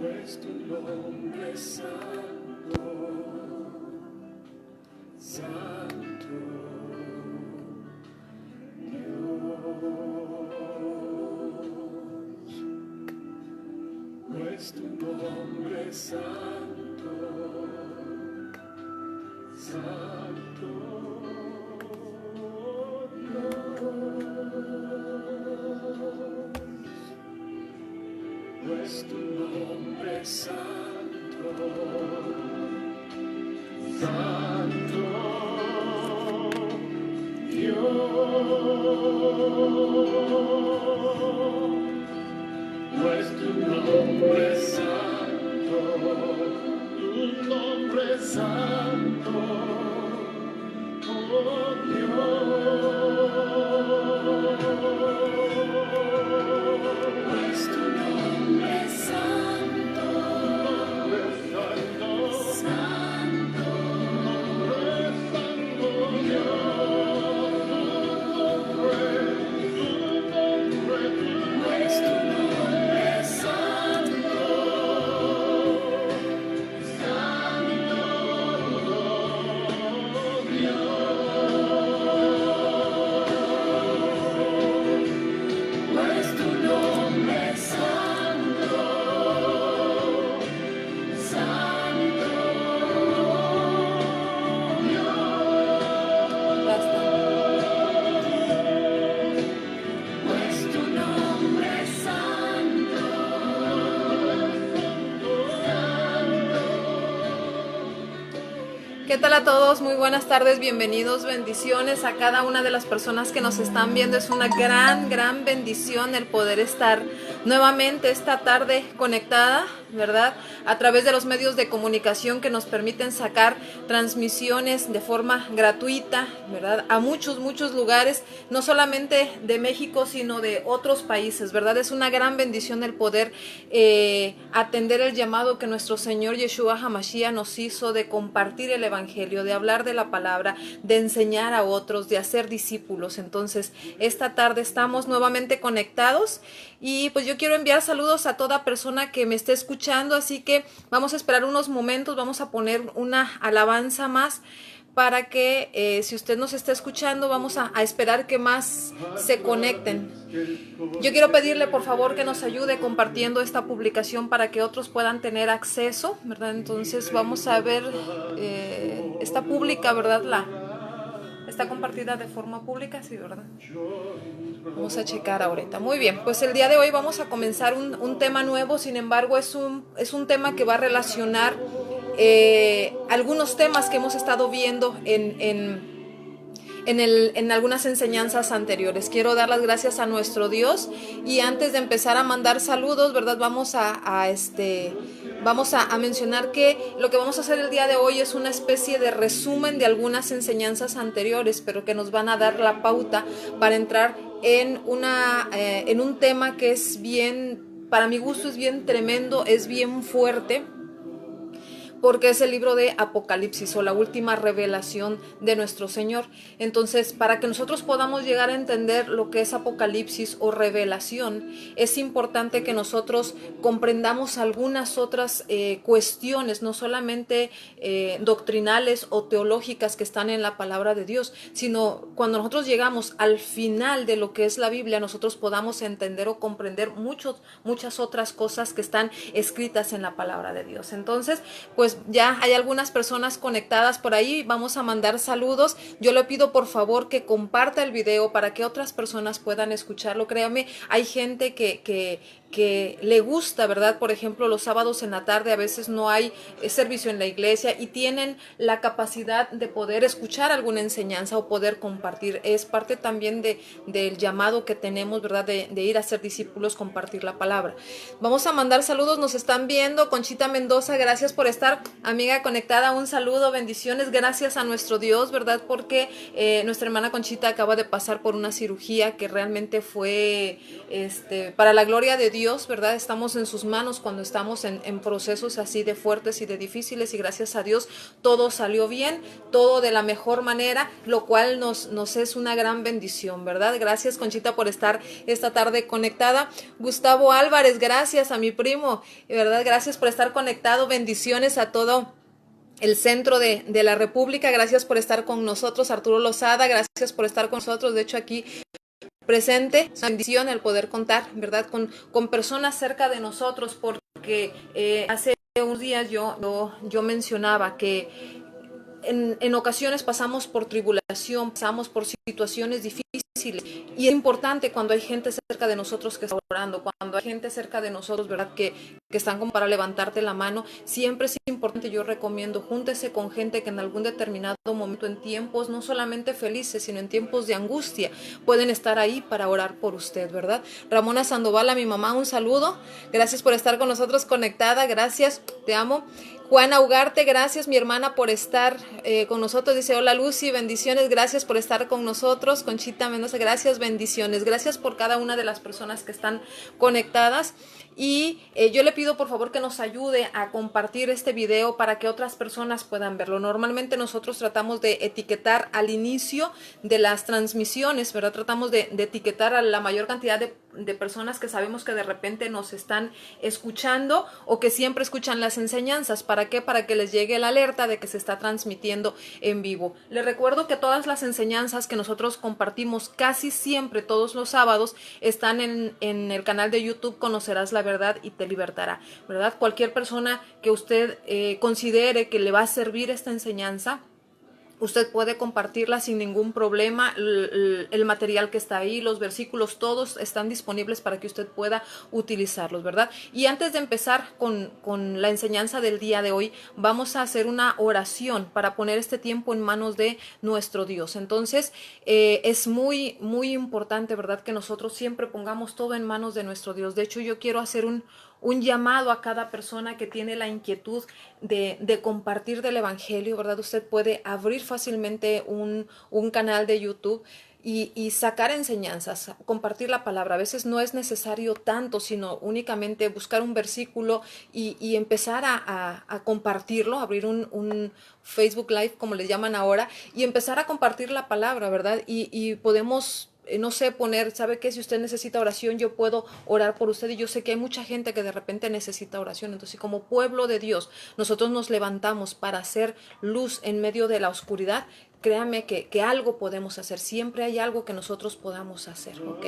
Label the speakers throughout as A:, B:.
A: es tu nombre santo, santo Dios, es tu nombre santo, santo Dios, es tu nombre santo, santo Dios, es tu nombre santo, oh Dios, es tu nombre santo, santo es tu nombre santo, es tu nombre santo, santo es tu nombre santo,
B: ¿Qué tal a todos? Muy buenas tardes, bienvenidos, bendiciones a cada una de las personas que nos están viendo. Es una gran bendición el poder estar nuevamente esta tarde conectada, ¿verdad? A través de los medios de comunicación que nos permiten sacar transmisiones de forma gratuita, ¿verdad? A muchos lugares, no solamente de México, sino de otros países, ¿verdad? Es una gran bendición el poder atender el llamado que nuestro Señor Yeshua HaMashiach nos hizo de compartir el Evangelio, de hablar de la palabra, de enseñar a otros, de hacer discípulos. Entonces, esta tarde estamos nuevamente conectados y pues yo quiero enviar saludos a toda persona que me esté escuchando, así que vamos a esperar unos momentos, vamos a poner una alabanza más para que si usted nos está escuchando, vamos a esperar que más se conecten. Yo quiero pedirle por favor que nos ayude compartiendo esta publicación para que otros puedan tener acceso, ¿verdad? Entonces vamos a ver, está pública, ¿verdad? Está compartida de forma pública, sí, ¿verdad? Vamos a checar ahorita. Muy bien, pues el día de hoy vamos a comenzar un tema nuevo, sin embargo es un tema que va a relacionar algunos temas que hemos estado viendo en algunas enseñanzas anteriores. Quiero dar las gracias a nuestro Dios y antes de empezar a mandar saludos, ¿verdad? Vamos a mencionar que lo que vamos a hacer el día de hoy es una especie de resumen de algunas enseñanzas anteriores, pero que nos van a dar la pauta para entrar en un tema que es bien, para mi gusto es bien tremendo, es bien fuerte, porque es el libro de Apocalipsis o la última revelación de nuestro Señor. Entonces, para que nosotros podamos llegar a entender lo que es Apocalipsis o revelación, es importante que nosotros comprendamos algunas otras cuestiones, no solamente doctrinales o teológicas que están en la palabra de Dios, sino cuando nosotros llegamos al final de lo que es la Biblia, nosotros podamos entender o comprender muchas otras cosas que están escritas en la palabra de Dios. Entonces, pues ya hay algunas personas conectadas por ahí, vamos a mandar saludos. Yo le pido por favor que comparta el video para que otras personas puedan escucharlo. Créame, hay gente que le gusta, ¿verdad? Por ejemplo, los sábados en la tarde a veces no hay servicio en la iglesia y tienen la capacidad de poder escuchar alguna enseñanza o poder compartir. Es parte también del llamado que tenemos, ¿verdad? De ir a ser discípulos, compartir la palabra. Vamos a mandar saludos, nos están viendo. Conchita Mendoza, gracias por estar nuestra amiga conectada, un saludo, bendiciones, gracias a nuestro Dios, ¿verdad? Porque nuestra hermana Conchita acaba de pasar por una cirugía que realmente fue para la gloria de Dios, ¿verdad? Estamos en sus manos cuando estamos en procesos así de fuertes y de difíciles, y gracias a Dios todo salió bien, todo de la mejor manera, lo cual nos es una gran bendición, ¿verdad? Gracias, Conchita, por estar esta tarde conectada. Gustavo Álvarez, gracias a mi primo, ¿verdad? Gracias por estar conectado, bendiciones a todo el centro de la República, gracias por estar con nosotros. Arturo Lozada, gracias por estar con nosotros, de hecho aquí presente, es una bendición el poder contar, ¿verdad? Con personas cerca de nosotros, porque hace unos días yo mencionaba que en ocasiones pasamos por tribulación, pasamos por situaciones difíciles, y es importante cuando hay gente cerca de nosotros que está orando, cuando hay gente cerca de nosotros, ¿verdad? Que están como para levantarte la mano. Siempre es importante, yo recomiendo, júntese con gente que en algún determinado momento, en tiempos no solamente felices, sino en tiempos de angustia, pueden estar ahí para orar por usted, ¿verdad? Ramona Sandoval, a mi mamá, un saludo, gracias por estar con nosotros conectada, gracias, te amo. Juana Ugarte, gracias mi hermana por estar con nosotros, dice hola Lucy, bendiciones, gracias por estar con nosotros. Conchita Mendoza, gracias, bendiciones, gracias por cada una de las personas que están conectadas. Y yo le pido por favor que nos ayude a compartir este video para que otras personas puedan verlo. Normalmente nosotros tratamos de etiquetar al inicio de las transmisiones, ¿verdad? Tratamos de etiquetar a la mayor cantidad de personas que sabemos que de repente nos están escuchando o que siempre escuchan las enseñanzas. ¿Para qué? Para que les llegue la alerta de que se está transmitiendo en vivo. Les recuerdo que todas las enseñanzas que nosotros compartimos casi siempre todos los sábados están en el canal de YouTube Conocerás la Verdad y te libertará, ¿verdad? Cualquier persona que usted considere que le va a servir esta enseñanza, usted puede compartirla sin ningún problema. El material que está ahí, los versículos, todos están disponibles para que usted pueda utilizarlos, ¿verdad? Y antes de empezar con la enseñanza del día de hoy, vamos a hacer una oración para poner este tiempo en manos de nuestro Dios. Entonces, es muy, muy importante, ¿verdad? Que nosotros siempre pongamos todo en manos de nuestro Dios. De hecho, yo quiero hacer un llamado a cada persona que tiene la inquietud de compartir del Evangelio, ¿verdad? Usted puede abrir fácilmente un canal de YouTube y sacar enseñanzas, compartir la palabra. A veces no es necesario tanto, sino únicamente buscar un versículo y empezar a compartirlo, abrir un Facebook Live, como les llaman ahora, y empezar a compartir la palabra, ¿verdad? Y podemos no sé, poner, ¿sabe qué? Si usted necesita oración, yo puedo orar por usted, y yo sé que hay mucha gente que de repente necesita oración. Entonces, como pueblo de Dios, nosotros nos levantamos para hacer luz en medio de la oscuridad. Créame que algo podemos hacer, siempre hay algo que nosotros podamos hacer, ¿ok?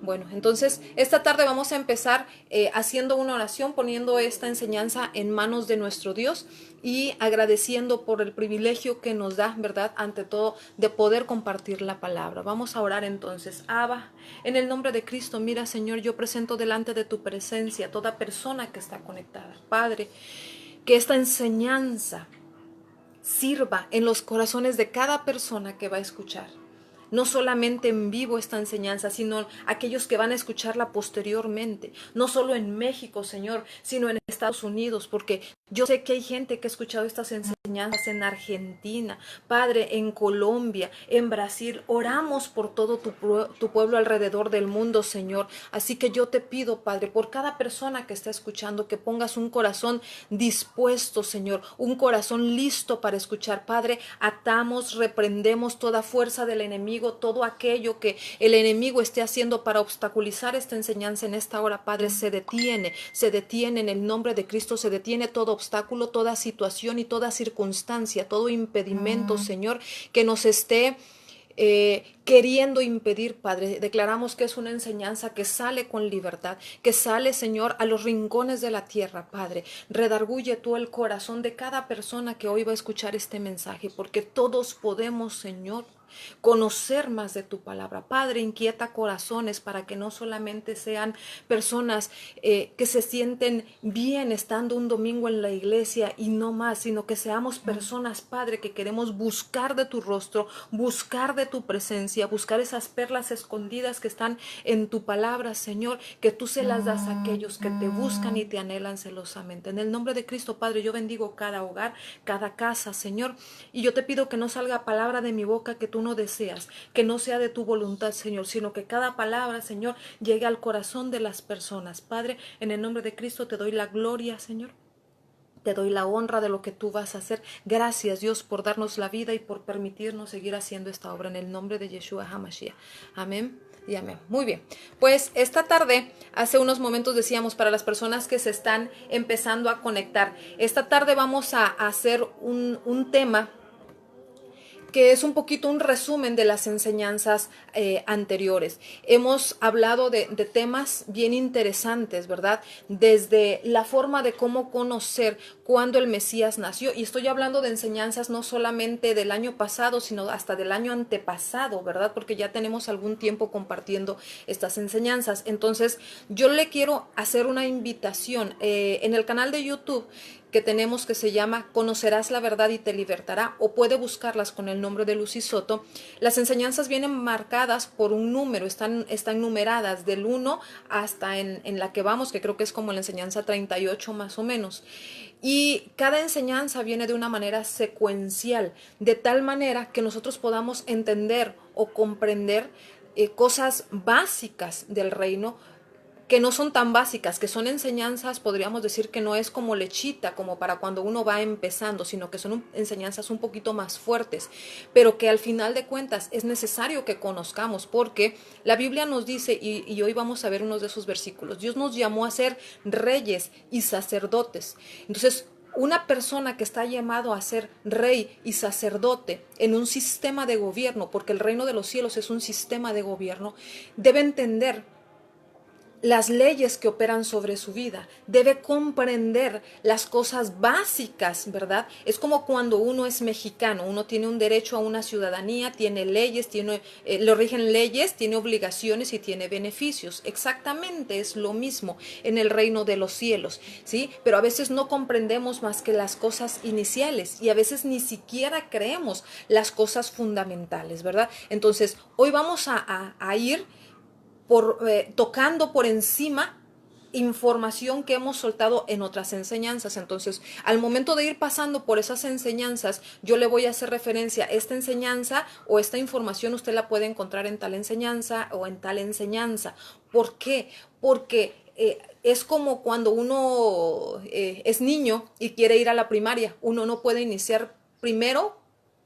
B: Bueno, entonces esta tarde vamos a empezar haciendo una oración, poniendo esta enseñanza en manos de nuestro Dios y agradeciendo por el privilegio que nos da, ¿verdad? Ante todo, de poder compartir la palabra. Vamos a orar entonces. Abba, en el nombre de Cristo, mira, Señor, yo presento delante de tu presencia toda persona que está conectada. Padre, que esta enseñanza sirva en los corazones de cada persona que va a escuchar. No solamente en vivo esta enseñanza, sino aquellos que van a escucharla posteriormente. No solo en México, Señor, sino en Estados Unidos, porque yo sé que hay gente que ha escuchado estas enseñanzas en Argentina, Padre, en Colombia, en Brasil. Oramos por todo tu pueblo alrededor del mundo, Señor. Así que yo te pido, Padre, por cada persona que está escuchando, que pongas un corazón dispuesto, Señor, un corazón listo para escuchar. Padre, atamos, reprendemos toda fuerza del enemigo, todo aquello que el enemigo esté haciendo para obstaculizar esta enseñanza en esta hora, Padre, se detiene en el nombre de Cristo, se detiene todo obstáculo, toda situación y toda circunstancia, todo impedimento, Señor, que nos esté queriendo impedir, Padre. Declaramos que es una enseñanza que sale con libertad, que sale, Señor, a los rincones de la tierra, Padre. Redarguye tú el corazón de cada persona que hoy va a escuchar este mensaje, porque todos podemos, Señor, conocer más de tu palabra. Padre, inquieta corazones para que no solamente sean personas que se sienten bien estando un domingo en la iglesia y no más, sino que seamos personas, Padre, que queremos buscar de tu rostro, buscar de tu presencia, buscar esas perlas escondidas que están en tu palabra, Señor, que tú se las das a aquellos que te buscan y te anhelan celosamente. En el nombre de Cristo, Padre, yo bendigo cada hogar, cada casa, Señor, y yo te pido que no salga palabra de mi boca que tú no deseas, que no sea de tu voluntad, Señor, sino que cada palabra, Señor, llegue al corazón de las personas. Padre, en el nombre de Cristo te doy la gloria, Señor. Te doy la honra de lo que tú vas a hacer. Gracias, Dios, por darnos la vida y por permitirnos seguir haciendo esta obra en el nombre de Yeshua HaMashiach. Amén y amén. Muy bien. Pues esta tarde, hace unos momentos decíamos, para las personas que se están empezando a conectar, esta tarde vamos a hacer un tema que es un poquito un resumen de las enseñanzas anteriores. Hemos hablado de temas bien interesantes, ¿verdad? Desde la forma de cómo conocer cuándo el Mesías nació, y estoy hablando de enseñanzas no solamente del año pasado, sino hasta del año antepasado, ¿verdad? Porque ya tenemos algún tiempo compartiendo estas enseñanzas. Entonces, yo le quiero hacer una invitación en el canal de YouTube que tenemos, que se llama Conocerás la verdad y te libertará, o puede buscarlas con el nombre de Lucy Soto. Las enseñanzas vienen marcadas por un número, están numeradas del 1 hasta en la que vamos, que creo que es como la enseñanza 38 más o menos. Y cada enseñanza viene de una manera secuencial, de tal manera que nosotros podamos entender o comprender cosas básicas del reino, que no son tan básicas, que son enseñanzas, podríamos decir que no es como lechita, como para cuando uno va empezando, sino que son enseñanzas un poquito más fuertes, pero que al final de cuentas es necesario que conozcamos, porque la Biblia nos dice, y hoy vamos a ver unos de esos versículos, Dios nos llamó a ser reyes y sacerdotes. Entonces, una persona que está llamado a ser rey y sacerdote en un sistema de gobierno, porque el reino de los cielos es un sistema de gobierno, debe entender las leyes que operan sobre su vida, debe comprender las cosas básicas, ¿verdad? Es como cuando uno es mexicano, uno tiene un derecho a una ciudadanía, tiene leyes, lo rigen leyes, tiene obligaciones y tiene beneficios. Exactamente es lo mismo en el reino de los cielos, ¿sí? Pero a veces no comprendemos más que las cosas iniciales y a veces ni siquiera creemos las cosas fundamentales, ¿verdad? Entonces, hoy vamos a ir tocando por encima información que hemos soltado en otras enseñanzas. Entonces, al momento de ir pasando por esas enseñanzas, yo le voy a hacer referencia a esta enseñanza, o esta información usted la puede encontrar en tal enseñanza o en tal enseñanza. ¿Por qué? Porque es como cuando uno es niño y quiere ir a la primaria. Uno no puede iniciar primero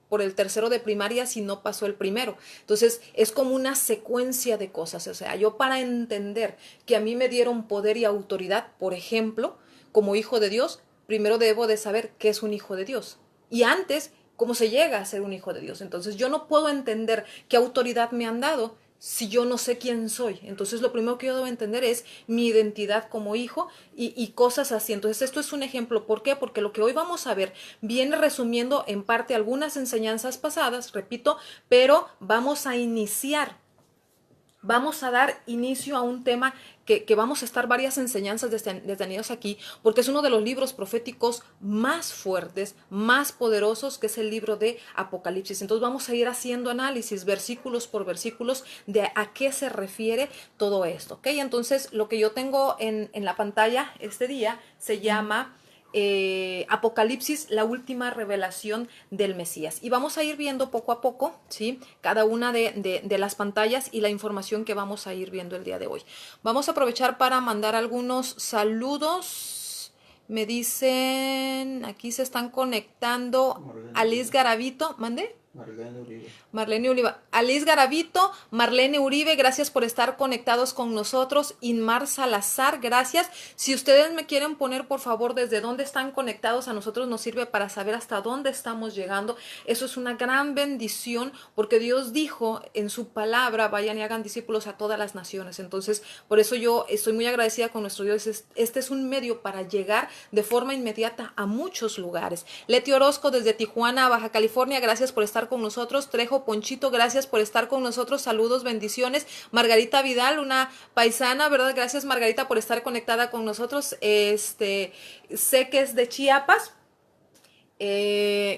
B: por el tercero de primaria si no pasó el primero. Entonces es como una secuencia de cosas. O sea, yo, para entender que a mí me dieron poder y autoridad, por ejemplo, como hijo de Dios, primero debo de saber qué es un hijo de Dios. Y antes, cómo se llega a ser un hijo de Dios. Entonces yo no puedo entender qué autoridad me han dado si yo no sé quién soy. Entonces lo primero que yo debo entender es mi identidad como hijo y cosas así. Entonces esto es un ejemplo. ¿Por qué? Porque lo que hoy vamos a ver viene resumiendo en parte algunas enseñanzas pasadas, repito, pero vamos a dar inicio a un tema que vamos a estar varias enseñanzas detenidas aquí, porque es uno de los libros proféticos más fuertes, más poderosos, que es el libro de Apocalipsis. Entonces vamos a ir haciendo análisis, versículos por versículos, de a qué se refiere todo esto, ¿ok? Entonces lo que yo tengo en la pantalla este día se llama Apocalipsis, la última revelación del Mesías, y vamos a ir viendo poco a poco, ¿sí?, cada una de las pantallas y la información que vamos a ir viendo el día de hoy. Vamos a aprovechar para mandar algunos saludos. Me dicen, aquí se están conectando Alice Garavito, ¿mande? Marlene Uribe. Alice Garavito, Marlene Uribe, gracias por estar conectados con nosotros. Inmar Salazar, gracias. Si ustedes me quieren poner, por favor, desde dónde están conectados, a nosotros nos sirve para saber hasta dónde estamos llegando. Eso es una gran bendición, porque Dios dijo en su palabra, vayan y hagan discípulos a todas las naciones. Entonces, por eso yo estoy muy agradecida con nuestro Dios. Este es un medio para llegar de forma inmediata a muchos lugares. Leti Orozco, desde Tijuana, Baja California, gracias por estar estar con nosotros. Trejo Ponchito, gracias por estar con nosotros. Saludos, bendiciones. Margarita Vidal, una paisana, ¿verdad? Gracias, Margarita, por estar conectada con nosotros. Sé que es de Chiapas.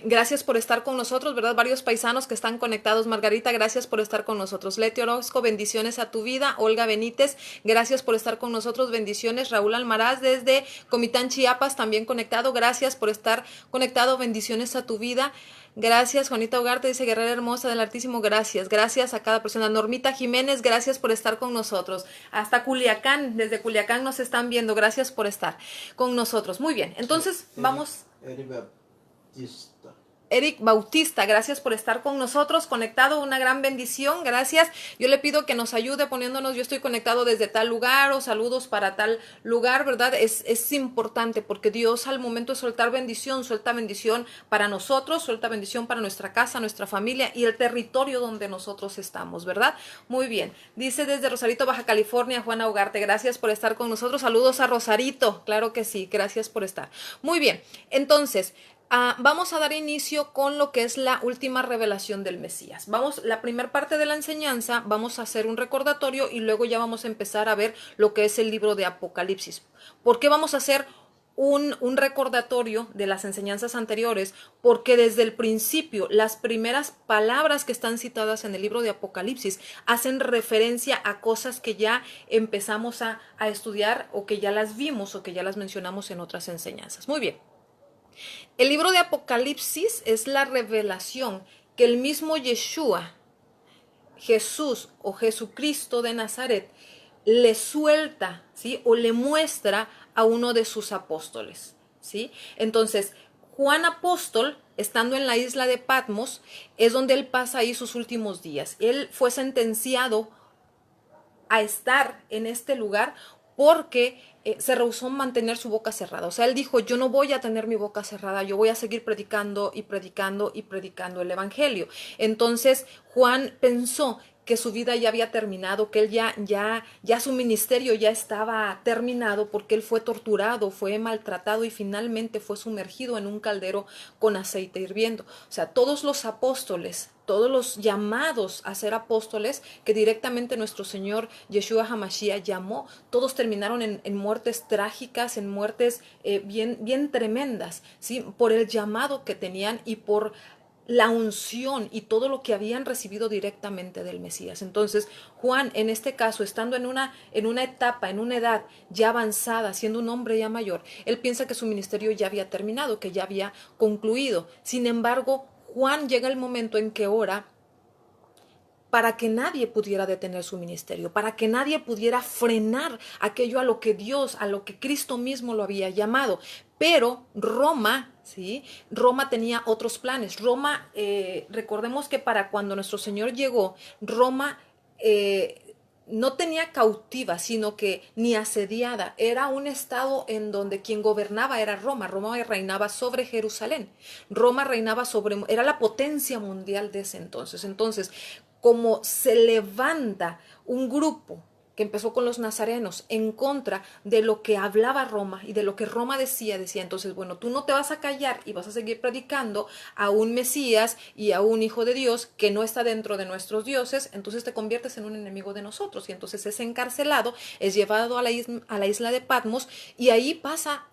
B: Gracias por estar con nosotros, ¿verdad? Varios paisanos que están conectados. Margarita, gracias por estar con nosotros. Leti Orozco, bendiciones a tu vida. Olga Benítez, gracias por estar con nosotros. Bendiciones. Raúl Almaraz desde Comitán, Chiapas, también conectado. Gracias por estar conectado. Bendiciones a tu vida. Gracias. Juanita Ugarte dice, guerrera hermosa del Altísimo, gracias. Gracias a cada persona. Normita Jiménez, gracias por estar con nosotros. Hasta Culiacán, desde Culiacán nos están viendo. Gracias por estar con nosotros. Muy bien, entonces vamos. Eric Bautista, gracias por estar con nosotros, conectado, una gran bendición, gracias. Yo le pido que nos ayude poniéndonos, yo estoy conectado desde tal lugar o saludos para tal lugar, ¿verdad? Es importante porque Dios al momento de soltar bendición, suelta bendición para nosotros, suelta bendición para nuestra casa, nuestra familia y el territorio donde nosotros estamos, ¿verdad? Muy bien, dice desde Rosarito, Baja California, Juana Ugarte, gracias por estar con nosotros, saludos a Rosarito, claro que sí, gracias por estar. Muy bien, entonces, vamos a dar inicio con lo que es la última revelación del Mesías. La primera parte de la enseñanza, vamos a hacer un recordatorio y luego ya vamos a empezar a ver lo que es el libro de Apocalipsis. ¿Por qué vamos a hacer un recordatorio de las enseñanzas anteriores? Porque desde el principio, las primeras palabras que están citadas en el libro de Apocalipsis hacen referencia a cosas que ya empezamos a estudiar o que ya las vimos o que ya las mencionamos en otras enseñanzas. Muy bien. El libro de Apocalipsis es la revelación que el mismo Yeshua, Jesús o Jesucristo de Nazaret, le suelta, ¿sí? O le muestra a uno de sus apóstoles, ¿sí? Entonces, Juan Apóstol, estando en la isla de Patmos, es donde él pasa ahí sus últimos días. Él fue sentenciado a estar en este lugar porque se rehusó mantener su boca cerrada. O sea, él dijo, yo no voy a tener mi boca cerrada, yo voy a seguir predicando y predicando y predicando el evangelio. Entonces, Juan pensó que su vida ya había terminado, que él ya su ministerio ya estaba terminado porque él fue torturado, fue maltratado y finalmente fue sumergido en un caldero con aceite hirviendo. O sea, todos los apóstoles, todos los llamados a ser apóstoles que directamente nuestro Señor Yeshua HaMashiach llamó, todos terminaron en muertes trágicas, en muertes bien tremendas, ¿sí? Por el llamado que tenían y por la unción y todo lo que habían recibido directamente del Mesías. Entonces, Juan, en este caso, estando en una etapa, en una edad ya avanzada, siendo un hombre ya mayor, él piensa que su ministerio ya había terminado, que ya había concluido. Sin embargo, Juan llega el momento en que ora para que nadie pudiera detener su ministerio, para que nadie pudiera frenar aquello a lo que Dios, a lo que Cristo mismo lo había llamado. Pero Roma, ¿sí? Roma tenía otros planes. Roma, recordemos que para cuando nuestro Señor llegó, Roma no tenía cautiva, sino que ni asediada. Era un estado en donde quien gobernaba era Roma. Roma reinaba sobre Jerusalén. Roma reinaba era la potencia mundial de ese entonces. Entonces, como se levanta un grupo que empezó con los nazarenos en contra de lo que hablaba Roma y de lo que Roma decía, entonces, bueno, tú no te vas a callar y vas a seguir predicando a un Mesías y a un Hijo de Dios que no está dentro de nuestros dioses, entonces te conviertes en un enemigo de nosotros, y entonces es encarcelado, es llevado a la isla de Patmos, y ahí pasa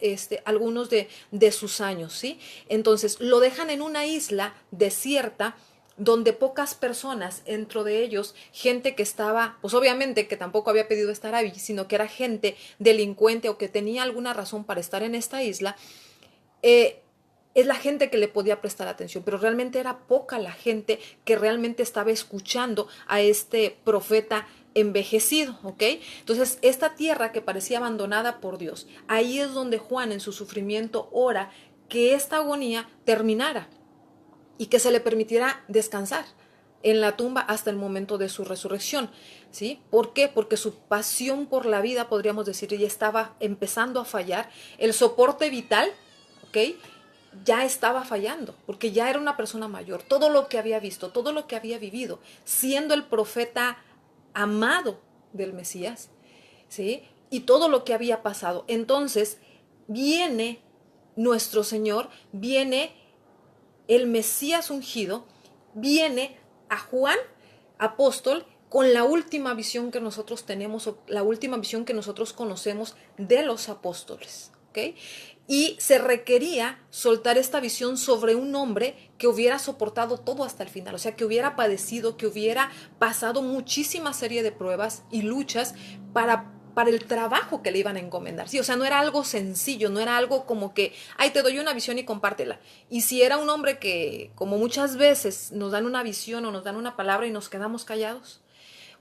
B: algunos de sus años, ¿sí? Entonces lo dejan en una isla desierta, donde pocas personas, dentro de ellos, gente que estaba, pues obviamente que tampoco había pedido estar ahí, sino que era gente delincuente o que tenía alguna razón para estar en esta isla, es la gente que le podía prestar atención, pero realmente era poca la gente que realmente estaba escuchando a este profeta envejecido, ¿ok? Entonces, esta tierra que parecía abandonada por Dios, ahí es donde Juan en su sufrimiento ora que esta agonía terminara y que se le permitiera descansar en la tumba hasta el momento de su resurrección, ¿sí? ¿Por qué? Porque su pasión por la vida, podríamos decir, ya estaba empezando a fallar, el soporte vital, ¿ok? Ya estaba fallando, porque ya era una persona mayor, todo lo que había visto, todo lo que había vivido, siendo el profeta amado del Mesías, ¿sí? Y todo lo que había pasado. Entonces, viene nuestro Señor, viene el Mesías ungido, viene a Juan, apóstol, con la última visión que nosotros tenemos, o la última visión que nosotros conocemos de los apóstoles, ¿ok? Y se requería soltar esta visión sobre un hombre que hubiera soportado todo hasta el final, o sea, que hubiera padecido, que hubiera pasado muchísima serie de pruebas y luchas para el trabajo que le iban a encomendar. Sí, o sea, no era algo sencillo, no era algo como que, ay, te doy una visión y compártela. Y si era un hombre que, como muchas veces nos dan una visión o nos dan una palabra y nos quedamos callados,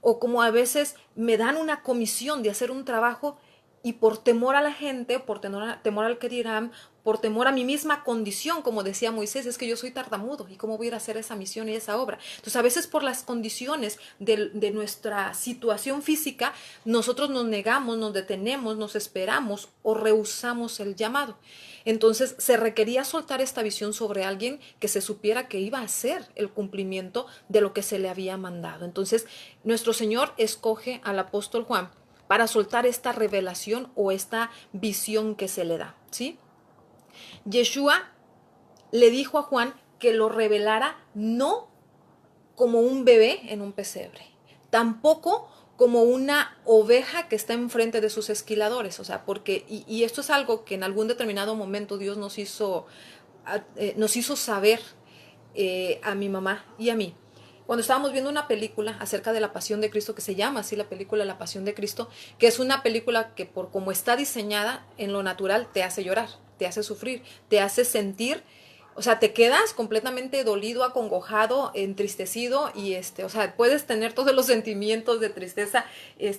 B: o como a veces me dan una comisión de hacer un trabajo y por temor a la gente, por temor al que dirán, por temor a mi misma condición, como decía Moisés, es que yo soy tartamudo y cómo voy a ir a hacer esa misión y esa obra. Entonces a veces por las condiciones de nuestra situación física, nosotros nos negamos, nos detenemos, nos esperamos o rehusamos el llamado. Entonces se requería soltar esta visión sobre alguien que se supiera que iba a hacer el cumplimiento de lo que se le había mandado. Entonces nuestro Señor escoge al apóstol Juan para soltar esta revelación o esta visión que se le da, ¿sí? Yeshua le dijo a Juan que lo revelara no como un bebé en un pesebre, tampoco como una oveja que está enfrente de sus esquiladores, o sea, porque, y esto es algo que en algún determinado momento Dios nos hizo saber a mi mamá y a mí. Cuando estábamos viendo una película acerca de la Pasión de Cristo, que se llama así la película La Pasión de Cristo, que es una película que por como está diseñada en lo natural te hace llorar, te hace sufrir, te hace sentir, o sea, te quedas completamente dolido, acongojado, entristecido y o sea, puedes tener todos los sentimientos de tristeza,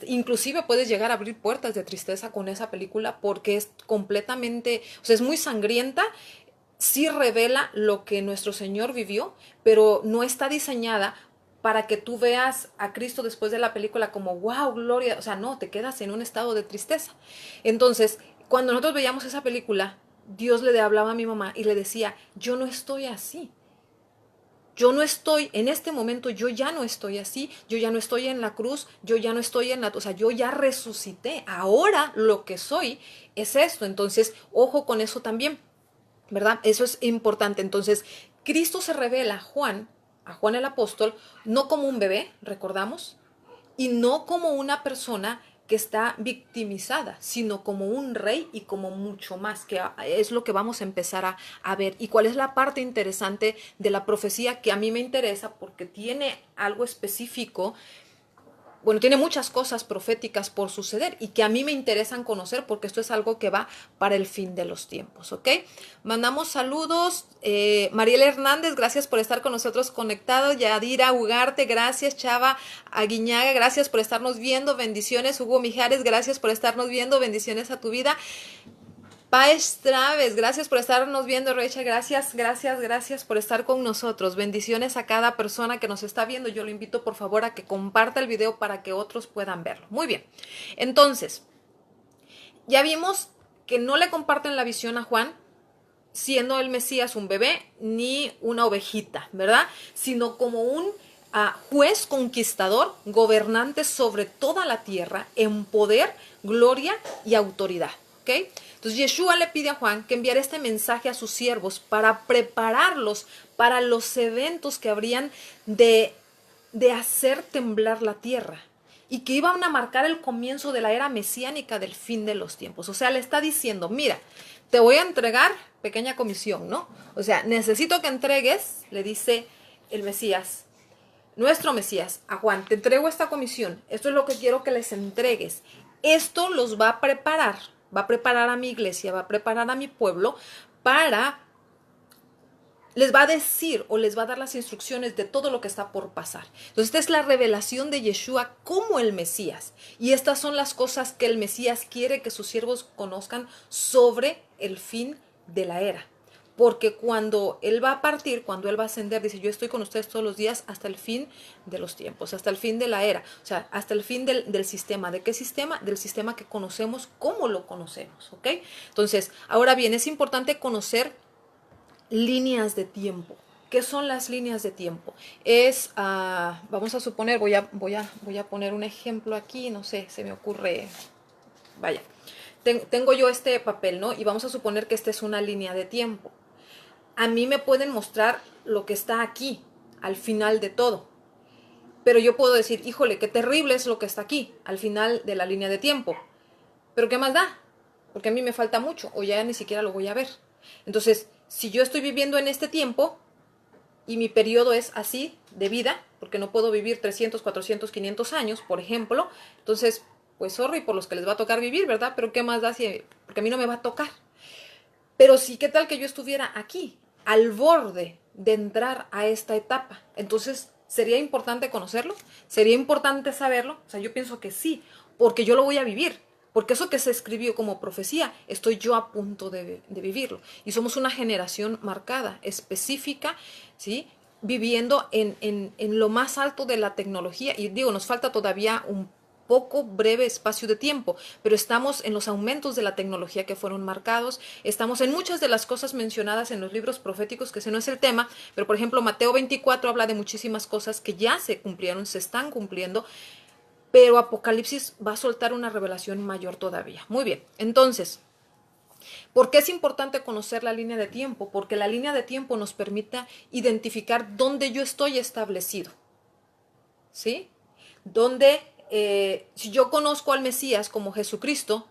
B: inclusive puedes llegar a abrir puertas de tristeza con esa película porque es completamente, o sea, es muy sangrienta. Sí revela lo que nuestro Señor vivió, pero no está diseñada para que tú veas a Cristo después de la película como, wow, gloria, o sea, no, te quedas en un estado de tristeza. Entonces, cuando nosotros veíamos esa película, Dios le hablaba a mi mamá y le decía, yo no estoy así. Yo no estoy, en este momento yo ya no estoy así, yo ya no estoy en la cruz, yo ya no estoy en o sea, yo ya resucité. Ahora lo que soy es esto. Entonces, ojo con eso también. ¿Verdad? Eso es importante. Entonces, Cristo se revela a Juan el apóstol, no como un bebé, recordamos, y no como una persona que está victimizada, sino como un rey y como mucho más, que es lo que vamos a empezar a ver. ¿Y cuál es la parte interesante de la profecía que a mí me interesa? Porque tiene algo específico. Bueno, tiene muchas cosas proféticas por suceder y que a mí me interesan conocer porque esto es algo que va para el fin de los tiempos, ¿ok? Mandamos saludos. Mariela Hernández, gracias por estar con nosotros conectados. Yadira Ugarte, gracias. Chava Aguiñaga, gracias por estarnos viendo. Bendiciones. Hugo Mijares, gracias por estarnos viendo. Bendiciones a tu vida. Paez Traves, gracias por estarnos viendo, Recha, gracias por estar con nosotros. Bendiciones a cada persona que nos está viendo. Yo lo invito por favor a que comparta el video para que otros puedan verlo. Muy bien, entonces, ya vimos que no le comparten la visión a Juan, siendo el Mesías un bebé ni una ovejita, ¿verdad? Sino como un juez conquistador, gobernante sobre toda la tierra, en poder, gloria y autoridad, ¿ok? Entonces Yeshua le pide a Juan que enviara este mensaje a sus siervos para prepararlos para los eventos que habrían de hacer temblar la tierra y que iban a marcar el comienzo de la era mesiánica del fin de los tiempos. O sea, le está diciendo, mira, te voy a entregar pequeña comisión, ¿no? O sea, necesito que entregues, le dice el Mesías, nuestro Mesías, a Juan, te entrego esta comisión, esto es lo que quiero que les entregues. Esto los va a preparar a mi iglesia, va a preparar a mi pueblo les va a decir o les va a dar las instrucciones de todo lo que está por pasar. Entonces, esta es la revelación de Yeshua como el Mesías. Y estas son las cosas que el Mesías quiere que sus siervos conozcan sobre el fin de la era. Porque cuando Él va a partir, cuando Él va a ascender, dice, yo estoy con ustedes todos los días hasta el fin de los tiempos, hasta el fin de la era, o sea, hasta el fin del sistema. ¿De qué sistema? Del sistema que conocemos, cómo lo conocemos, ¿ok? Entonces, ahora bien, es importante conocer líneas de tiempo. ¿Qué son las líneas de tiempo? Vamos a suponer, voy a poner un ejemplo aquí, no sé, se me ocurre, vaya, tengo yo este papel, ¿no? Y vamos a suponer que esta es una línea de tiempo. A mí me pueden mostrar lo que está aquí. al final de todo. Pero yo puedo decir, híjole, qué terrible es lo que está aquí, al final de la línea de tiempo. Pero ¿qué más da? Porque a mí me falta mucho, o ya ni siquiera lo voy a ver. Entonces, si yo estoy viviendo en este tiempo, y mi periodo es así de vida, porque no puedo vivir 300, 400, 500 años, por ejemplo, entonces, pues sorry por los que les va a tocar vivir, ¿verdad? Pero ¿qué más da si, porque a mí no me va a tocar? Pero sí, ¿qué tal que yo estuviera aquí, al borde de entrar a esta etapa? Entonces, ¿sería importante conocerlo? ¿Sería importante saberlo? O sea, yo pienso que sí, porque yo lo voy a vivir. Porque eso que se escribió como profecía, estoy yo a punto de vivirlo. Y somos una generación marcada, específica, ¿sí? Viviendo en lo más alto de la tecnología. Y digo, nos falta todavía un poco breve espacio de tiempo, pero estamos en los aumentos de la tecnología que fueron marcados, estamos en muchas de las cosas mencionadas en los libros proféticos, que ese no es el tema, pero por ejemplo Mateo 24 habla de muchísimas cosas que ya se cumplieron, se están cumpliendo, pero Apocalipsis va a soltar una revelación mayor todavía. Muy bien, entonces, ¿por qué es importante conocer la línea de tiempo? Porque la línea de tiempo nos permite identificar dónde yo estoy establecido, ¿sí? Dónde, si yo conozco al Mesías como Jesucristo,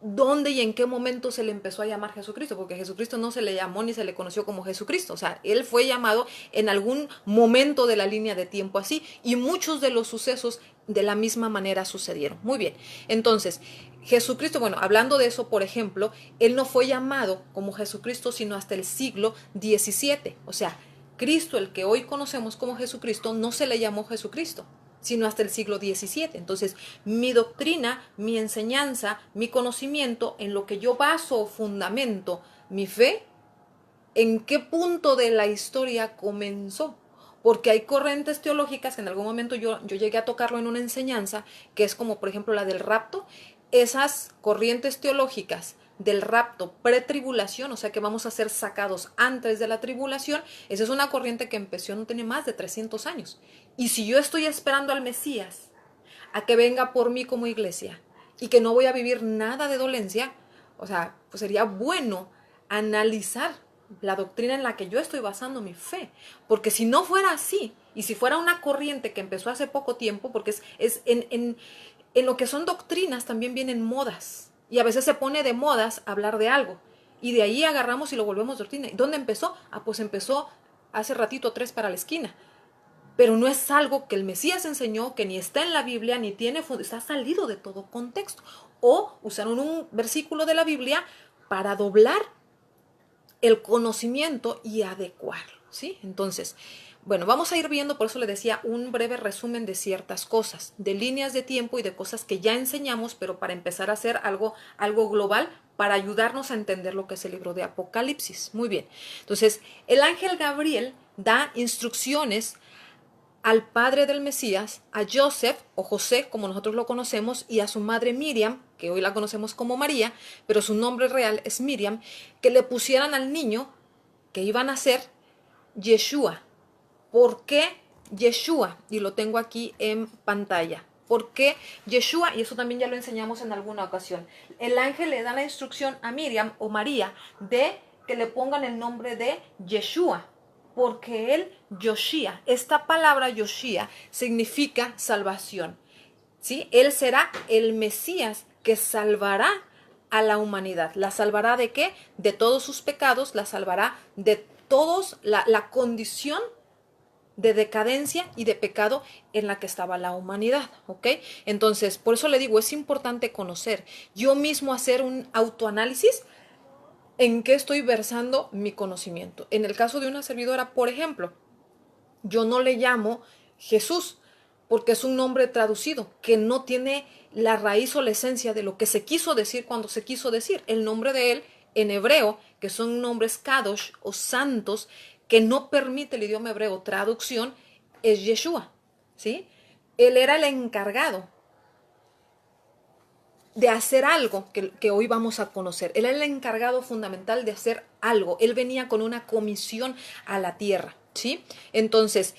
B: ¿dónde y en qué momento se le empezó a llamar Jesucristo? Porque Jesucristo no se le llamó ni se le conoció como Jesucristo. O sea, él fue llamado en algún momento de la línea de tiempo así, y muchos de los sucesos de la misma manera sucedieron. Muy bien. Entonces, Jesucristo, bueno, hablando de eso, por ejemplo, él no fue llamado como Jesucristo sino hasta el siglo XVII. O sea, Cristo, el que hoy conocemos como Jesucristo, no se le llamó Jesucristo sino hasta el siglo XVII. Entonces, mi doctrina, mi enseñanza, mi conocimiento, en lo que yo baso o fundamento mi fe, ¿en qué punto de la historia comenzó? Porque hay corrientes teológicas que en algún momento yo llegué a tocarlo en una enseñanza, que es como por ejemplo la del rapto. Esas corrientes teológicas del rapto pretribulación, o sea que vamos a ser sacados antes de la tribulación, esa es una corriente que empezó, no tiene más de 300 años. Y si yo estoy esperando al Mesías a que venga por mí como iglesia y que no voy a vivir nada de dolencia, o sea, pues sería bueno analizar la doctrina en la que yo estoy basando mi fe. Porque si no fuera así, y si fuera una corriente que empezó hace poco tiempo, porque es en lo que son doctrinas también vienen modas. Y a veces se pone de modas hablar de algo. Y de ahí agarramos y lo volvemos doctrina. ¿Y dónde empezó? Ah, pues empezó hace ratito 3 para la esquina. Pero no es algo que el Mesías enseñó, que ni está en la Biblia, ni tiene, está salido de todo contexto. O usaron un versículo de la Biblia para doblar el conocimiento y adecuarlo, ¿sí? Entonces, bueno, vamos a ir viendo, por eso le decía, un breve resumen de ciertas cosas, de líneas de tiempo y de cosas que ya enseñamos, pero para empezar a hacer algo global, para ayudarnos a entender lo que es el libro de Apocalipsis. Muy bien. Entonces, el ángel Gabriel da instrucciones al padre del Mesías, a Joseph o José, como nosotros lo conocemos, y a su madre Miriam, que hoy la conocemos como María, pero su nombre real es Miriam, que le pusieran al niño que iban a ser Yeshua. ¿Por qué Yeshua? Y lo tengo aquí en pantalla. ¿Por qué Yeshua? Y eso también ya lo enseñamos en alguna ocasión. El ángel le da la instrucción a Miriam o María de que le pongan el nombre de Yeshua, porque él, Yoshia, esta palabra Yoshia significa salvación, ¿sí? Él será el Mesías que salvará a la humanidad. ¿La salvará de qué? De todos sus pecados, la salvará de todos la condición de decadencia y de pecado en la que estaba la humanidad, ¿ok? Entonces, por eso le digo, es importante conocer, yo mismo hacer un autoanálisis en qué estoy versando mi conocimiento. En el caso de una servidora, por ejemplo, yo no le llamo Jesús porque es un nombre traducido que no tiene la raíz o la esencia de lo que se quiso decir cuando se quiso decir. El nombre de él en hebreo, que son nombres kadosh o santos, que no permite el idioma hebreo traducción, es Yeshua, ¿sí? Él era el encargado de hacer algo que hoy vamos a conocer. Él era el encargado fundamental de hacer algo. Él venía con una comisión a la tierra, ¿sí? Entonces,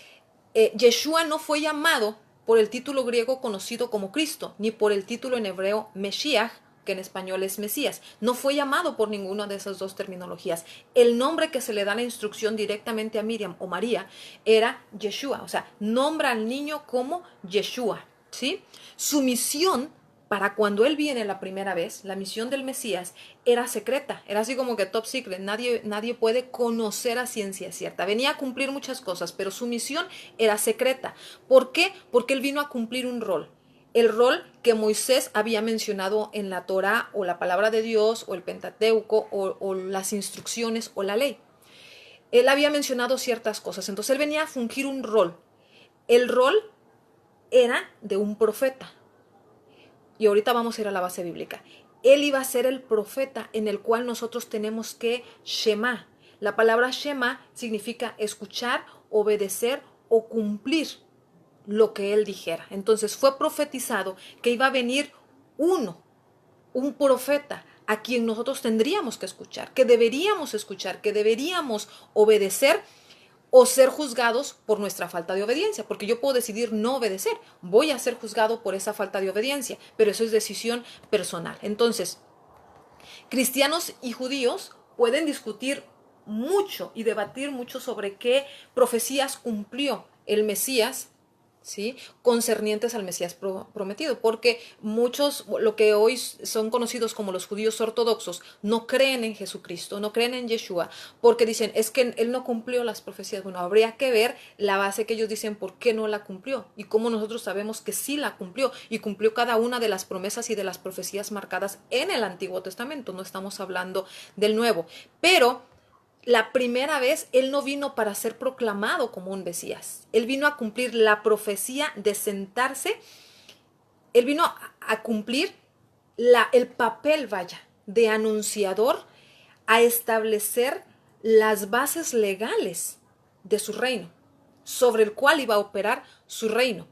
B: Yeshua no fue llamado por el título griego conocido como Cristo, ni por el título en hebreo Meshiach, ¿ok? que en español es Mesías. No fue llamado por ninguna de esas dos terminologías. El nombre que se le da la instrucción directamente a Miriam o María era Yeshua, o sea, nombra al niño como Yeshua, ¿sí? Su misión para cuando él viene la primera vez, la misión del Mesías era secreta, era así como que top secret, nadie puede conocer a ciencia cierta. Venía a cumplir muchas cosas, pero su misión era secreta. ¿Por qué? Porque él vino a cumplir un rol. El rol que Moisés había mencionado en la Torá o la palabra de Dios o el Pentateuco o las instrucciones o la ley. Él había mencionado ciertas cosas, entonces él venía a fungir un rol. El rol era de un profeta. Y ahorita vamos a ir a la base bíblica. Él iba a ser el profeta en el cual nosotros tenemos que Shema. La palabra Shema significa escuchar, obedecer o cumplir lo que él dijera. Entonces fue profetizado que iba a venir un profeta a quien nosotros tendríamos que escuchar, que deberíamos obedecer o ser juzgados por nuestra falta de obediencia, porque yo puedo decidir no obedecer, voy a ser juzgado por esa falta de obediencia, pero eso es decisión personal. Entonces, cristianos y judíos pueden discutir mucho y debatir mucho sobre qué profecías cumplió el Mesías, ¿sí? Concernientes al Mesías prometido, porque muchos, lo que hoy son conocidos como los judíos ortodoxos, no creen en Jesucristo, no creen en Yeshua, porque dicen, es que él no cumplió las profecías. Bueno, habría que ver la base que ellos dicen por qué no la cumplió y cómo nosotros sabemos que sí la cumplió y cumplió cada una de las promesas y de las profecías marcadas en el Antiguo Testamento. No estamos hablando del Nuevo, pero la primera vez él no vino para ser proclamado como un Mesías. Él vino a cumplir la profecía de sentarse. Él vino a cumplir el papel, vaya, de anunciador, a establecer las bases legales de su reino, sobre el cual iba a operar su reino.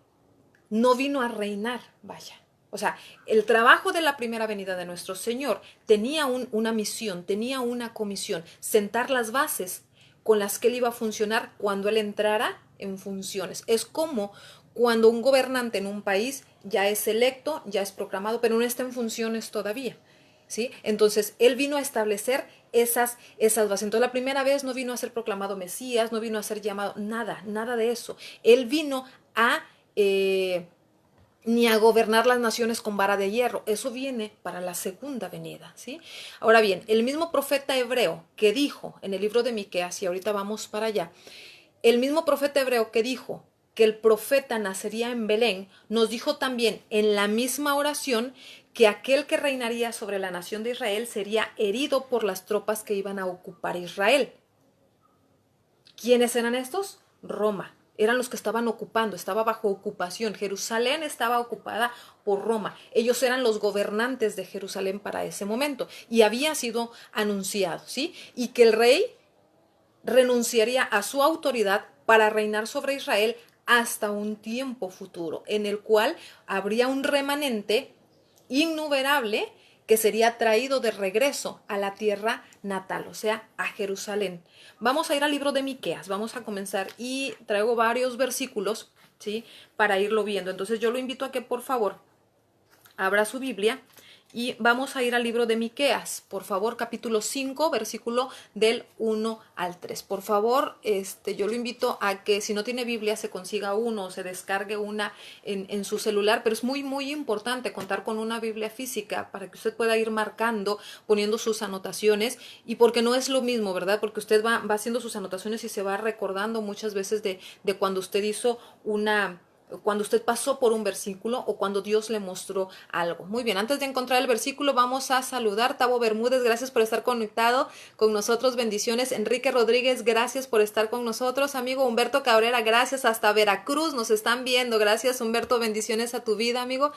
B: No vino a reinar, vaya. O sea, el trabajo de la primera venida de nuestro Señor tenía una misión, tenía una comisión, sentar las bases con las que él iba a funcionar cuando él entrara en funciones. Es como cuando un gobernante en un país ya es electo, ya es proclamado, pero no está en funciones todavía, ¿sí? Entonces, él vino a establecer esas bases. Entonces, la primera vez no vino a ser proclamado Mesías, no vino a ser llamado, nada de eso. Él vino a ni a gobernar las naciones con vara de hierro. Eso viene para la segunda venida, ¿sí? Ahora bien, el mismo profeta hebreo que dijo en el libro de Miqueas, y ahorita vamos para allá, el mismo profeta hebreo que dijo que el profeta nacería en Belén, nos dijo también en la misma oración que aquel que reinaría sobre la nación de Israel sería herido por las tropas que iban a ocupar Israel. ¿Quiénes eran estos? Roma. Eran los que estaban ocupando, estaba bajo ocupación. Jerusalén estaba ocupada por Roma. Ellos eran los gobernantes de Jerusalén para ese momento y había sido anunciado, ¿sí? Y que el rey renunciaría a su autoridad para reinar sobre Israel hasta un tiempo futuro, en el cual habría un remanente innumerable que sería traído de regreso a la tierra natal, o sea, a Jerusalén. Vamos a ir al libro de Miqueas, vamos a comenzar y traigo varios versículos, ¿sí? Para irlo viendo. Entonces yo lo invito a que por favor abra su Biblia y vamos a ir al libro de Miqueas, por favor, capítulo 5, versículo del 1 al 3. Por favor, yo lo invito a que si no tiene Biblia se consiga uno o se descargue una en su celular, pero es muy importante contar con una Biblia física para que usted pueda ir marcando, poniendo sus anotaciones, y porque no es lo mismo, ¿verdad? Porque usted va haciendo sus anotaciones y se va recordando muchas veces de cuando usted hizo cuando usted pasó por un versículo o cuando Dios le mostró algo. Muy bien, antes de encontrar el versículo vamos a saludar. Tavo Bermúdez, gracias por estar conectado con nosotros, bendiciones. Enrique Rodríguez, gracias por estar con nosotros. Amigo Humberto Cabrera, gracias, hasta Veracruz nos están viendo. Gracias, Humberto, bendiciones a tu vida, amigo.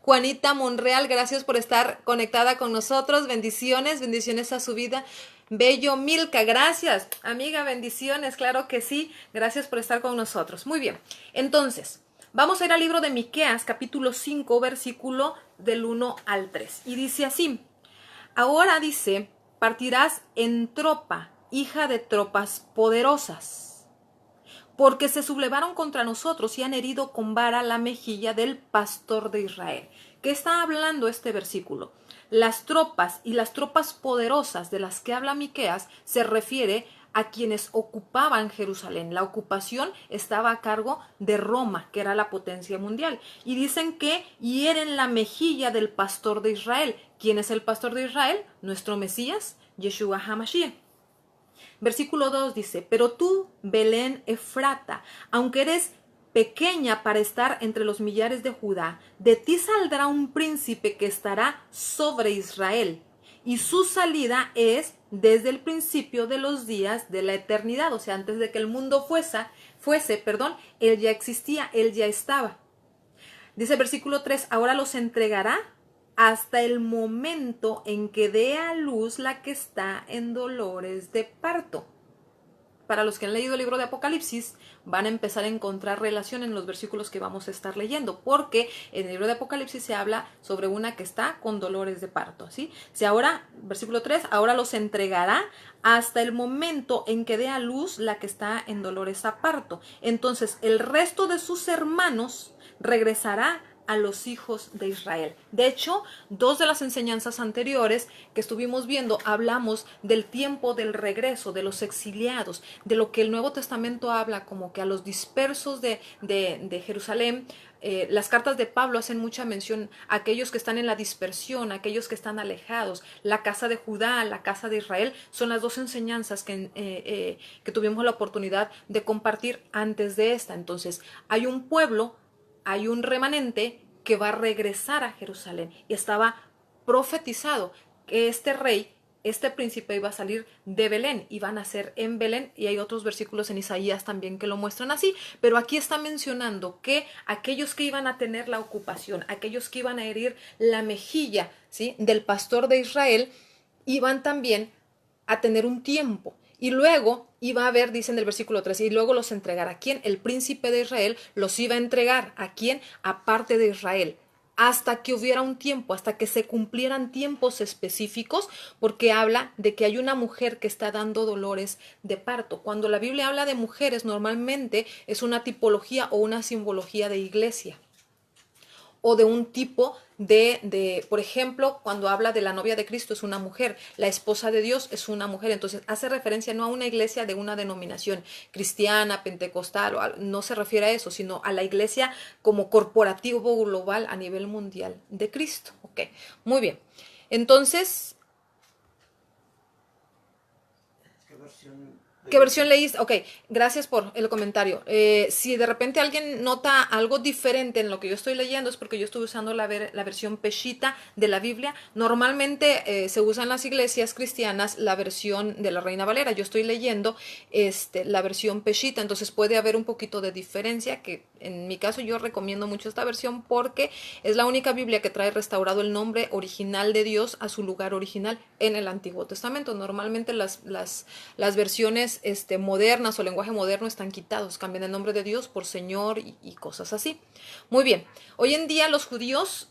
B: Juanita Monreal, gracias por estar conectada con nosotros. Bendiciones a su vida. Bello Milka, gracias, amiga, bendiciones, claro que sí. Gracias por estar con nosotros. Muy bien, entonces vamos a ir al libro de Miqueas, capítulo 5, versículo del 1 al 3. Y dice así: ahora dice, partirás en tropa, hija de tropas poderosas, porque se sublevaron contra nosotros y han herido con vara la mejilla del pastor de Israel. ¿Qué está hablando este versículo? Las tropas y las tropas poderosas de las que habla Miqueas se refiere a quienes ocupaban Jerusalén. La ocupación estaba a cargo de Roma, que era la potencia mundial. Y dicen que hieren la mejilla del pastor de Israel. ¿Quién es el pastor de Israel? Nuestro Mesías, Yeshua HaMashiach. Versículo 2 dice, pero tú, Belén Efrata, aunque eres pequeña para estar entre los millares de Judá, de ti saldrá un príncipe que estará sobre Israel, y su salida es desde el principio de los días de la eternidad, o sea, antes de que el mundo fuese, él ya existía, él ya estaba. Dice el versículo 3, ahora los entregará hasta el momento en que dé a luz la que está en dolores de parto. Para los que han leído el libro de Apocalipsis, van a empezar a encontrar relación en los versículos que vamos a estar leyendo, porque en el libro de Apocalipsis se habla sobre una que está con dolores de parto, ¿sí? Si ahora, versículo 3, ahora los entregará hasta el momento en que dé a luz la que está en dolores de parto. Entonces, el resto de sus hermanos regresará a los hijos de Israel. De hecho, dos de las enseñanzas anteriores que estuvimos viendo, hablamos del tiempo del regreso, de los exiliados, de lo que el Nuevo Testamento habla como que a los dispersos de Jerusalén. Las cartas de Pablo hacen mucha mención a aquellos que están en la dispersión, a aquellos que están alejados. La casa de Judá, la casa de Israel, son las dos enseñanzas que tuvimos la oportunidad de compartir antes de esta. Entonces, hay un pueblo, hay un remanente que va a regresar a Jerusalén, y estaba profetizado que este rey, este príncipe iba a salir de Belén, iba a nacer en Belén, y hay otros versículos en Isaías también que lo muestran así, pero aquí está mencionando que aquellos que iban a tener la ocupación, aquellos que iban a herir la mejilla, ¿sí?, del pastor de Israel, iban también a tener un tiempo. Y luego iba a haber, dice en el versículo 3, y luego los entregará. ¿A quién? El príncipe de Israel los iba a entregar. ¿A quién? Aparte de Israel. Hasta que hubiera un tiempo, hasta que se cumplieran tiempos específicos, porque habla de que hay una mujer que está dando dolores de parto. Cuando la Biblia habla de mujeres, normalmente es una tipología o una simbología de iglesia, o de un tipo por ejemplo, cuando habla de la novia de Cristo es una mujer, la esposa de Dios es una mujer, entonces hace referencia no a una iglesia de una denominación cristiana, pentecostal, no se refiere a eso, sino a la iglesia como corporativo global a nivel mundial de Cristo. Ok, muy bien. Entonces, ¿qué versión leíste? Ok, gracias por el comentario. Si de repente alguien nota algo diferente en lo que yo estoy leyendo, es porque yo estuve usando la versión Peshita de la Biblia. Normalmente se usa en las iglesias cristianas la versión de la Reina Valera. Yo estoy leyendo la versión Peshita, entonces puede haber un poquito de diferencia, que en mi caso yo recomiendo mucho esta versión porque es la única Biblia que trae restaurado el nombre original de Dios a su lugar original en el Antiguo Testamento. Normalmente las versiones modernas o lenguaje moderno están quitados, cambian el nombre de Dios por Señor y cosas así. Muy bien, hoy en día los judíos,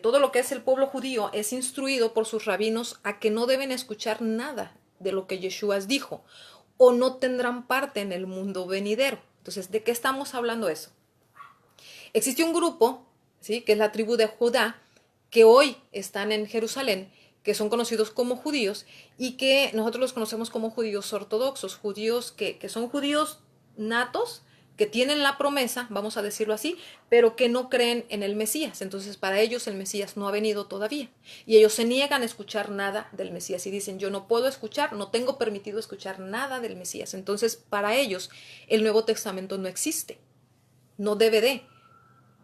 B: todo lo que es el pueblo judío es instruido por sus rabinos a que no deben escuchar nada de lo que Yeshua dijo, o no tendrán parte en el mundo venidero. Entonces, ¿de qué estamos hablando eso? Existe un grupo, ¿sí?, que es la tribu de Judá, que hoy están en Jerusalén, que son conocidos como judíos, y que nosotros los conocemos como judíos ortodoxos, judíos que son judíos natos, que tienen la promesa, vamos a decirlo así, pero que no creen en el Mesías. Entonces, para ellos el Mesías no ha venido todavía, y ellos se niegan a escuchar nada del Mesías, y dicen, yo no puedo escuchar, no tengo permitido escuchar nada del Mesías. Entonces, para ellos el Nuevo Testamento no existe, no debe de.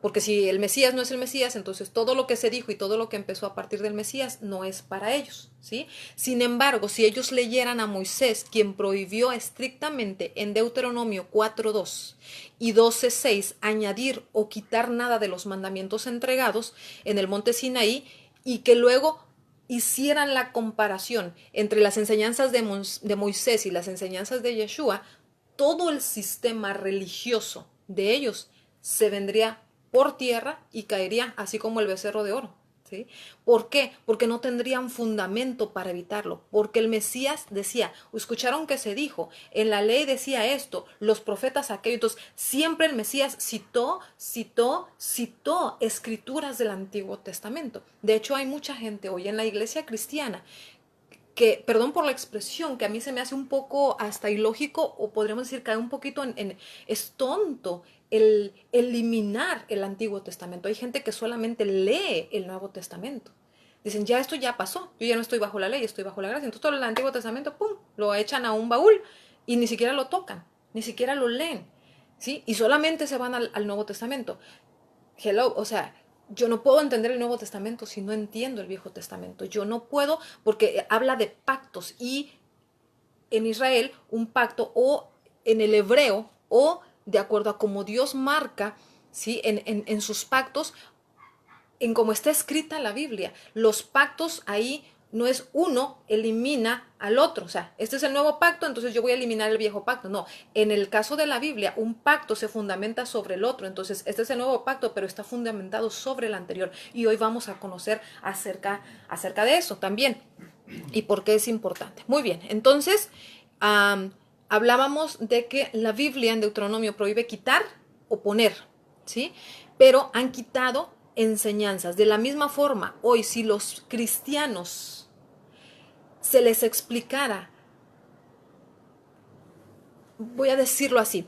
B: Porque si el Mesías no es el Mesías, entonces todo lo que se dijo y todo lo que empezó a partir del Mesías no es para ellos, ¿sí? Sin embargo, si ellos leyeran a Moisés, quien prohibió estrictamente en Deuteronomio 4:2 y 12:6 añadir o quitar nada de los mandamientos entregados en el monte Sinaí, y que luego hicieran la comparación entre las enseñanzas de Moisés y las enseñanzas de Yeshua, todo el sistema religioso de ellos se vendría por tierra y caería así como el becerro de oro. ¿Sí? ¿Por qué? Porque no tendrían fundamento para evitarlo. Porque el Mesías decía, escucharon que se dijo, en la ley decía esto, los profetas aquello. Entonces, siempre el Mesías citó escrituras del Antiguo Testamento. De hecho, hay mucha gente hoy en la iglesia cristiana que, perdón por la expresión, que a mí se me hace un poco hasta ilógico, o podríamos decir cae un poquito es tonto el eliminar el Antiguo Testamento. Hay gente que solamente lee el Nuevo Testamento. Dicen, ya esto ya pasó, yo ya no estoy bajo la ley, estoy bajo la gracia. Entonces todo el Antiguo Testamento, pum, lo echan a un baúl y ni siquiera lo tocan, ni siquiera lo leen, ¿sí? Y solamente se van al Nuevo Testamento. Hello, o sea, yo no puedo entender el Nuevo Testamento si no entiendo el Viejo Testamento. Yo no puedo porque habla de pactos y en Israel un pacto o en el hebreo o de acuerdo a cómo Dios marca, ¿sí? en sus pactos, en cómo está escrita la Biblia. Los pactos ahí no es uno elimina al otro, o sea, este es el nuevo pacto, entonces yo voy a eliminar el viejo pacto. No, en el caso de la Biblia, un pacto se fundamenta sobre el otro, entonces este es el nuevo pacto, pero está fundamentado sobre el anterior. Y hoy vamos a conocer acerca de eso también y por qué es importante. Muy bien, entonces hablábamos de que la Biblia en Deuteronomio prohíbe quitar o poner, ¿sí? Pero han quitado enseñanzas. De la misma forma, hoy si los cristianos se les explicara, voy a decirlo así,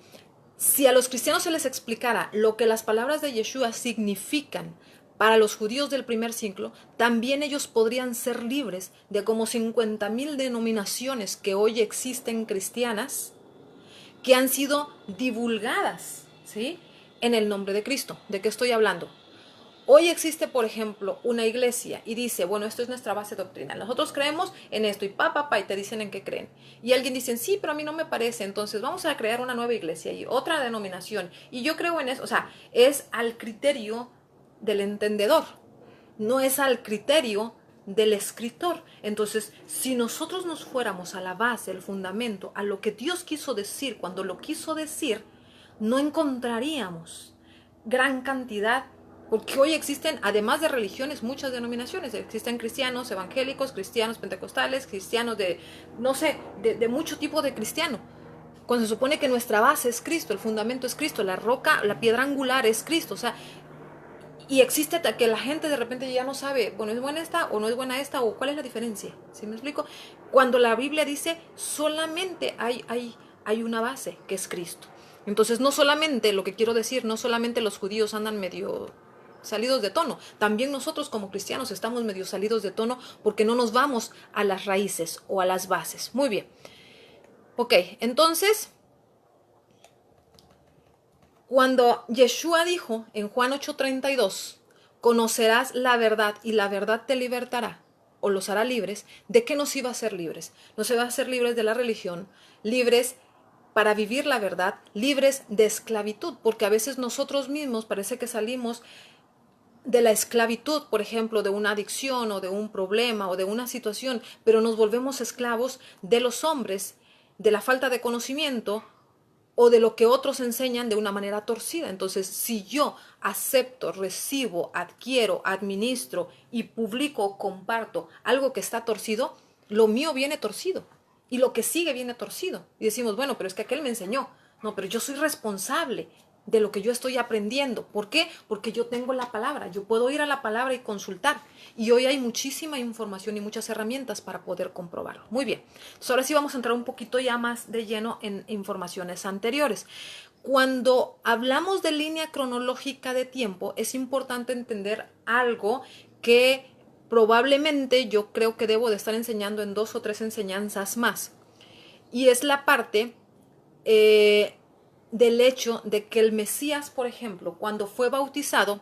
B: si a los cristianos se les explicara lo que las palabras de Yeshua significan para los judíos del primer siglo, también ellos podrían ser libres de como 50,000 denominaciones que hoy existen cristianas, que han sido divulgadas, ¿sí? En el nombre de Cristo. ¿De qué estoy hablando? Hoy existe, por ejemplo, una iglesia y dice, bueno, esto es nuestra base doctrinal. Nosotros creemos en esto y y te dicen en qué creen. Y alguien dice, sí, pero a mí no me parece, entonces vamos a crear una nueva iglesia y otra denominación. Y yo creo en eso, o sea, es al criterio del entendedor, no es al criterio del escritor. Entonces, si nosotros nos fuéramos a la base, el fundamento, a lo que Dios quiso decir cuando lo quiso decir, no encontraríamos gran cantidad. Porque hoy existen, además de religiones, muchas denominaciones. Existen cristianos evangélicos, cristianos pentecostales, cristianos de, no sé, de mucho tipo de cristiano. Cuando se supone que nuestra base es Cristo, el fundamento es Cristo, la roca, la piedra angular es Cristo. O sea, y existe que la gente de repente ya no sabe, bueno, ¿es buena esta o no es buena esta? ¿O cuál es la diferencia? ¿Sí me explico? Cuando la Biblia dice, solamente hay una base, que es Cristo. Entonces, no solamente, lo que quiero decir, no solamente los judíos andan medio salidos de tono, también nosotros como cristianos estamos medio salidos de tono porque no nos vamos a las raíces o a las bases. Muy bien. Ok, entonces, cuando Yeshua dijo en Juan 8:32, conocerás la verdad y la verdad te libertará o los hará libres, ¿de qué nos iba a hacer libres? Nos iba a hacer libres de la religión, libres para vivir la verdad, libres de esclavitud, porque a veces nosotros mismos parece que salimos de la esclavitud, por ejemplo, de una adicción o de un problema o de una situación, pero nos volvemos esclavos de los hombres, de la falta de conocimiento o de lo que otros enseñan de una manera torcida. Entonces, si yo acepto, recibo, adquiero, administro y publico, comparto algo que está torcido, lo mío viene torcido y lo que sigue viene torcido. Y decimos, bueno, pero es que aquel me enseñó. No, pero yo soy responsable de lo que yo estoy aprendiendo. ¿Por qué? Porque yo tengo la palabra, yo puedo ir a la palabra y consultar. Y hoy hay muchísima información y muchas herramientas para poder comprobarlo. Muy bien. Entonces ahora sí vamos a entrar un poquito ya más de lleno en informaciones anteriores. Cuando hablamos de línea cronológica de tiempo, es importante entender algo que probablemente yo creo que debo de estar enseñando en 2 o 3 enseñanzas más. Y es la parte del hecho de que el Mesías, por ejemplo, cuando fue bautizado,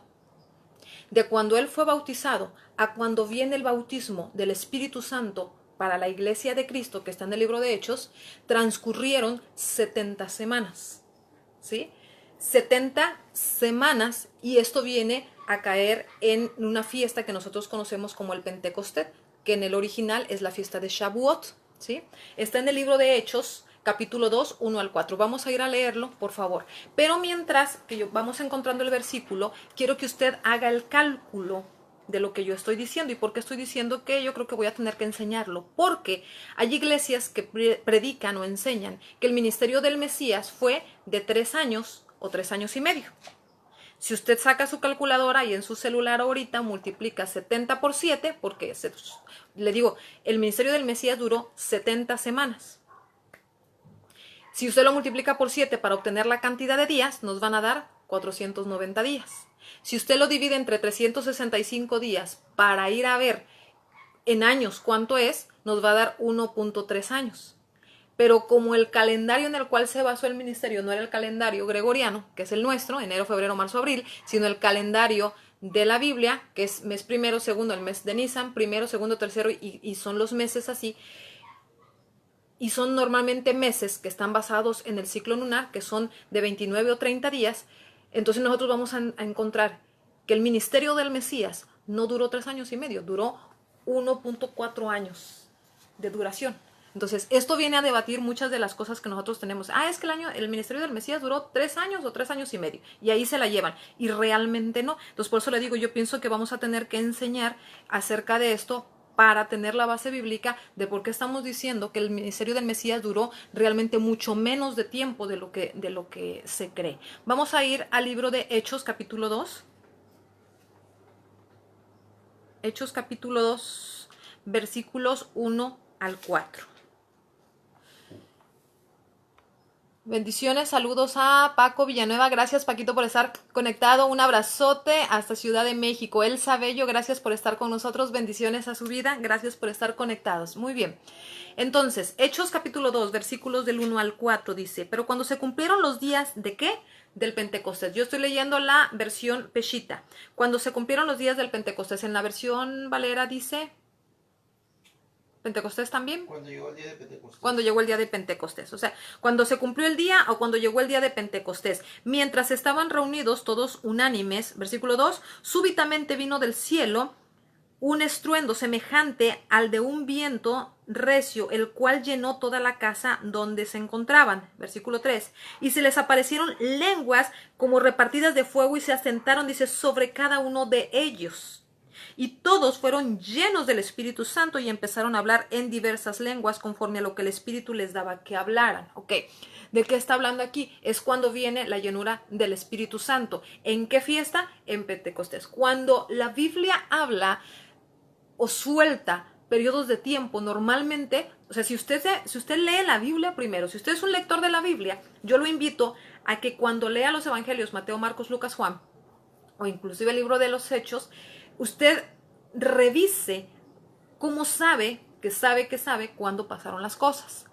B: de cuando él fue bautizado a cuando viene el bautismo del Espíritu Santo para la iglesia de Cristo, que está en el libro de Hechos, transcurrieron 70 semanas, ¿sí? 70 semanas, y esto viene a caer en una fiesta que nosotros conocemos como el Pentecostés, que en el original es la fiesta de Shavuot, ¿sí? Está en el libro de Hechos, capítulo 2, 1 al 4. Vamos a ir a leerlo, por favor. Pero mientras que vamos encontrando el versículo, quiero que usted haga el cálculo de lo que yo estoy diciendo. ¿Y por qué estoy diciendo que yo creo que voy a tener que enseñarlo? Porque hay iglesias que predican o enseñan que el ministerio del Mesías fue de 3 años o 3 años y medio. Si usted saca su calculadora y en su celular ahorita multiplica 70 por 7, porque le digo, el ministerio del Mesías duró 70 semanas. Si usted lo multiplica por 7 para obtener la cantidad de días, nos van a dar 490 días. Si usted lo divide entre 365 días para ir a ver en años cuánto es, nos va a dar 1.3 años. Pero como el calendario en el cual se basó el ministerio no era el calendario gregoriano, que es el nuestro, enero, febrero, marzo, abril, sino el calendario de la Biblia, que es mes primero, segundo, el mes de Nisan, primero, segundo, tercero, y son los meses así. Y son normalmente meses que están basados en el ciclo lunar, que son de 29 o 30 días. Entonces nosotros vamos a encontrar que el ministerio del Mesías no duró 3 años y medio, duró 1.4 años de duración. Entonces, esto viene a debatir muchas de las cosas que nosotros tenemos. Es que el ministerio del Mesías duró 3 años o 3 años y medio. Y ahí se la llevan. Y realmente no. Entonces, por eso le digo, yo pienso que vamos a tener que enseñar acerca de esto para tener la base bíblica de por qué estamos diciendo que el ministerio del Mesías duró realmente mucho menos de tiempo de lo que se cree. Vamos a ir al libro de Hechos, capítulo 2. Hechos, capítulo 2, versículos 1 al 4. Bendiciones, saludos a Paco Villanueva, gracias Paquito por estar conectado, un abrazote hasta Ciudad de México. Elsa Bello, gracias por estar con nosotros, bendiciones a su vida, gracias por estar conectados. Muy bien, entonces, Hechos capítulo 2, versículos del 1 al 4 dice, pero cuando se cumplieron los días ¿de qué? Del Pentecostés. Yo estoy leyendo la versión Peshita. Cuando se cumplieron los días del Pentecostés, en la versión Valera dice... ¿Pentecostés también?
C: Cuando llegó el día de Pentecostés.
B: Cuando llegó el día de Pentecostés. O sea, cuando se cumplió el día o cuando llegó el día de Pentecostés. Mientras estaban reunidos todos unánimes, versículo 2, súbitamente vino del cielo un estruendo semejante al de un viento recio, el cual llenó toda la casa donde se encontraban. Versículo 3. Y se les aparecieron lenguas como repartidas de fuego y se asentaron, dice, sobre cada uno de ellos. Y todos fueron llenos del Espíritu Santo y empezaron a hablar en diversas lenguas conforme a lo que el Espíritu les daba que hablaran. Ok, ¿de qué está hablando aquí? Es cuando viene la llenura del Espíritu Santo. ¿En qué fiesta? En Pentecostés. Cuando la Biblia habla o suelta periodos de tiempo, normalmente, o sea, si usted lee la Biblia primero, si usted es un lector de la Biblia, yo lo invito a que cuando lea los evangelios, Mateo, Marcos, Lucas, Juan, o inclusive el libro de los Hechos, usted revise cómo sabe cuándo pasaron las cosas.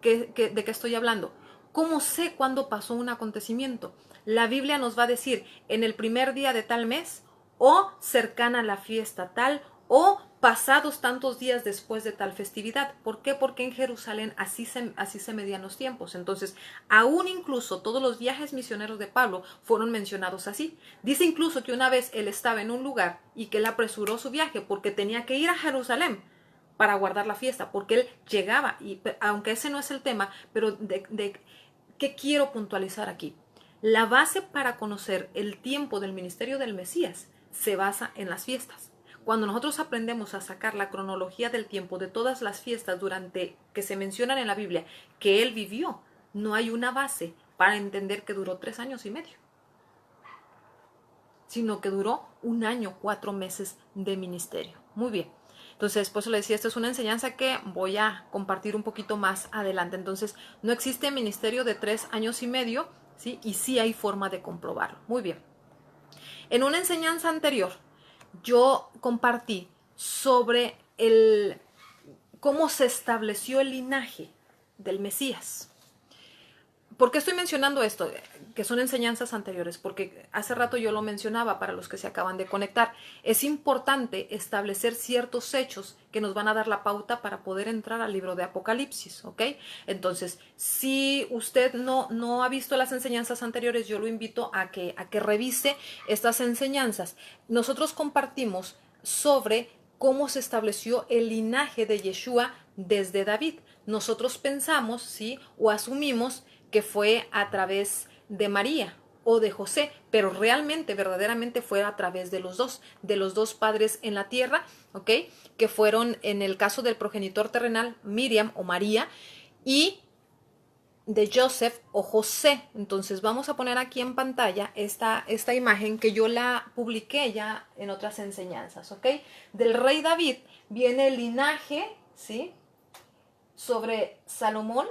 B: ¿De qué estoy hablando? ¿Cómo sé cuándo pasó un acontecimiento? La Biblia nos va a decir en el primer día de tal mes, o cercana a la fiesta tal, o pasados tantos días después de tal festividad. ¿Por qué? Porque en Jerusalén así se medían los tiempos. Entonces, aún incluso todos los viajes misioneros de Pablo fueron mencionados así. Dice incluso que una vez él estaba en un lugar y que él apresuró su viaje porque tenía que ir a Jerusalén para guardar la fiesta, porque él llegaba, y aunque ese no es el tema, pero ¿qué quiero puntualizar aquí? La base para conocer el tiempo del ministerio del Mesías se basa en las fiestas. Cuando nosotros aprendemos a sacar la cronología del tiempo de todas las fiestas que se mencionan en la Biblia, que él vivió, no hay una base para entender que duró 3 años y medio, sino que duró 1 año, 4 meses de ministerio. Muy bien. Entonces, por eso le decía, esto es una enseñanza que voy a compartir un poquito más adelante. Entonces, no existe ministerio de 3 años y medio, ¿sí? Y sí hay forma de comprobarlo. Muy bien. En una enseñanza anterior, yo compartí sobre cómo se estableció el linaje del Mesías. ¿Por qué estoy mencionando esto? Que son enseñanzas anteriores, porque hace rato yo lo mencionaba para los que se acaban de conectar. Es importante establecer ciertos hechos que nos van a dar la pauta para poder entrar al libro de Apocalipsis, ¿ok? Entonces, si usted no ha visto las enseñanzas anteriores, yo lo invito a que revise estas enseñanzas. Nosotros compartimos sobre cómo se estableció el linaje de Yeshua desde David. Nosotros pensamos, ¿sí? O asumimos que fue a través de María, o de José, pero realmente, verdaderamente fue a través de los dos padres en la tierra, ¿ok? Que fueron, en el caso del progenitor terrenal, Miriam o María, y de Joseph o José. Entonces vamos a poner aquí en pantalla esta imagen que yo la publiqué ya en otras enseñanzas, ¿ok? Del rey David viene el linaje, ¿sí? Sobre Salomón,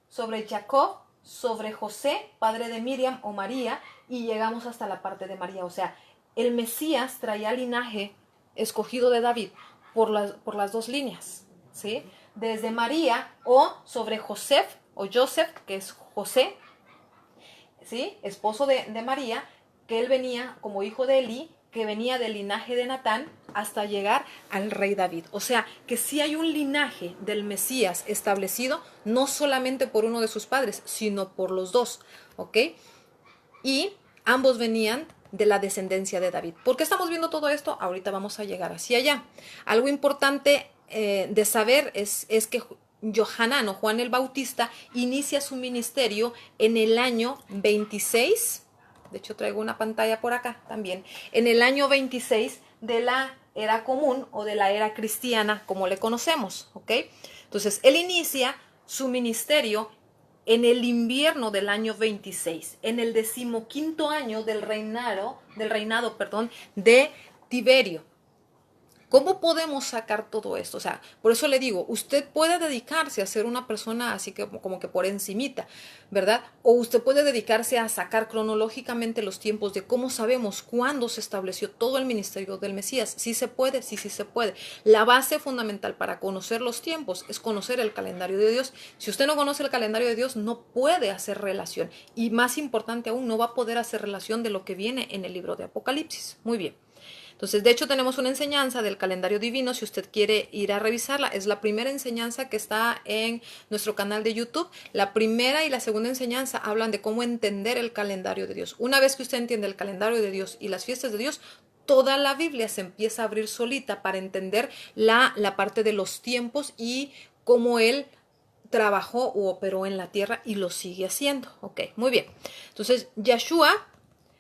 B: sobre Jacob, sobre José, padre de Miriam o María, y llegamos hasta la parte de María. O sea, el Mesías traía linaje escogido de David por las dos líneas, ¿sí? Desde María o sobre Joseph o Joseph, que es José, ¿sí? Esposo de María, que él venía como hijo de Elí, que venía del linaje de Natán hasta llegar al rey David. O sea, que sí hay un linaje del Mesías establecido, no solamente por uno de sus padres, sino por los dos, ¿ok? Y ambos venían de la descendencia de David. ¿Por qué estamos viendo todo esto? Ahorita vamos a llegar hacia allá. Algo importante de saber es que Johanán o Juan el Bautista inicia su ministerio en el año 26. De hecho, traigo una pantalla por acá también. En el año 26 de la era común o de la era cristiana, como le conocemos, ¿ok? Entonces, él inicia su ministerio en el invierno del año 26, en el 15º año del reinado, de Tiberio. ¿Cómo podemos sacar todo esto? O sea, por eso le digo, usted puede dedicarse a ser una persona así que como que por encimita, ¿verdad? O usted puede dedicarse a sacar cronológicamente los tiempos de cómo sabemos cuándo se estableció todo el ministerio del Mesías. Sí se puede, sí se puede. La base fundamental para conocer los tiempos es conocer el calendario de Dios. Si usted no conoce el calendario de Dios, no puede hacer relación. Y más importante aún, no va a poder hacer relación de lo que viene en el libro de Apocalipsis. Muy bien. Entonces, de hecho, tenemos una enseñanza del calendario divino, si usted quiere ir a revisarla. Es la primera enseñanza que está en nuestro canal de YouTube. La primera y la segunda enseñanza hablan de cómo entender el calendario de Dios. Una vez que usted entiende el calendario de Dios y las fiestas de Dios, toda la Biblia se empieza a abrir solita para entender la parte de los tiempos y cómo Él trabajó u operó en la tierra y lo sigue haciendo. Ok, muy bien. Entonces, Yeshua,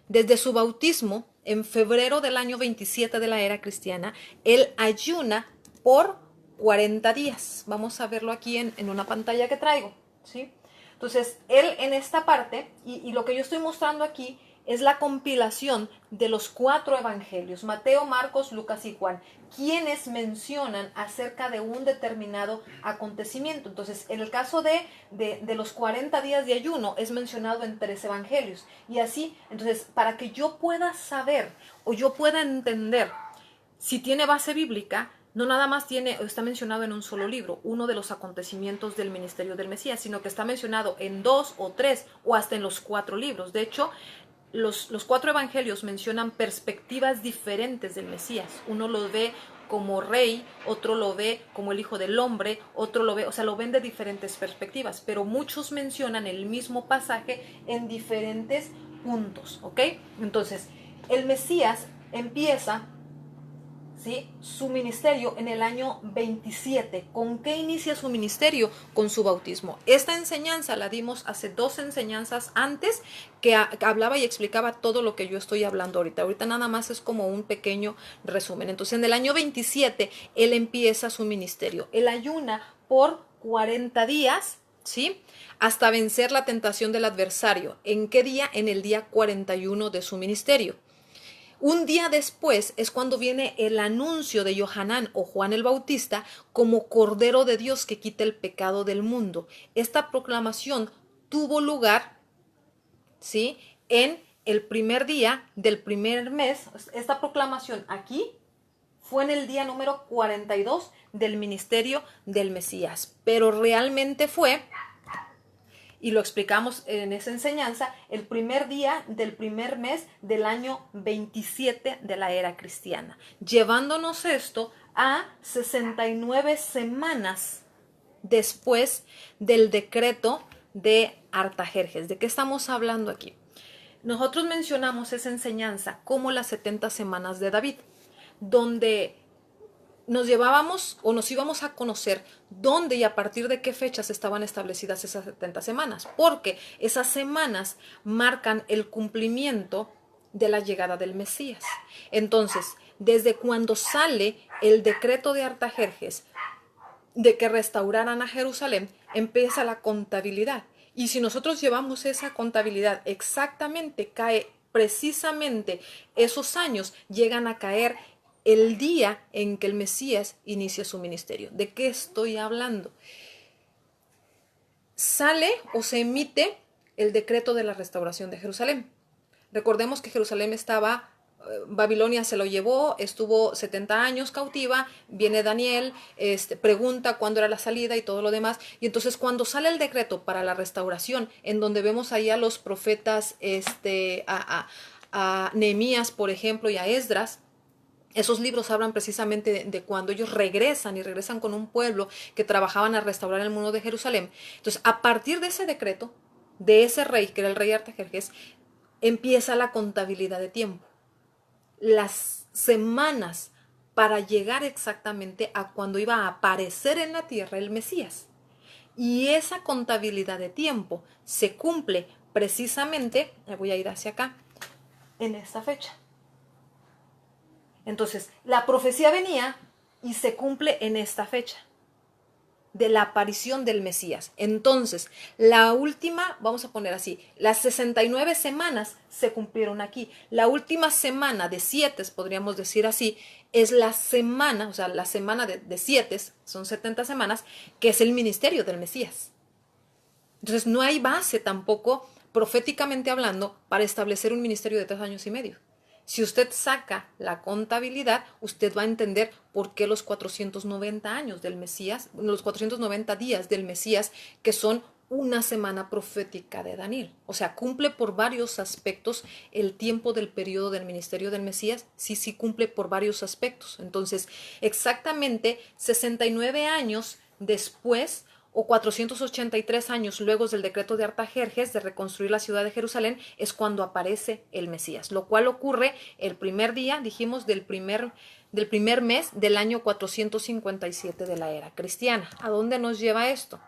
B: desde su bautismo, en febrero del año 27 de la era cristiana, él ayuna por 40 días. Vamos a verlo aquí en una pantalla que traigo, ¿sí? Entonces, él en esta parte, y lo que yo estoy mostrando aquí, es la compilación de los 4 evangelios, Mateo, Marcos, Lucas y Juan, quienes mencionan acerca de un determinado acontecimiento. Entonces, en el caso de los 40 días de ayuno, es mencionado en 3 evangelios. Y así, entonces, para que yo pueda saber o yo pueda entender si tiene base bíblica, no nada más está mencionado en un solo libro, uno de los acontecimientos del ministerio del Mesías, sino que está mencionado en 2 o 3 o hasta en los 4 libros. De hecho, los 4 evangelios mencionan perspectivas diferentes del Mesías. Uno lo ve como rey, otro lo ve como el hijo del hombre, otro lo ve, o sea, lo ven de diferentes perspectivas, pero muchos mencionan el mismo pasaje en diferentes puntos, ¿ok? Entonces, el Mesías empieza, ¿sí?, su ministerio en el año 27. ¿Con qué inicia su ministerio? Con su bautismo. Esta enseñanza la dimos hace 2 enseñanzas antes que hablaba y explicaba todo lo que yo estoy hablando ahorita. Ahorita nada más es como un pequeño resumen. Entonces, en el año 27, él empieza su ministerio. Él ayuna por 40 días, ¿sí?, hasta vencer la tentación del adversario. ¿En qué día? En el día 41 de su ministerio. Un día después es cuando viene el anuncio de Johanán o Juan el Bautista como Cordero de Dios que quita el pecado del mundo. Esta proclamación tuvo lugar, ¿sí?, en el primer día del primer mes. Esta proclamación aquí fue en el día número 42 del ministerio del Mesías, pero realmente fue, y lo explicamos en esa enseñanza, el primer día del primer mes del año 27 de la era cristiana, llevándonos esto a 69 semanas después del decreto de Artajerjes. ¿De qué estamos hablando aquí? Nosotros mencionamos esa enseñanza como las 70 semanas de David, donde nos llevábamos o nos íbamos a conocer dónde y a partir de qué fechas estaban establecidas esas 70 semanas, porque esas semanas marcan el cumplimiento de la llegada del Mesías. Entonces, desde cuando sale el decreto de Artajerjes de que restauraran a Jerusalén, empieza la contabilidad. Y si nosotros llevamos esa contabilidad exactamente, cae precisamente esos años, llegan a caer el día en que el Mesías inicia su ministerio. ¿De qué estoy hablando? Sale o se emite el decreto de la restauración de Jerusalén. Recordemos que Jerusalén estaba, Babilonia se lo llevó, estuvo 70 años cautiva, viene Daniel, pregunta cuándo era la salida y todo lo demás, y entonces cuando sale el decreto para la restauración, en donde vemos ahí a los profetas, a Nehemías, por ejemplo, y a Esdras, esos libros hablan precisamente de cuando ellos regresan y regresan con un pueblo que trabajaban a restaurar el muro de Jerusalén. Entonces, a partir de ese decreto, de ese rey, que era el rey Artajerjes, empieza la contabilidad de tiempo. Las semanas para llegar exactamente a cuando iba a aparecer en la tierra el Mesías. Y esa contabilidad de tiempo se cumple precisamente, me voy a ir hacia acá, en esta fecha. Entonces, la profecía venía y se cumple en esta fecha de la aparición del Mesías. Entonces, la última, vamos a poner así, las 69 semanas se cumplieron aquí. La última semana de 7, podríamos decir así, es la semana, o sea, la semana de 7, son 70 semanas, que es el ministerio del Mesías. Entonces, no hay base tampoco, proféticamente hablando, para establecer un ministerio de 3 años y medio. Si usted saca la contabilidad, usted va a entender por qué los 490 años del Mesías, los 490 días del Mesías, que son una semana profética de Daniel. O sea, cumple por varios aspectos el tiempo del periodo del ministerio del Mesías, sí cumple por varios aspectos. Entonces, exactamente 69 años después, o 483 años luego del decreto de Artajerjes de reconstruir la ciudad de Jerusalén, es cuando aparece el Mesías, lo cual ocurre el primer día, dijimos, del primer mes del año 457 de la era cristiana. ¿A dónde nos lleva esto?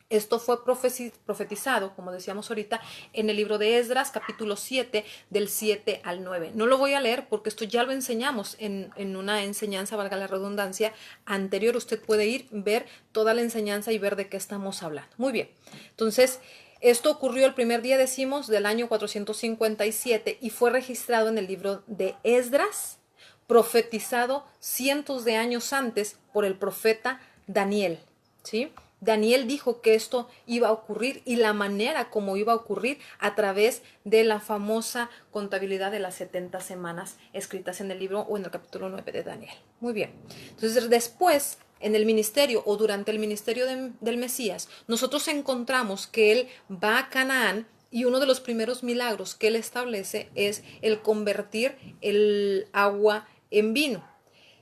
B: Esto fue profetizado, como decíamos ahorita, en el libro de Esdras, capítulo 7, del 7 al 9. No lo voy a leer porque esto ya lo enseñamos en una enseñanza, valga la redundancia, anterior. Usted puede ir, ver toda la enseñanza y ver de qué estamos hablando. Muy bien. Entonces, esto ocurrió el primer día, decimos, del año 457 y fue registrado en el libro de Esdras, profetizado cientos de años antes por el profeta Daniel, ¿sí? Daniel dijo que esto iba a ocurrir y la manera como iba a ocurrir a través de la famosa contabilidad de las 70 semanas escritas en el libro o en el capítulo 9 de Daniel. Muy bien. Entonces, después, en el ministerio o durante el ministerio del Mesías, nosotros encontramos que él va a Canaán y uno de los primeros milagros que él establece es el convertir el agua en vino.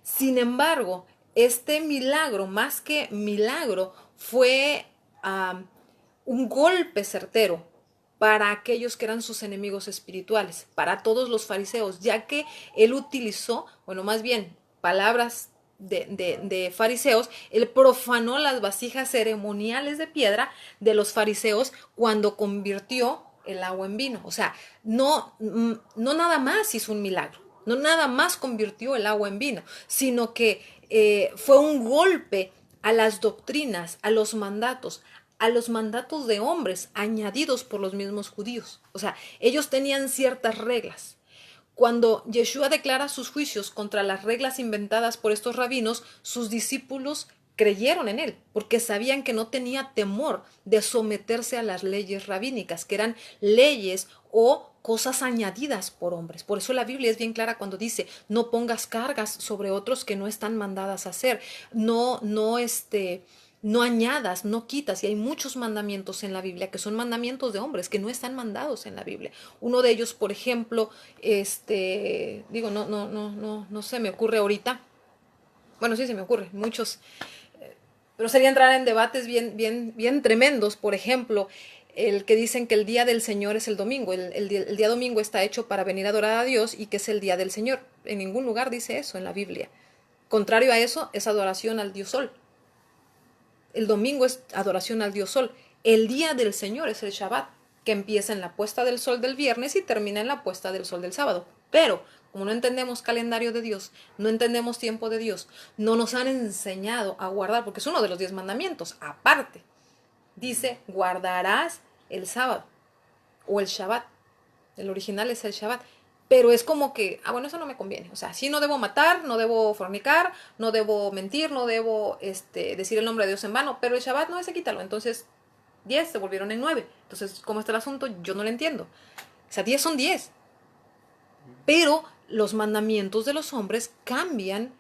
B: Sin embargo, este milagro, más que milagro, fue un golpe certero para aquellos que eran sus enemigos espirituales, para todos los fariseos, ya que él utilizó, bueno, más bien palabras de fariseos, él profanó las vasijas ceremoniales de piedra de los fariseos cuando convirtió el agua en vino. O sea, no nada más hizo un milagro, no nada más convirtió el agua en vino, sino que fue un golpe a las doctrinas, a los mandatos de hombres añadidos por los mismos judíos. O sea, ellos tenían ciertas reglas. Cuando Yeshua declara sus juicios contra las reglas inventadas por estos rabinos, sus discípulos creyeron en él, porque sabían que no tenía temor de someterse a las leyes rabínicas, que eran leyes o cosas añadidas por hombres. Por eso la Biblia es bien clara cuando dice, no pongas cargas sobre otros que no están mandadas a hacer, no añadas, no quitas, y hay muchos mandamientos en la Biblia que son mandamientos de hombres que no están mandados en la Biblia. Uno de ellos, por ejemplo, no se me ocurre ahorita. Bueno, sí se me ocurre, muchos, pero sería entrar en debates bien tremendos. Por ejemplo, el que dicen que el día del Señor es el domingo. El día domingo está hecho para venir a adorar a Dios y que es el día del Señor. En ningún lugar dice eso en la Biblia. Contrario a eso es adoración al dios Sol. El domingo es adoración al dios Sol. El día del Señor es el Shabbat, que empieza en la puesta del sol del viernes y termina en la puesta del sol del sábado. Pero, como no entendemos calendario de Dios, no entendemos tiempo de Dios, no nos han enseñado a guardar, porque es uno de los 10 mandamientos. Aparte, dice, guardarás el sábado o el Shabbat. El original es el Shabbat. Pero es como que, bueno, eso no me conviene. O sea, sí, no debo matar, no debo fornicar, no debo mentir, no debo decir el nombre de Dios en vano, pero el Shabbat no, ese quítalo. Entonces, 10 se volvieron en 9. Entonces, ¿cómo está el asunto? Yo no lo entiendo. O sea, 10 son 10. Pero los mandamientos de los hombres cambian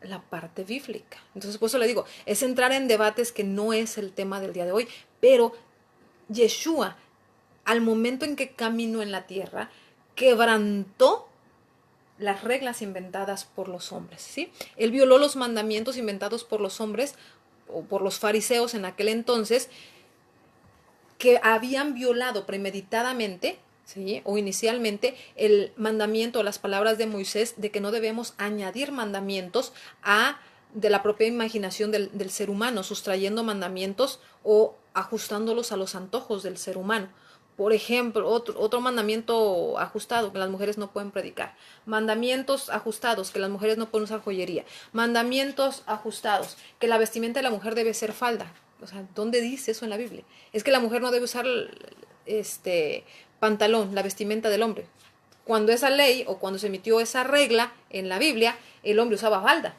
B: la parte bíblica. Entonces, por eso le digo, es entrar en debates que no es el tema del día de hoy. Pero Yeshua, al momento en que caminó en la tierra, quebrantó las reglas inventadas por los hombres, ¿sí? Él violó los mandamientos inventados por los hombres o por los fariseos en aquel entonces, que habían violado premeditadamente, ¿sí? O inicialmente el mandamiento o las palabras de Moisés de que no debemos añadir mandamientos de la propia imaginación del ser humano, sustrayendo mandamientos o ajustándolos a los antojos del ser humano. Por ejemplo, otro mandamiento ajustado, que las mujeres no pueden predicar. Mandamientos ajustados, que las mujeres no pueden usar joyería. Mandamientos ajustados, que la vestimenta de la mujer debe ser falda. O sea, ¿dónde dice eso en la Biblia? Es que la mujer no debe usar pantalón, la vestimenta del hombre. Cuando esa ley o cuando se emitió esa regla en la Biblia, el hombre usaba falda.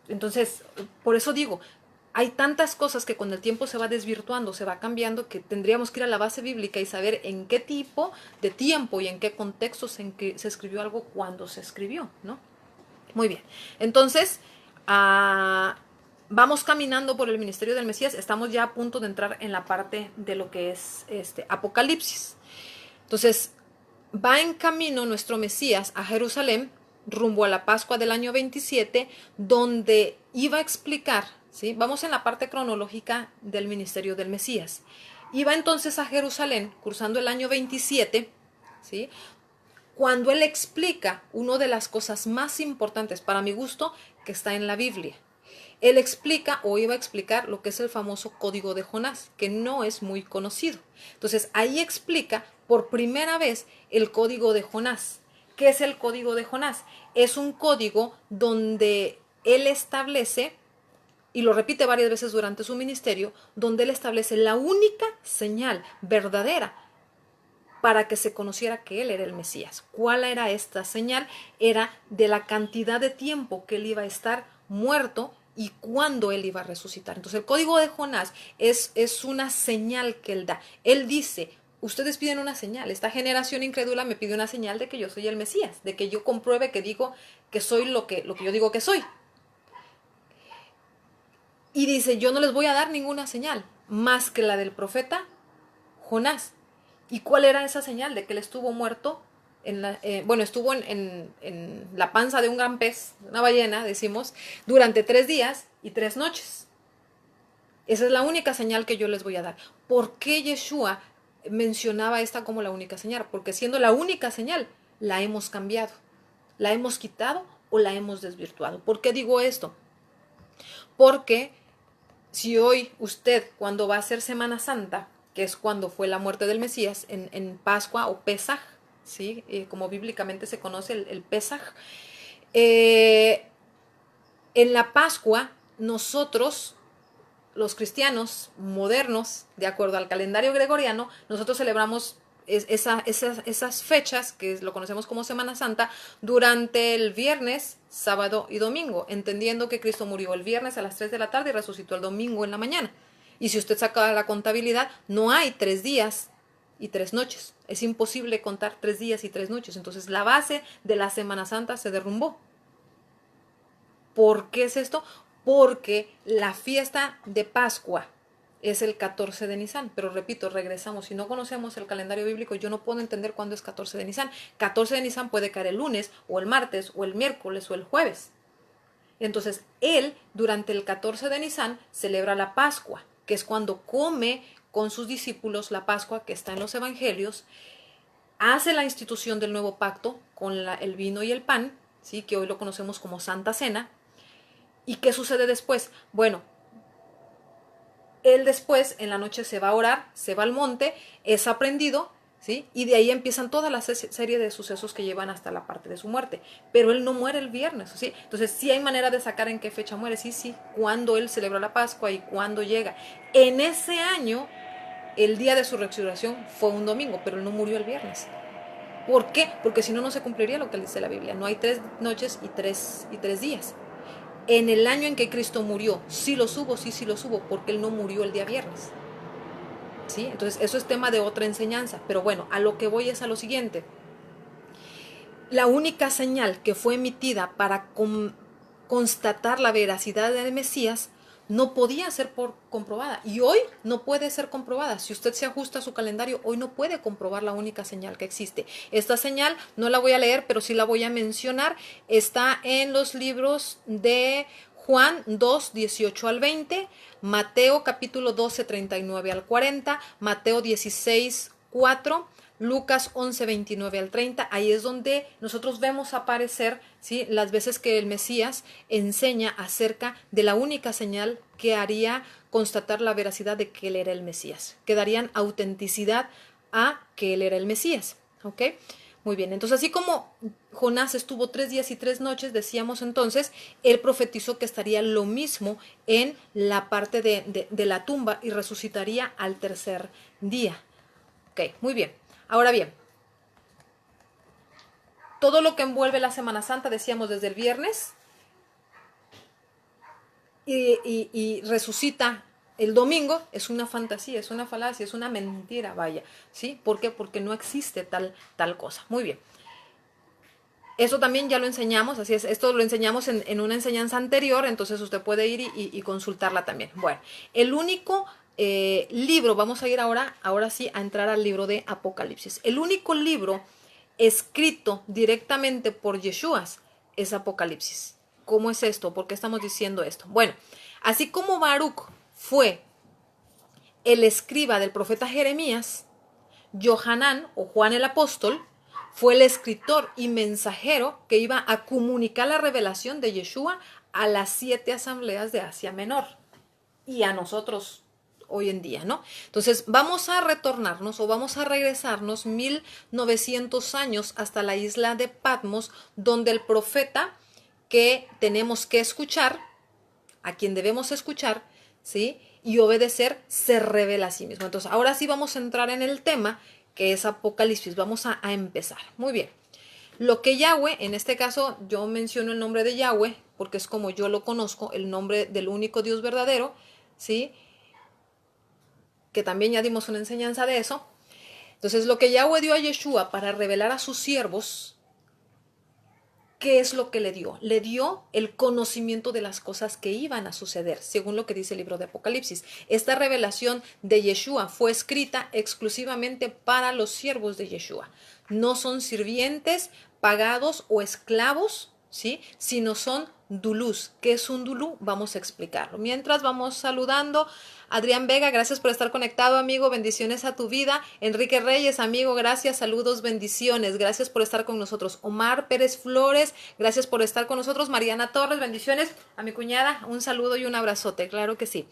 B: Entonces, por eso digo, hay tantas cosas que con el tiempo se va desvirtuando, se va cambiando, que tendríamos que ir a la base bíblica y saber en qué tipo de tiempo y en qué contextos se escribió algo cuando se escribió, ¿no? Muy bien. Entonces, vamos caminando por el ministerio del Mesías. Estamos ya a punto de entrar en la parte de lo que es Apocalipsis. Entonces, va en camino nuestro Mesías a Jerusalén, rumbo a la Pascua del año 27, donde iba a explicar, ¿sí? Vamos en la parte cronológica del ministerio del Mesías. Iba entonces a Jerusalén, cursando el año 27, ¿sí? Cuando él explica una de las cosas más importantes, para mi gusto, que está en la Biblia. Él explica, o iba a explicar, lo que es el famoso Código de Jonás, que no es muy conocido. Entonces, ahí explica por primera vez el Código de Jonás. ¿Qué es el Código de Jonás? Es un código donde él establece, y lo repite varias veces durante su ministerio, donde él establece la única señal verdadera para que se conociera que él era el Mesías. ¿Cuál era esta señal? Era de la cantidad de tiempo que él iba a estar muerto y cuándo él iba a resucitar. Entonces, el Código de Jonás es una señal que él da. Él dice, ustedes piden una señal. Esta generación incrédula me pide una señal de que yo soy el Mesías, de que yo compruebe que digo que soy lo que yo digo que soy. Y dice, yo no les voy a dar ninguna señal más que la del profeta Jonás. ¿Y cuál era esa señal? De que él estuvo muerto, estuvo en la panza de un gran pez, una ballena, decimos, durante 3 días y 3 noches. Esa es la única señal que yo les voy a dar. ¿Por qué Yeshua mencionaba esta como la única señal? Porque siendo la única señal, la hemos cambiado, la hemos quitado o la hemos desvirtuado. ¿Por qué digo esto? Porque si hoy usted, cuando va a ser Semana Santa, que es cuando fue la muerte del Mesías, en Pascua o Pesaj, ¿sí? Como bíblicamente se conoce el Pesaj, en la Pascua nosotros, los cristianos modernos, de acuerdo al calendario gregoriano, nosotros celebramos esas fechas, que lo conocemos como Semana Santa, durante el viernes, sábado y domingo, entendiendo que Cristo murió el viernes a las 3 de la tarde y resucitó el domingo en la mañana. Y si usted saca la contabilidad, no hay 3 días y 3 noches. Es imposible contar 3 días y 3 noches. Entonces la base de la Semana Santa se derrumbó. ¿Por qué es esto? Porque la fiesta de Pascua es el 14 de Nisan. Pero repito, regresamos. Si no conocemos el calendario bíblico, yo no puedo entender cuándo es 14 de Nisan. 14 de Nisan puede caer el lunes, o el martes, o el miércoles, o el jueves. Entonces, él, durante el 14 de Nisan, celebra la Pascua, que es cuando come con sus discípulos la Pascua, que está en los evangelios, hace la institución del nuevo pacto con el vino y el pan, ¿sí? Que hoy lo conocemos como Santa Cena. ¿Y qué sucede después? Bueno, él después en la noche se va a orar, se va al monte, es aprendido, ¿sí? Y de ahí empiezan toda la serie de sucesos que llevan hasta la parte de su muerte. Pero él no muere el viernes, ¿sí? Entonces sí hay manera de sacar en qué fecha muere, sí, cuándo él celebra la Pascua y cuándo llega. En ese año, el día de su resurrección fue un domingo, pero él no murió el viernes. ¿Por qué? Porque si no, no se cumpliría lo que dice la Biblia. No hay 3 noches y tres días. En el año en que Cristo murió, sí los hubo, sí los hubo, porque él no murió el día viernes. ¿Sí? Entonces, eso es tema de otra enseñanza. Pero bueno, a lo que voy es a lo siguiente. La única señal que fue emitida para constatar la veracidad del Mesías no podía ser comprobada. Y hoy no puede ser comprobada. Si usted se ajusta a su calendario, hoy no puede comprobar la única señal que existe. Esta señal no la voy a leer, pero sí la voy a mencionar. Está en los libros de Juan 2, 18 al 20, Mateo capítulo 12, 39 al 40, Mateo 16, 4, Lucas 11, 29 al 30, ahí es donde nosotros vemos aparecer, ¿sí?, las veces que el Mesías enseña acerca de la única señal que haría constatar la veracidad de que él era el Mesías, que darían autenticidad a que él era el Mesías, ¿ok? Muy bien, entonces así como Jonás estuvo 3 días y 3 noches, decíamos entonces, él profetizó que estaría lo mismo en la parte de la tumba y resucitaría al tercer día. Ok, muy bien. Ahora bien, todo lo que envuelve la Semana Santa, decíamos desde el viernes, y resucita el domingo, es una fantasía, es una falacia, es una mentira, vaya, ¿sí? ¿Por qué? Porque no existe tal cosa. Muy bien. Eso también ya lo enseñamos, así es, esto lo enseñamos en una enseñanza anterior, entonces usted puede ir y consultarla también. Bueno, el único libro, vamos a ir ahora sí a entrar al libro de Apocalipsis. El único libro escrito directamente por Yeshua es Apocalipsis. ¿Cómo es esto? ¿Por qué estamos diciendo esto? Bueno, así como Baruch fue el escriba del profeta Jeremías, Johanán o Juan el Apóstol fue el escritor y mensajero que iba a comunicar la revelación de Yeshua a las 7 asambleas de Asia Menor y a nosotros hoy en día, ¿no? Entonces vamos a retornarnos o vamos a regresarnos 1900 años hasta la isla de Patmos, donde el profeta que tenemos que escuchar, a quien debemos escuchar, ¿sí?, y obedecer, se revela a sí mismo. Entonces ahora sí vamos a entrar en el tema que es Apocalipsis. Vamos a empezar. Muy bien. Lo que Yahweh, en este caso yo menciono el nombre de Yahweh porque es como yo lo conozco, el nombre del único Dios verdadero, ¿sí?, que también ya dimos una enseñanza de eso. Entonces lo que Yahweh dio a Yeshua para revelar a sus siervos, ¿qué es lo que le dio? Le dio el conocimiento de las cosas que iban a suceder, según lo que dice el libro de Apocalipsis. Esta revelación de Yeshua fue escrita exclusivamente para los siervos de Yeshua. No son sirvientes, pagados o esclavos, ¿sí?, sino son dulús. ¿Qué es un dulú? Vamos a explicarlo. Mientras vamos saludando. Adrián Vega, gracias por estar conectado, amigo, bendiciones a tu vida. Enrique Reyes, amigo, gracias, saludos, bendiciones, gracias por estar con nosotros. Omar Pérez Flores, gracias por estar con nosotros. Mariana Torres, bendiciones a mi cuñada, un saludo y un abrazote, claro que sí.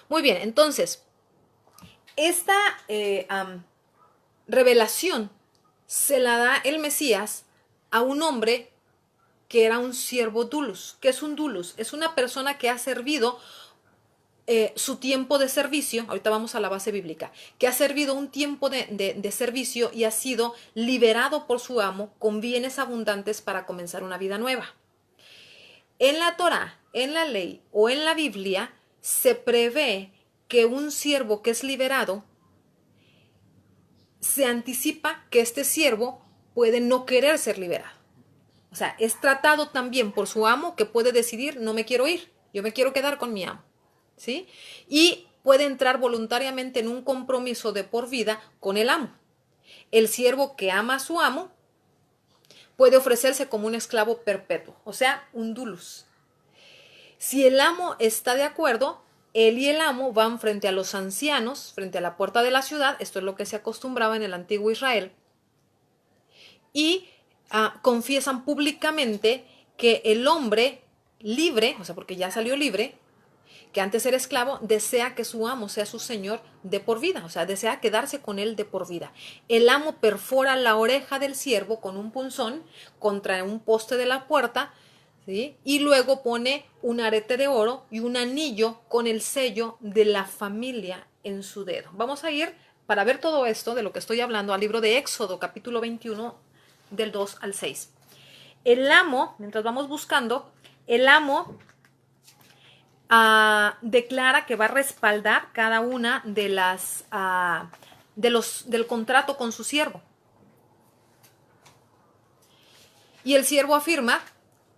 B: Muy bien, entonces, esta revelación se la da el Mesías a un hombre que era un siervo dulus. ¿Qué es un dulus? Es una persona que ha servido su tiempo de servicio, ahorita vamos a la base bíblica, que ha servido un tiempo de servicio y ha sido liberado por su amo con bienes abundantes para comenzar una vida nueva. En la Torá, en la ley o en la Biblia se prevé que un siervo que es liberado se anticipa que este siervo puede no querer ser liberado. O sea, es tratado también por su amo que puede decidir, no me quiero ir, yo me quiero quedar con mi amo, ¿sí? Y puede entrar voluntariamente en un compromiso de por vida con el amo. El siervo que ama a su amo puede ofrecerse como un esclavo perpetuo, o sea, un dulus. Si el amo está de acuerdo, él y el amo van frente a los ancianos, frente a la puerta de la ciudad, esto es lo que se acostumbraba en el antiguo Israel, y confiesan públicamente que el hombre libre, o sea, porque ya salió libre, que antes era esclavo, desea que su amo sea su señor de por vida, o sea, desea quedarse con él de por vida. El amo perfora la oreja del siervo con un punzón contra un poste de la puerta, ¿sí? Y luego pone un arete de oro y un anillo con el sello de la familia en su dedo. Vamos a ir, para ver todo esto de lo que estoy hablando, al libro de Éxodo, capítulo 21, del 2 al 6. El amo, mientras vamos buscando, el amo declara que va a respaldar cada una de las del contrato con su siervo. Y el siervo afirma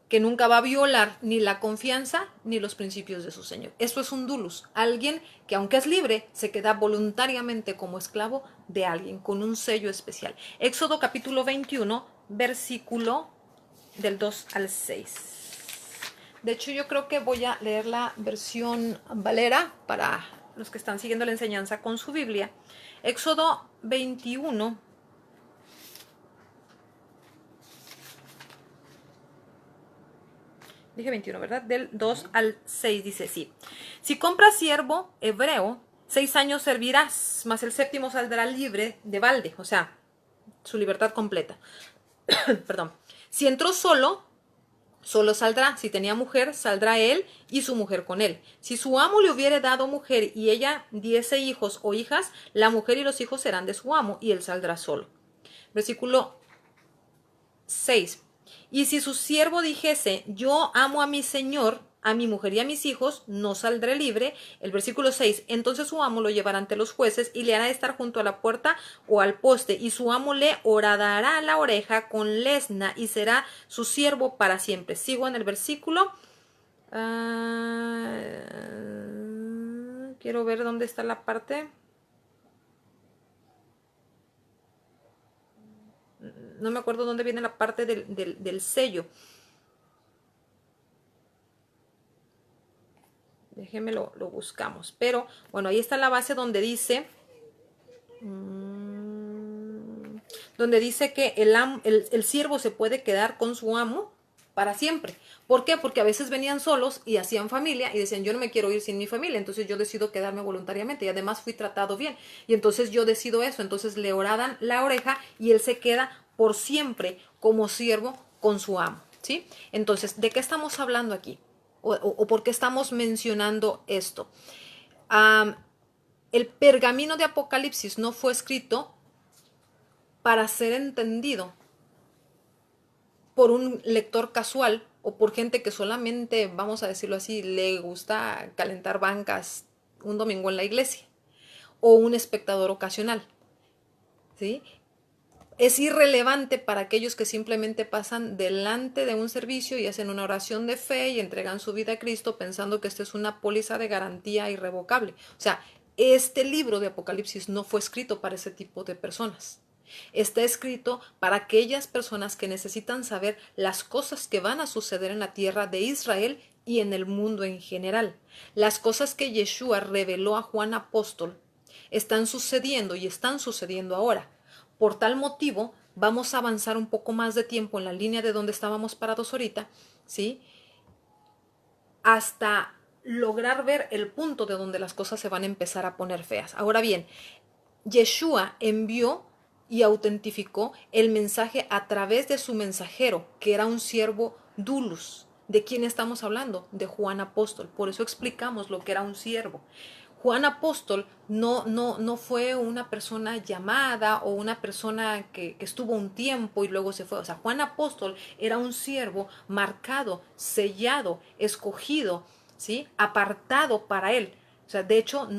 B: que nunca va a violar ni la confianza ni los principios de su señor. Esto es un dulus, alguien que aunque es libre, se queda voluntariamente como esclavo de alguien con un sello especial. Éxodo capítulo 21, versículo del 2 al 6. De hecho, yo creo que voy a leer la versión Valera para los que están siguiendo la enseñanza con su Biblia. Éxodo 21. Dije 21, ¿verdad? Del 2 al 6 dice así. Si compras siervo hebreo, 6 años servirás, mas el séptimo saldrá libre de balde, o sea, su libertad completa. Perdón. Si entró solo saldrá. Si tenía mujer, saldrá él y su mujer con él. Si su amo le hubiere dado mujer y ella diese hijos o hijas, la mujer y los hijos serán de su amo y él saldrá solo. Versículo 6. Y si su siervo dijese, yo amo a mi señor, a mi mujer y a mis hijos, no saldré libre. El versículo 6, entonces su amo lo llevará ante los jueces y le hará estar junto a la puerta o al poste, y su amo le horadará la oreja con lesna y será su siervo para siempre. Sigo en el versículo. Quiero ver dónde está la parte. No me acuerdo dónde viene la parte del sello. Déjenme lo buscamos. Pero, bueno, ahí está la base donde dice que el siervo se puede quedar con su amo para siempre. ¿Por qué? Porque a veces venían solos y hacían familia y decían, yo no me quiero ir sin mi familia, entonces yo decido quedarme voluntariamente y además fui tratado bien. Y entonces yo decido eso, entonces le horadan la oreja y él se queda por siempre como siervo con su amo, ¿sí? Entonces, ¿de qué estamos hablando aquí? ¿O por qué estamos mencionando esto? El pergamino de Apocalipsis no fue escrito para ser entendido por un lector casual o por gente que solamente, vamos a decirlo así, le gusta calentar bancas un domingo en la iglesia, o un espectador ocasional, ¿sí? Es irrelevante para aquellos que simplemente pasan delante de un servicio y hacen una oración de fe y entregan su vida a Cristo pensando que esta es una póliza de garantía irrevocable. O sea, este libro de Apocalipsis no fue escrito para ese tipo de personas. Está escrito para aquellas personas que necesitan saber las cosas que van a suceder en la tierra de Israel y en el mundo en general. Las cosas que Yeshua reveló a Juan Apóstol están sucediendo y están sucediendo ahora. Por tal motivo, vamos a avanzar un poco más de tiempo en la línea de donde estábamos parados ahorita, ¿sí? Hasta lograr ver el punto de donde las cosas se van a empezar a poner feas. Ahora bien, Yeshua envió y autentificó el mensaje a través de su mensajero, que era un siervo Dulus. ¿De quién estamos hablando? De Juan Apóstol. Por eso explicamos lo que era un siervo. Juan Apóstol no fue una persona llamada o una persona que estuvo un tiempo y luego se fue. O sea, Juan Apóstol era un siervo marcado, sellado, escogido, ¿sí? Apartado para él. O sea, de hecho,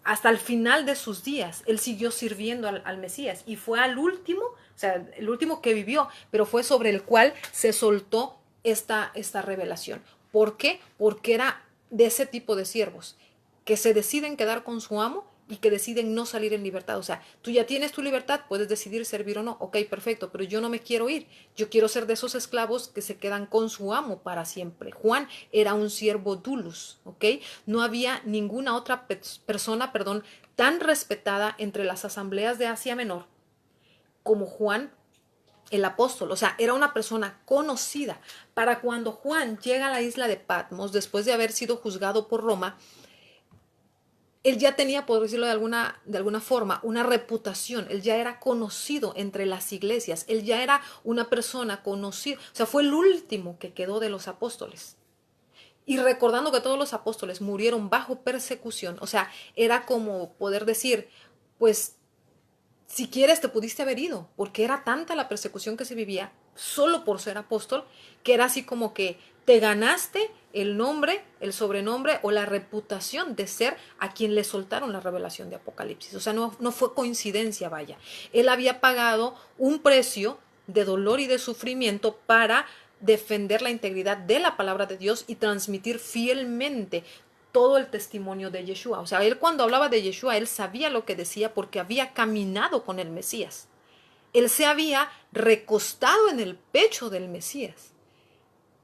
B: hasta el final de sus días, él siguió sirviendo al Mesías y fue al último, o sea, el último que vivió, pero fue sobre el cual se soltó esta revelación. ¿Por qué? Porque era de ese tipo de siervos que se deciden quedar con su amo y que deciden no salir en libertad. O sea, tú ya tienes tu libertad, puedes decidir servir o no. Ok, perfecto, pero yo no me quiero ir. Yo quiero ser de esos esclavos que se quedan con su amo para siempre. Juan era un siervo dulus, ¿ok? No había ninguna otra persona, tan respetada entre las asambleas de Asia Menor como Juan el apóstol, o sea, era una persona conocida. Para cuando Juan llega a la isla de Patmos, después de haber sido juzgado por Roma, él ya tenía, por decirlo de alguna forma, una reputación. Él ya era conocido entre las iglesias. Él ya era una persona conocida. O sea, fue el último que quedó de los apóstoles. Y recordando que todos los apóstoles murieron bajo persecución, o sea, era como poder decir, pues, si quieres te pudiste haber ido, porque era tanta la persecución que se vivía solo por ser apóstol, que era así como que te ganaste el nombre, el sobrenombre o la reputación de ser a quien le soltaron la revelación de Apocalipsis. O sea, no fue coincidencia, vaya. Él había pagado un precio de dolor y de sufrimiento para defender la integridad de la palabra de Dios y transmitir fielmente todo el testimonio de Yeshua. O sea, él cuando hablaba de Yeshua, él sabía lo que decía porque había caminado con el Mesías. Él se había recostado en el pecho del Mesías.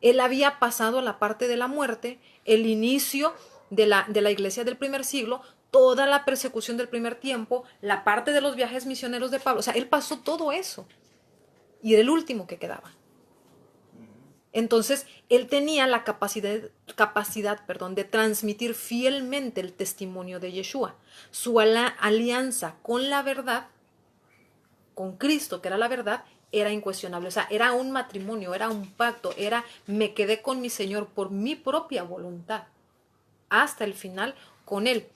B: Él había pasado la parte de la muerte, el inicio de la iglesia del primer siglo, toda la persecución del primer tiempo, la parte de los viajes misioneros de Pablo. O sea, él pasó todo eso. Y era el último que quedaba. Entonces, él tenía la capacidad, de transmitir fielmente el testimonio de Yeshua. Su alianza con la verdad, con Cristo, que era la verdad, era incuestionable. O sea, era un matrimonio, era un pacto, me quedé con mi Señor por mi propia voluntad, hasta el final con Él.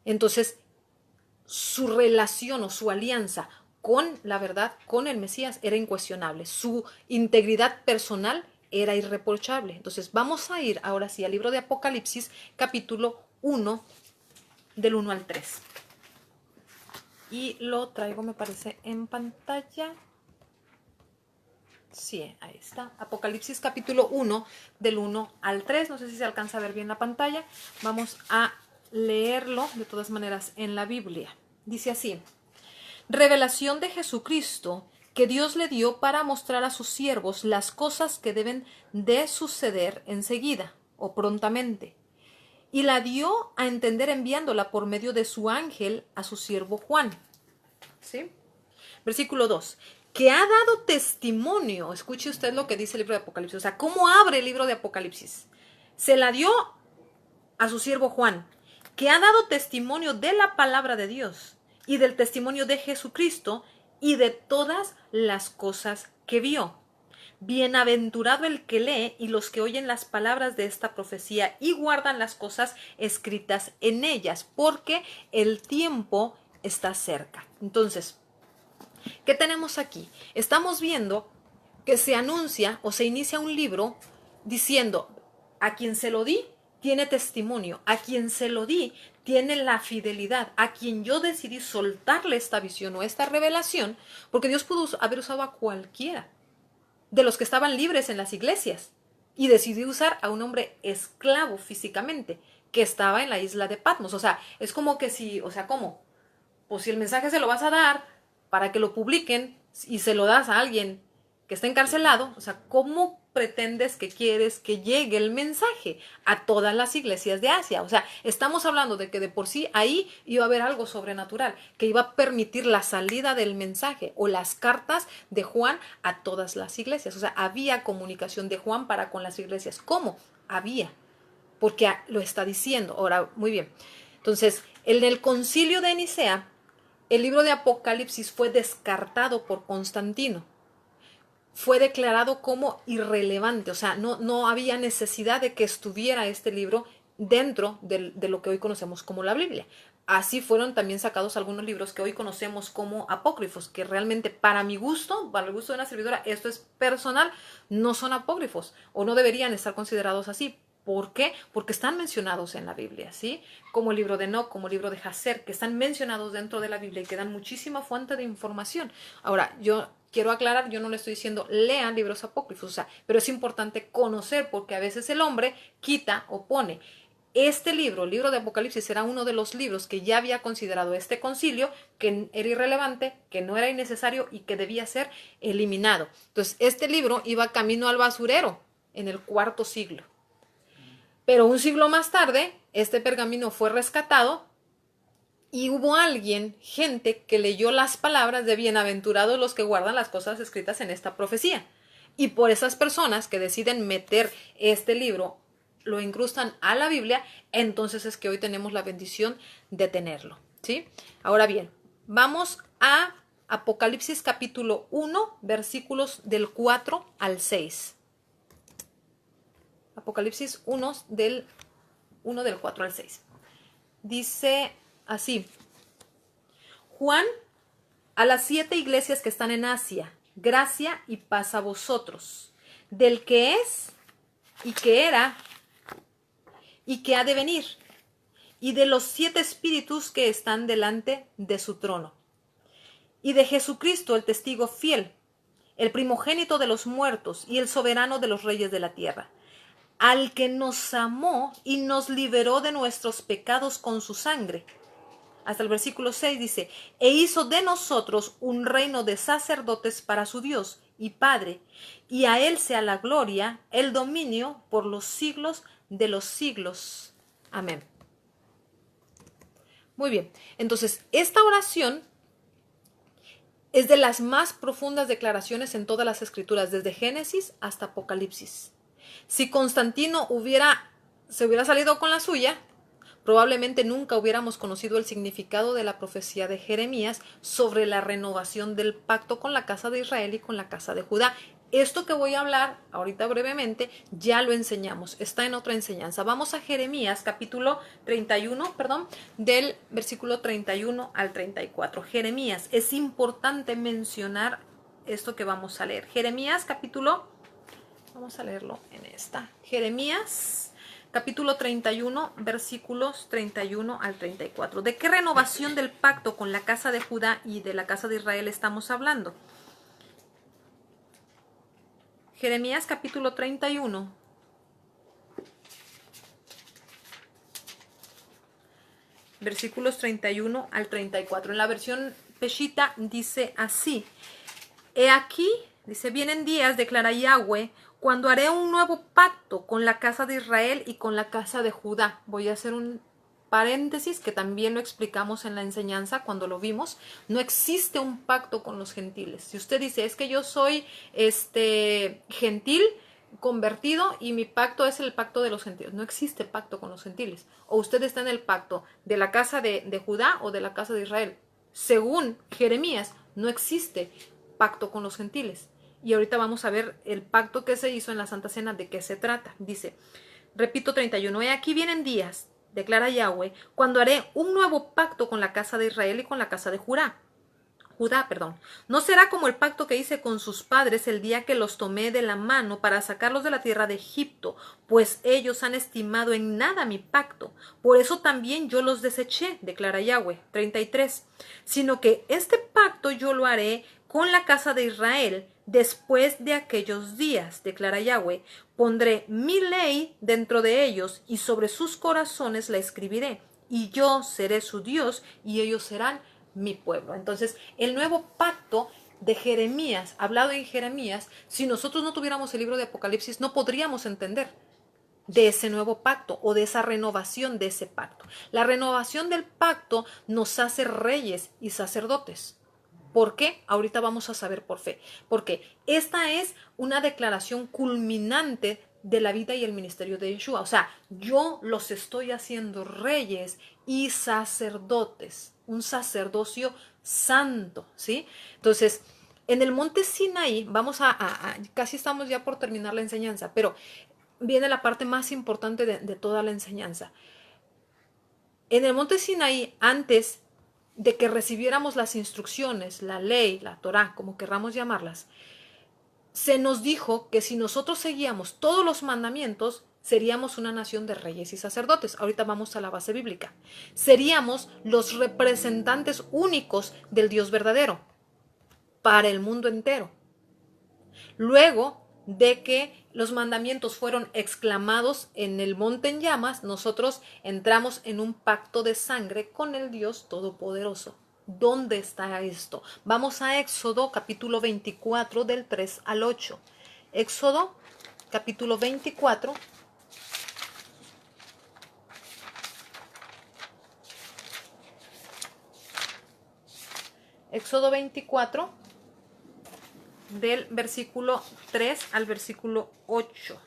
B: Entonces, su relación o su alianza con la verdad, con el Mesías, era incuestionable. Su integridad personal era irreprochable. Entonces, vamos a ir ahora sí al libro de Apocalipsis, capítulo 1, del 1 al 3. Y lo traigo, me parece, en pantalla. Sí, ahí está. Apocalipsis capítulo 1, del 1 al 3. No sé si se alcanza a ver bien la pantalla. Vamos a leerlo de todas maneras en la Biblia. Dice así: revelación de Jesucristo que Dios le dio para mostrar a sus siervos las cosas que deben de suceder enseguida o prontamente. Y la dio a entender enviándola por medio de su ángel a su siervo Juan. ¿Sí? Versículo 2. Que ha dado testimonio. Escuche usted lo que dice el libro de Apocalipsis. O sea, ¿cómo abre el libro de Apocalipsis? Se la dio a su siervo Juan, que ha dado testimonio de la palabra de Dios y del testimonio de Jesucristo y de todas las cosas que vio. Bienaventurado el que lee y los que oyen las palabras de esta profecía y guardan las cosas escritas en ellas, porque el tiempo está cerca. Entonces, ¿qué tenemos aquí? Estamos viendo que se anuncia o se inicia un libro diciendo: a quien se lo di tiene testimonio, a quien se lo di tiene la fidelidad, a quien yo decidí soltarle esta visión o esta revelación, porque Dios pudo haber usado a cualquiera de los que estaban libres en las iglesias y decidió usar a un hombre esclavo físicamente que estaba en la isla de Patmos. O sea, es como que si, o sea, ¿cómo? Pues si el mensaje se lo vas a dar para que lo publiquen y se lo das a alguien que está encarcelado, o sea, ¿cómo pretendes que quieres que llegue el mensaje a todas las iglesias de Asia? O sea, estamos hablando de que de por sí ahí iba a haber algo sobrenatural, que iba a permitir la salida del mensaje o las cartas de Juan a todas las iglesias. O sea, había comunicación de Juan para con las iglesias. ¿Cómo? Había, porque lo está diciendo. Ahora, muy bien. Entonces, en el concilio de Nicea, el libro de Apocalipsis fue descartado por Constantino. Fue declarado como irrelevante, o sea, no había necesidad de que estuviera este libro dentro de lo que hoy conocemos como la Biblia. Así fueron también sacados algunos libros que hoy conocemos como apócrifos, que realmente para mi gusto, para el gusto de una servidora, esto es personal, no son apócrifos o no deberían estar considerados así. ¿Por qué? Porque están mencionados en la Biblia, ¿sí? Como el libro de Enoc, como el libro de Jacer, que están mencionados dentro de la Biblia y que dan muchísima fuente de información. Ahora, yo quiero aclarar, yo no le estoy diciendo lean libros apócrifos, o sea, pero es importante conocer porque a veces el hombre quita o pone. Este libro, el libro de Apocalipsis, era uno de los libros que ya había considerado este concilio, que era irrelevante, que no era innecesario y que debía ser eliminado. Entonces, este libro iba camino al basurero en el IV siglo. Pero un siglo más tarde, este pergamino fue rescatado Y hubo gente que leyó las palabras de bienaventurados los que guardan las cosas escritas en esta profecía. Y por esas personas que deciden meter este libro, lo incrustan a la Biblia, entonces es que hoy tenemos la bendición de tenerlo, ¿sí? Ahora bien, vamos a Apocalipsis capítulo 1, versículos del 4 al 6. Apocalipsis 1 del 4 al 6. Dice así: Juan, a las 7 iglesias que están en Asia, gracia y paz a vosotros, del que es, y que era, y que ha de venir, y de los 7 espíritus que están delante de su trono, y de Jesucristo, el testigo fiel, el primogénito de los muertos y el soberano de los reyes de la tierra, al que nos amó y nos liberó de nuestros pecados con su sangre. Hasta el versículo 6 dice: e hizo de nosotros un reino de sacerdotes para su Dios y Padre, y a él sea la gloria, el dominio por los siglos de los siglos. Amén. Muy bien, entonces esta oración es de las más profundas declaraciones en todas las escrituras, desde Génesis hasta Apocalipsis. Si Constantino se hubiera salido con la suya, probablemente nunca hubiéramos conocido el significado de la profecía de Jeremías sobre la renovación del pacto con la casa de Israel y con la casa de Judá. Esto que voy a hablar ahorita brevemente ya lo enseñamos, está en otra enseñanza. Vamos a Jeremías capítulo 31, del versículo 31 al 34. Jeremías, es importante mencionar esto que vamos a leer. Jeremías capítulo, vamos a leerlo en esta. Jeremías capítulo 31, versículos 31 al 34. ¿De qué renovación del pacto con la casa de Judá y de la casa de Israel estamos hablando? Jeremías capítulo 31, versículos 31 al 34. En la versión Peshita dice así: he aquí, dice, vienen días, declara Yahweh, cuando haré un nuevo pacto con la casa de Israel y con la casa de Judá. Voy a hacer un paréntesis que también lo explicamos en la enseñanza cuando lo vimos. No existe un pacto con los gentiles. Si usted dice, es que yo soy gentil convertido y mi pacto es el pacto de los gentiles, no existe pacto con los gentiles. O usted está en el pacto de la casa de Judá o de la casa de Israel. Según Jeremías, no existe pacto con los gentiles. Y ahorita vamos a ver el pacto que se hizo en la Santa Cena, de qué se trata. Dice, repito 31, he aquí vienen días, declara Yahweh, cuando haré un nuevo pacto con la casa de Israel y con la casa de Judá. No será como el pacto que hice con sus padres el día que los tomé de la mano para sacarlos de la tierra de Egipto, pues ellos han estimado en nada mi pacto. Por eso también yo los deseché, declara Yahweh. 33. Sino que este pacto yo lo haré con la casa de Israel después de aquellos días, declara Yahweh. Pondré mi ley dentro de ellos y sobre sus corazones la escribiré. Y yo seré su Dios y ellos serán mi pueblo. Entonces, el nuevo pacto de Jeremías, hablado en Jeremías, si nosotros no tuviéramos el libro de Apocalipsis, no podríamos entender de ese nuevo pacto o de esa renovación de ese pacto. La renovación del pacto nos hace reyes y sacerdotes. ¿Por qué? Ahorita vamos a saber por fe. Porque esta es una declaración culminante de la vida y el ministerio de Yeshua. O sea, yo los estoy haciendo reyes y sacerdotes. Un sacerdocio santo, ¿sí? Entonces, en el monte Sinaí, casi estamos ya por terminar la enseñanza, pero viene la parte más importante de toda la enseñanza. En el monte Sinaí, antes de que recibiéramos las instrucciones, la ley, la Torá, como querramos llamarlas, se nos dijo que si nosotros seguíamos todos los mandamientos, seríamos una nación de reyes y sacerdotes. Ahorita vamos a la base bíblica. Seríamos los representantes únicos del Dios verdadero para el mundo entero. Luego de que los mandamientos fueron exclamados en el monte en llamas, nosotros entramos en un pacto de sangre con el Dios Todopoderoso. ¿Dónde está esto? Vamos a Éxodo capítulo 24 del 3 al 8. Éxodo capítulo 24. Éxodo 24, del versículo 3 al versículo 8.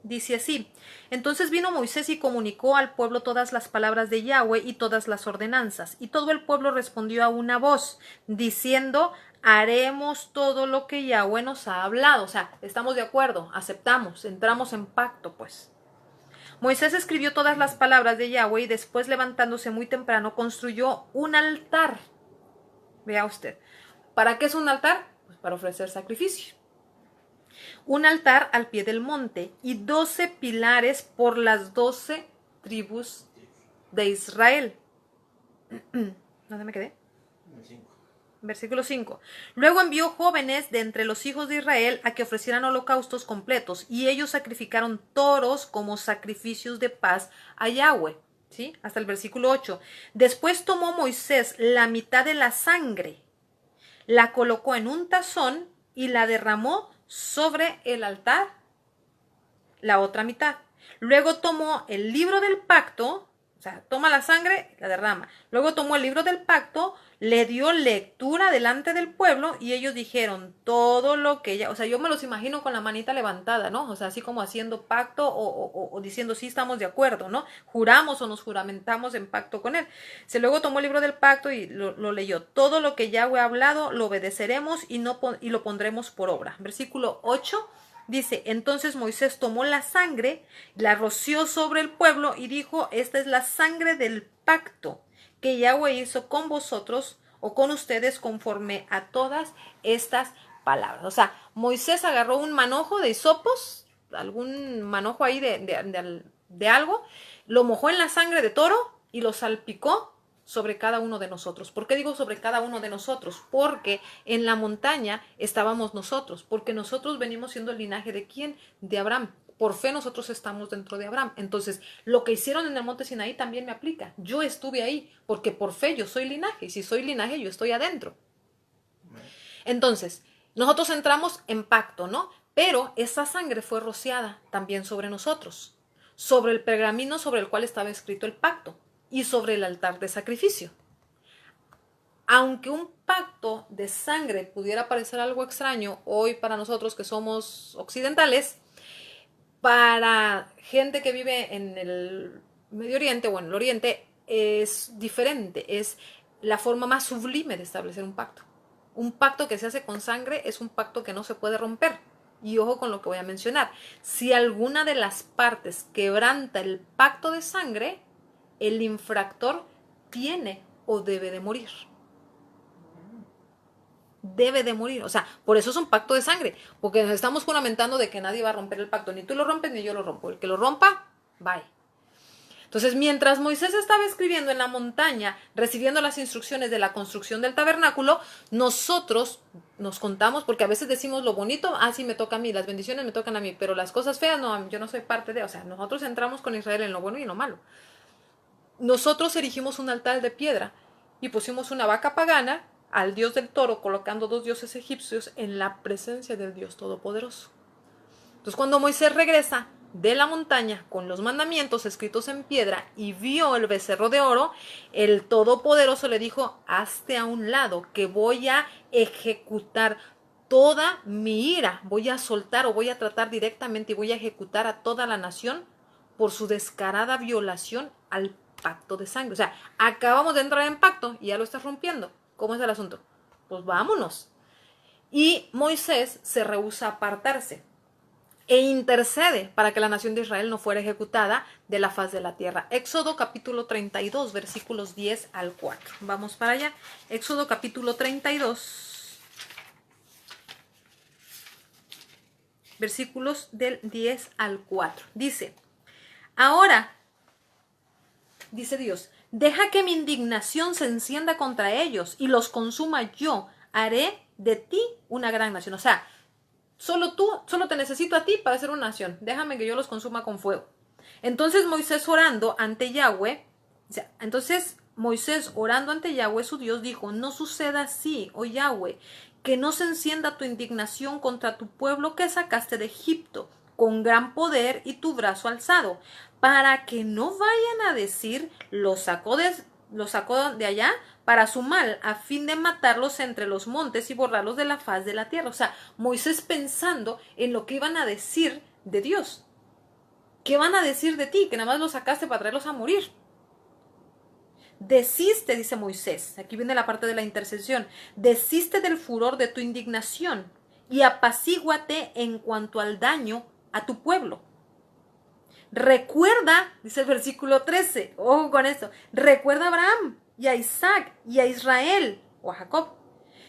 B: Dice así: Entonces vino Moisés y comunicó al pueblo todas las palabras de Yahweh y todas las ordenanzas. Y todo el pueblo respondió a una voz, diciendo: haremos todo lo que Yahweh nos ha hablado. O sea, estamos de acuerdo, aceptamos, entramos en pacto, pues. Moisés escribió todas las palabras de Yahweh y después, levantándose muy temprano, construyó un altar. Vea usted. ¿Para qué es un altar? Pues para ofrecer sacrificio. Un altar al pie del monte y 12 pilares por las 12 tribus de Israel. ¿Dónde me quedé? Versículo 5. Luego envió jóvenes de entre los hijos de Israel a que ofrecieran holocaustos completos, y ellos sacrificaron toros como sacrificios de paz a Yahweh. ¿Sí? Hasta el versículo 8. Después tomó Moisés la mitad de la sangre, la colocó en un tazón y la derramó sobre el altar, la otra mitad. Luego tomó el libro del pacto, o sea, toma la sangre, la derrama. Luego tomó el libro del pacto, le dio lectura delante del pueblo y ellos dijeron todo lo que ella, o sea, yo me los imagino con la manita levantada, ¿no? O sea, así como haciendo pacto o diciendo sí, estamos de acuerdo, ¿no? Juramos o nos juramentamos en pacto con él. Luego tomó el libro del pacto y lo leyó. Todo lo que Yahweh ha hablado lo obedeceremos y lo pondremos por obra. Versículo 8. Dice: entonces Moisés tomó la sangre, la roció sobre el pueblo y dijo: esta es la sangre del pacto que Yahweh hizo con vosotros o con ustedes conforme a todas estas palabras. O sea, Moisés agarró un manojo de hisopos, algún manojo ahí de algo, lo mojó en la sangre de toro y lo salpicó sobre cada uno de nosotros. ¿Por qué digo sobre cada uno de nosotros? Porque en la montaña estábamos nosotros, porque nosotros venimos siendo el linaje ¿de quién? De Abraham. Por fe nosotros estamos dentro de Abraham. Entonces, lo que hicieron en el monte Sinaí también me aplica. Yo estuve ahí, porque por fe yo soy linaje, y si soy linaje yo estoy adentro. Entonces, nosotros entramos en pacto, ¿no? Pero esa sangre fue rociada también sobre nosotros, sobre el pergamino sobre el cual estaba escrito el pacto y sobre el altar de sacrificio. Aunque un pacto de sangre pudiera parecer algo extraño hoy para nosotros que somos occidentales, para gente que vive en el Medio Oriente o en el Oriente es diferente, es la forma más sublime de establecer un pacto. Un pacto que se hace con sangre es un pacto que no se puede romper. Y ojo con lo que voy a mencionar. Si alguna de las partes quebranta el pacto de sangre, el infractor tiene o debe de morir. Debe de morir. O sea, por eso es un pacto de sangre. Porque nos estamos juramentando de que nadie va a romper el pacto. Ni tú lo rompes ni yo lo rompo. El que lo rompa, bye. Entonces, mientras Moisés estaba escribiendo en la montaña, recibiendo las instrucciones de la construcción del tabernáculo, nosotros nos contamos, porque a veces decimos lo bonito, sí me toca a mí, las bendiciones me tocan a mí, pero las cosas feas, no, yo no soy parte de, o sea, nosotros entramos con Israel en lo bueno y en lo malo. Nosotros erigimos un altar de piedra y pusimos una vaca pagana al dios del toro, colocando 2 dioses egipcios en la presencia del Dios Todopoderoso. Entonces, cuando Moisés regresa de la montaña con los mandamientos escritos en piedra y vio el becerro de oro, el Todopoderoso le dijo: hazte a un lado, que voy a ejecutar toda mi ira, voy a soltar o voy a tratar directamente y voy a ejecutar a toda la nación por su descarada violación al pacto de sangre. O sea, acabamos de entrar en pacto y ya lo estás rompiendo. ¿Cómo es el asunto? Pues vámonos. Y Moisés se rehúsa a apartarse e intercede para que la nación de Israel no fuera ejecutada de la faz de la tierra. Éxodo capítulo 32, versículos 10 al 4. Vamos para allá. Éxodo capítulo 32, versículos del 10 al 4. Dice: ahora, dice Dios, deja que mi indignación se encienda contra ellos y los consuma yo. Haré de ti una gran nación. O sea, solo te necesito a ti para ser una nación. Déjame que yo los consuma con fuego. Entonces Moisés orando ante Yahweh, su Dios, dijo: no suceda así, oh Yahweh, que no se encienda tu indignación contra tu pueblo que sacaste de Egipto con gran poder y tu brazo alzado, para que no vayan a decir: lo sacó los sacó de allá para su mal, a fin de matarlos entre los montes y borrarlos de la faz de la tierra. O sea, Moisés pensando en lo que iban a decir de Dios. ¿Qué van a decir de ti? Que nada más los sacaste para traerlos a morir. Desiste, dice Moisés, aquí viene la parte de la intercesión, desiste del furor de tu indignación y apacíguate en cuanto al daño a tu pueblo. Recuerda, dice el versículo 13, ojo con esto, recuerda a Abraham y a Isaac y a Israel o a Jacob,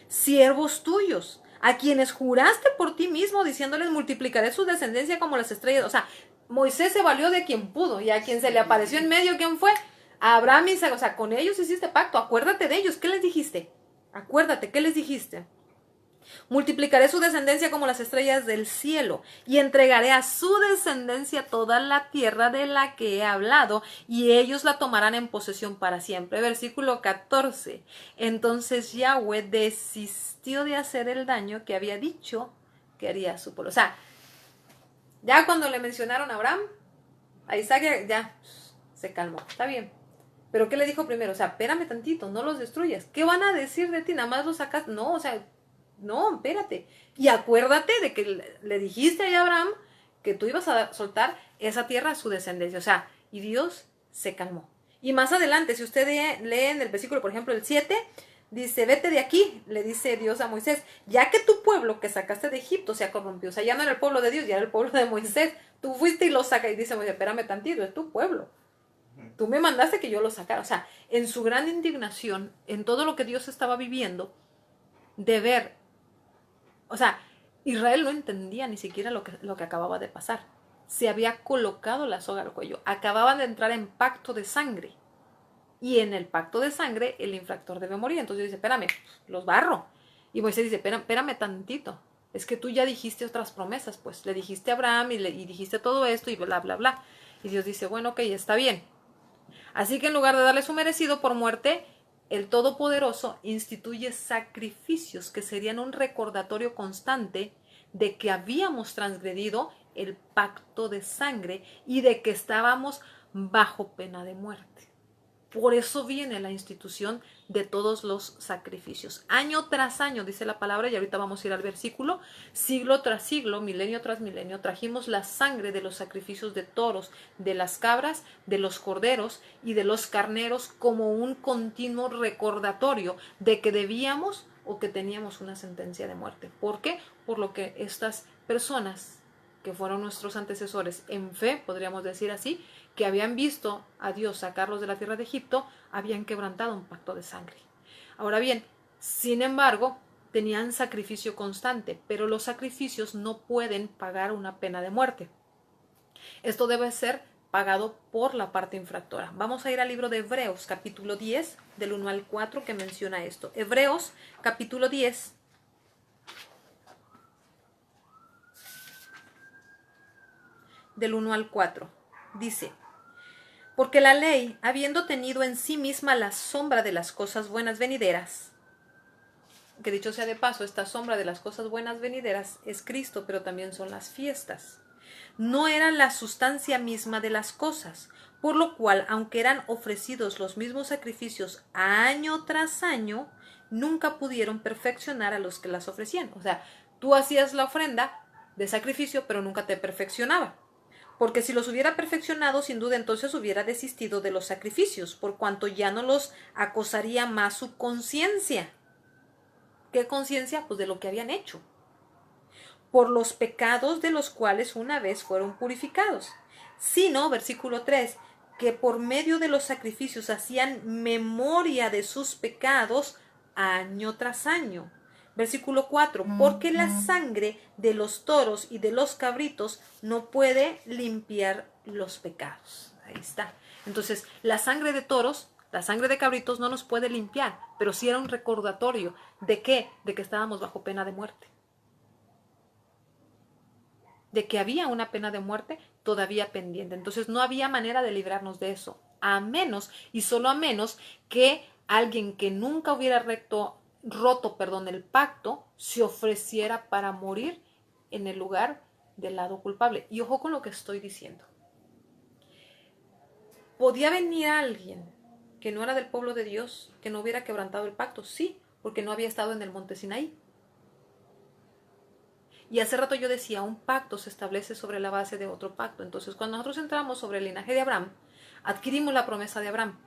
B: siervos tuyos, a quienes juraste por ti mismo diciéndoles multiplicaré su descendencia como las estrellas. O sea, Moisés se valió de quien pudo y a quien se le apareció en medio, ¿quién fue? A Abraham y Isaac. O sea, con ellos hiciste pacto, acuérdate de ellos, ¿qué les dijiste? Acuérdate, ¿qué les dijiste? Multiplicaré su descendencia como las estrellas del cielo y entregaré a su descendencia toda la tierra de la que he hablado y ellos la tomarán en posesión para siempre. Versículo 14. Entonces Yahweh desistió de hacer el daño que había dicho que haría a su pueblo. O sea, ya cuando le mencionaron a Abraham, a Isaac, ya se calmó. Está bien. Pero ¿qué le dijo primero? O sea, espérame tantito, no los destruyas. ¿Qué van a decir de ti? Nada más los sacas. No, o sea, no, espérate. Y acuérdate de que le dijiste a Abraham que tú ibas a soltar esa tierra a su descendencia. O sea, y Dios se calmó. Y más adelante, si usted lee en el versículo, por ejemplo, el 7, dice, vete de aquí, le dice Dios a Moisés, ya que tu pueblo que sacaste de Egipto se ha corrompido. O sea, ya no era el pueblo de Dios, ya era el pueblo de Moisés. Tú fuiste y lo sacas. Y dice Moisés, espérame tantito, es tu pueblo. Tú me mandaste que yo lo sacara. O sea, en su gran indignación, en todo lo que Dios estaba viviendo, de ver, o sea, Israel no entendía ni siquiera lo que acababa de pasar. Se había colocado la soga al cuello. Acababan de entrar en pacto de sangre. Y en el pacto de sangre, el infractor debe morir. Entonces dice, espérame, los barro. Y Moisés dice, espérame tantito. Es que tú ya dijiste otras promesas, pues. Le dijiste a Abraham y dijiste todo esto y bla, bla, bla. Y Dios dice, bueno, ok, está bien. Así que en lugar de darle su merecido por muerte, el Todopoderoso instituye sacrificios que serían un recordatorio constante de que habíamos transgredido el pacto de sangre y de que estábamos bajo pena de muerte. Por eso viene la institución de todos los sacrificios. Año tras año, dice la palabra, y ahorita vamos a ir al versículo, siglo tras siglo, milenio tras milenio, trajimos la sangre de los sacrificios de toros, de las cabras, de los corderos y de los carneros como un continuo recordatorio de que debíamos o que teníamos una sentencia de muerte. ¿Por qué? Por lo que estas personas que fueron nuestros antecesores en fe, podríamos decir así, que habían visto a Dios sacarlos de la tierra de Egipto, habían quebrantado un pacto de sangre. Ahora bien, sin embargo, tenían sacrificio constante, pero los sacrificios no pueden pagar una pena de muerte. Esto debe ser pagado por la parte infractora. Vamos a ir al libro de Hebreos, capítulo 10, del 1 al 4, que menciona esto. Hebreos, capítulo 10, del 1 al 4. Dice, porque la ley, habiendo tenido en sí misma la sombra de las cosas buenas venideras, que dicho sea de paso, esta sombra de las cosas buenas venideras es Cristo, pero también son las fiestas, no era la sustancia misma de las cosas, por lo cual, aunque eran ofrecidos los mismos sacrificios año tras año, nunca pudieron perfeccionar a los que las ofrecían. O sea, tú hacías la ofrenda de sacrificio, pero nunca te perfeccionaba. Porque si los hubiera perfeccionado, sin duda entonces hubiera desistido de los sacrificios, por cuanto ya no los acosaría más su conciencia. ¿Qué conciencia? Pues de lo que habían hecho. Por los pecados de los cuales una vez fueron purificados. Sino, versículo 3, que por medio de los sacrificios hacían memoria de sus pecados año tras año. Versículo 4, porque la sangre de los toros y de los cabritos no puede limpiar los pecados. Ahí está. Entonces, la sangre de toros, la sangre de cabritos no nos puede limpiar, pero sí era un recordatorio. ¿De qué? De que estábamos bajo pena de muerte. De que había una pena de muerte todavía pendiente. Entonces, no había manera de librarnos de eso, a menos, y solo a menos, que alguien que nunca hubiera roto el pacto se ofreciera para morir en el lugar del lado culpable. Y ojo con lo que estoy diciendo. Podía venir alguien que no era del pueblo de Dios, que no hubiera quebrantado el pacto? Sí, porque no había estado en el monte Sinaí. Y hace rato yo decía, un pacto se establece sobre la base de otro pacto. Entonces, cuando nosotros entramos sobre el linaje de Abraham, adquirimos la promesa de Abraham,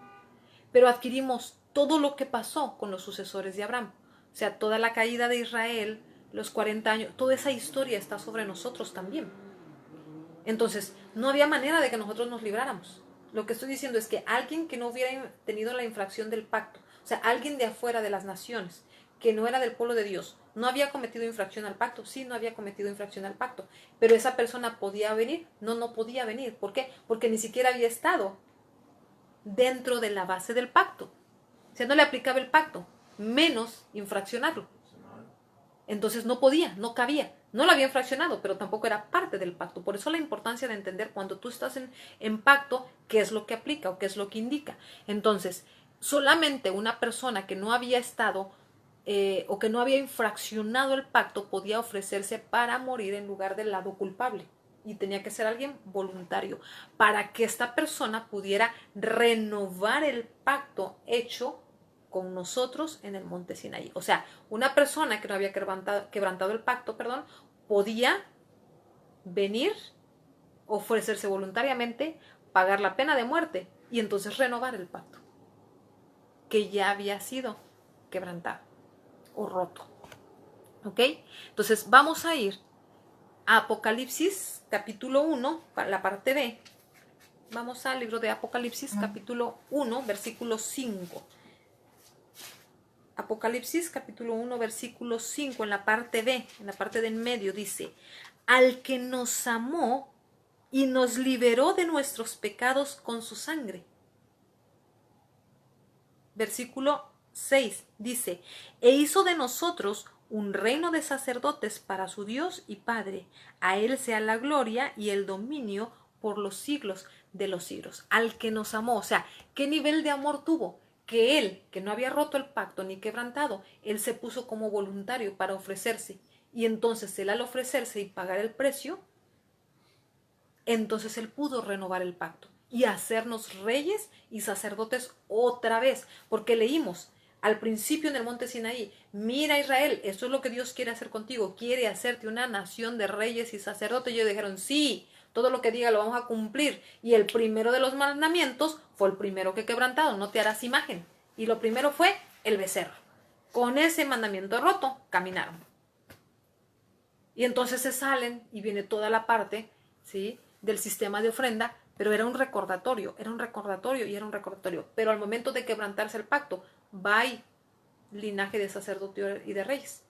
B: pero adquirimos todo lo que pasó con los sucesores de Abraham. O sea, toda la caída de Israel, los 40 años, toda esa historia está sobre nosotros también. Entonces, no había manera de que nosotros nos libráramos. Lo que estoy diciendo es que alguien que no hubiera tenido la infracción del pacto, o sea, alguien de afuera de las naciones, que no era del pueblo de Dios, no había cometido infracción al pacto. Sí, no había cometido infracción al pacto, pero esa persona podía venir. No podía venir. ¿Por qué? Porque ni siquiera había estado dentro de la base del pacto. O sea, no le aplicaba el pacto, menos infraccionarlo. Entonces no podía, no cabía. No lo había infraccionado, pero tampoco era parte del pacto. Por eso la importancia de entender cuando tú estás en pacto, qué es lo que aplica o qué es lo que indica. Entonces, solamente una persona que no había estado o que no había infraccionado el pacto podía ofrecerse para morir en lugar del lado culpable. Y tenía que ser alguien voluntario para que esta persona pudiera renovar el pacto hecho con nosotros en el monte Sinaí. O sea, una persona que no había quebrantado el pacto, podía venir, ofrecerse voluntariamente, pagar la pena de muerte y entonces renovar el pacto que ya había sido quebrantado o roto. ¿Ok? Entonces vamos a ir a Apocalipsis capítulo 1, la parte B. Vamos al libro de Apocalipsis capítulo 1, versículo 5. Apocalipsis capítulo 1, versículo 5, en la parte B, en la parte de en medio, dice: al que nos amó y nos liberó de nuestros pecados con su sangre. Versículo 6 dice: e hizo de nosotros un reino de sacerdotes para su Dios y Padre. A él sea la gloria y el dominio por los siglos de los siglos. Al que nos amó, o sea, ¿qué nivel de amor tuvo? Que él, que no había roto el pacto ni quebrantado, él se puso como voluntario para ofrecerse. Y entonces él, al ofrecerse y pagar el precio, entonces él pudo renovar el pacto y hacernos reyes y sacerdotes otra vez, porque leímos al principio en el monte Sinaí: mira, Israel, esto es lo que Dios quiere hacer contigo, quiere hacerte una nación de reyes y sacerdotes. Y ellos dijeron: sí, todo lo que diga lo vamos a cumplir. Y el primero de los mandamientos fue el primero que quebrantado: no te harás imagen. Y lo primero fue el becerro. Con ese mandamiento roto caminaron. Y entonces se salen y viene toda la parte, ¿sí?, del sistema de ofrenda, pero era un recordatorio y era un recordatorio. Pero al momento de quebrantarse el pacto, va linaje de sacerdote y de reyes.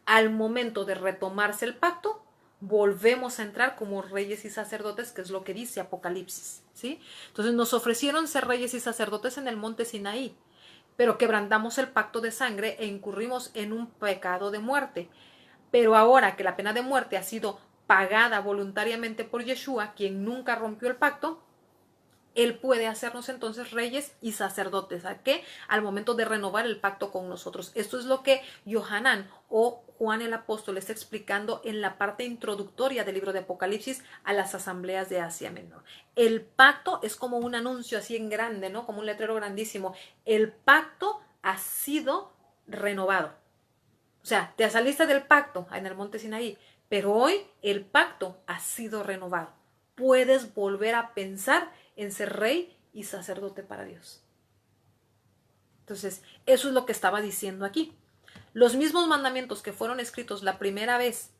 B: Al momento de retomarse el pacto, volvemos a entrar como reyes y sacerdotes, que es lo que dice Apocalipsis, ¿sí? Entonces nos ofrecieron ser reyes y sacerdotes en el monte Sinaí, pero quebrantamos el pacto de sangre e incurrimos en un pecado de muerte. Pero ahora que la pena de muerte ha sido pagada voluntariamente por Yeshua, quien nunca rompió el pacto, él puede hacernos entonces reyes y sacerdotes. ¿A qué? Al momento de renovar el pacto con nosotros. Esto es lo que Yohanan o Juan el Apóstol está explicando en la parte introductoria del libro de Apocalipsis a las asambleas de Asia Menor. El pacto es como un anuncio así en grande, ¿no? Como un letrero grandísimo. El pacto ha sido renovado. O sea, te saliste del pacto en el monte Sinaí, pero hoy el pacto ha sido renovado. Puedes volver a pensar en ser rey y sacerdote para Dios. Entonces, eso es lo que estaba diciendo aquí. Los mismos mandamientos que fueron escritos la primera vez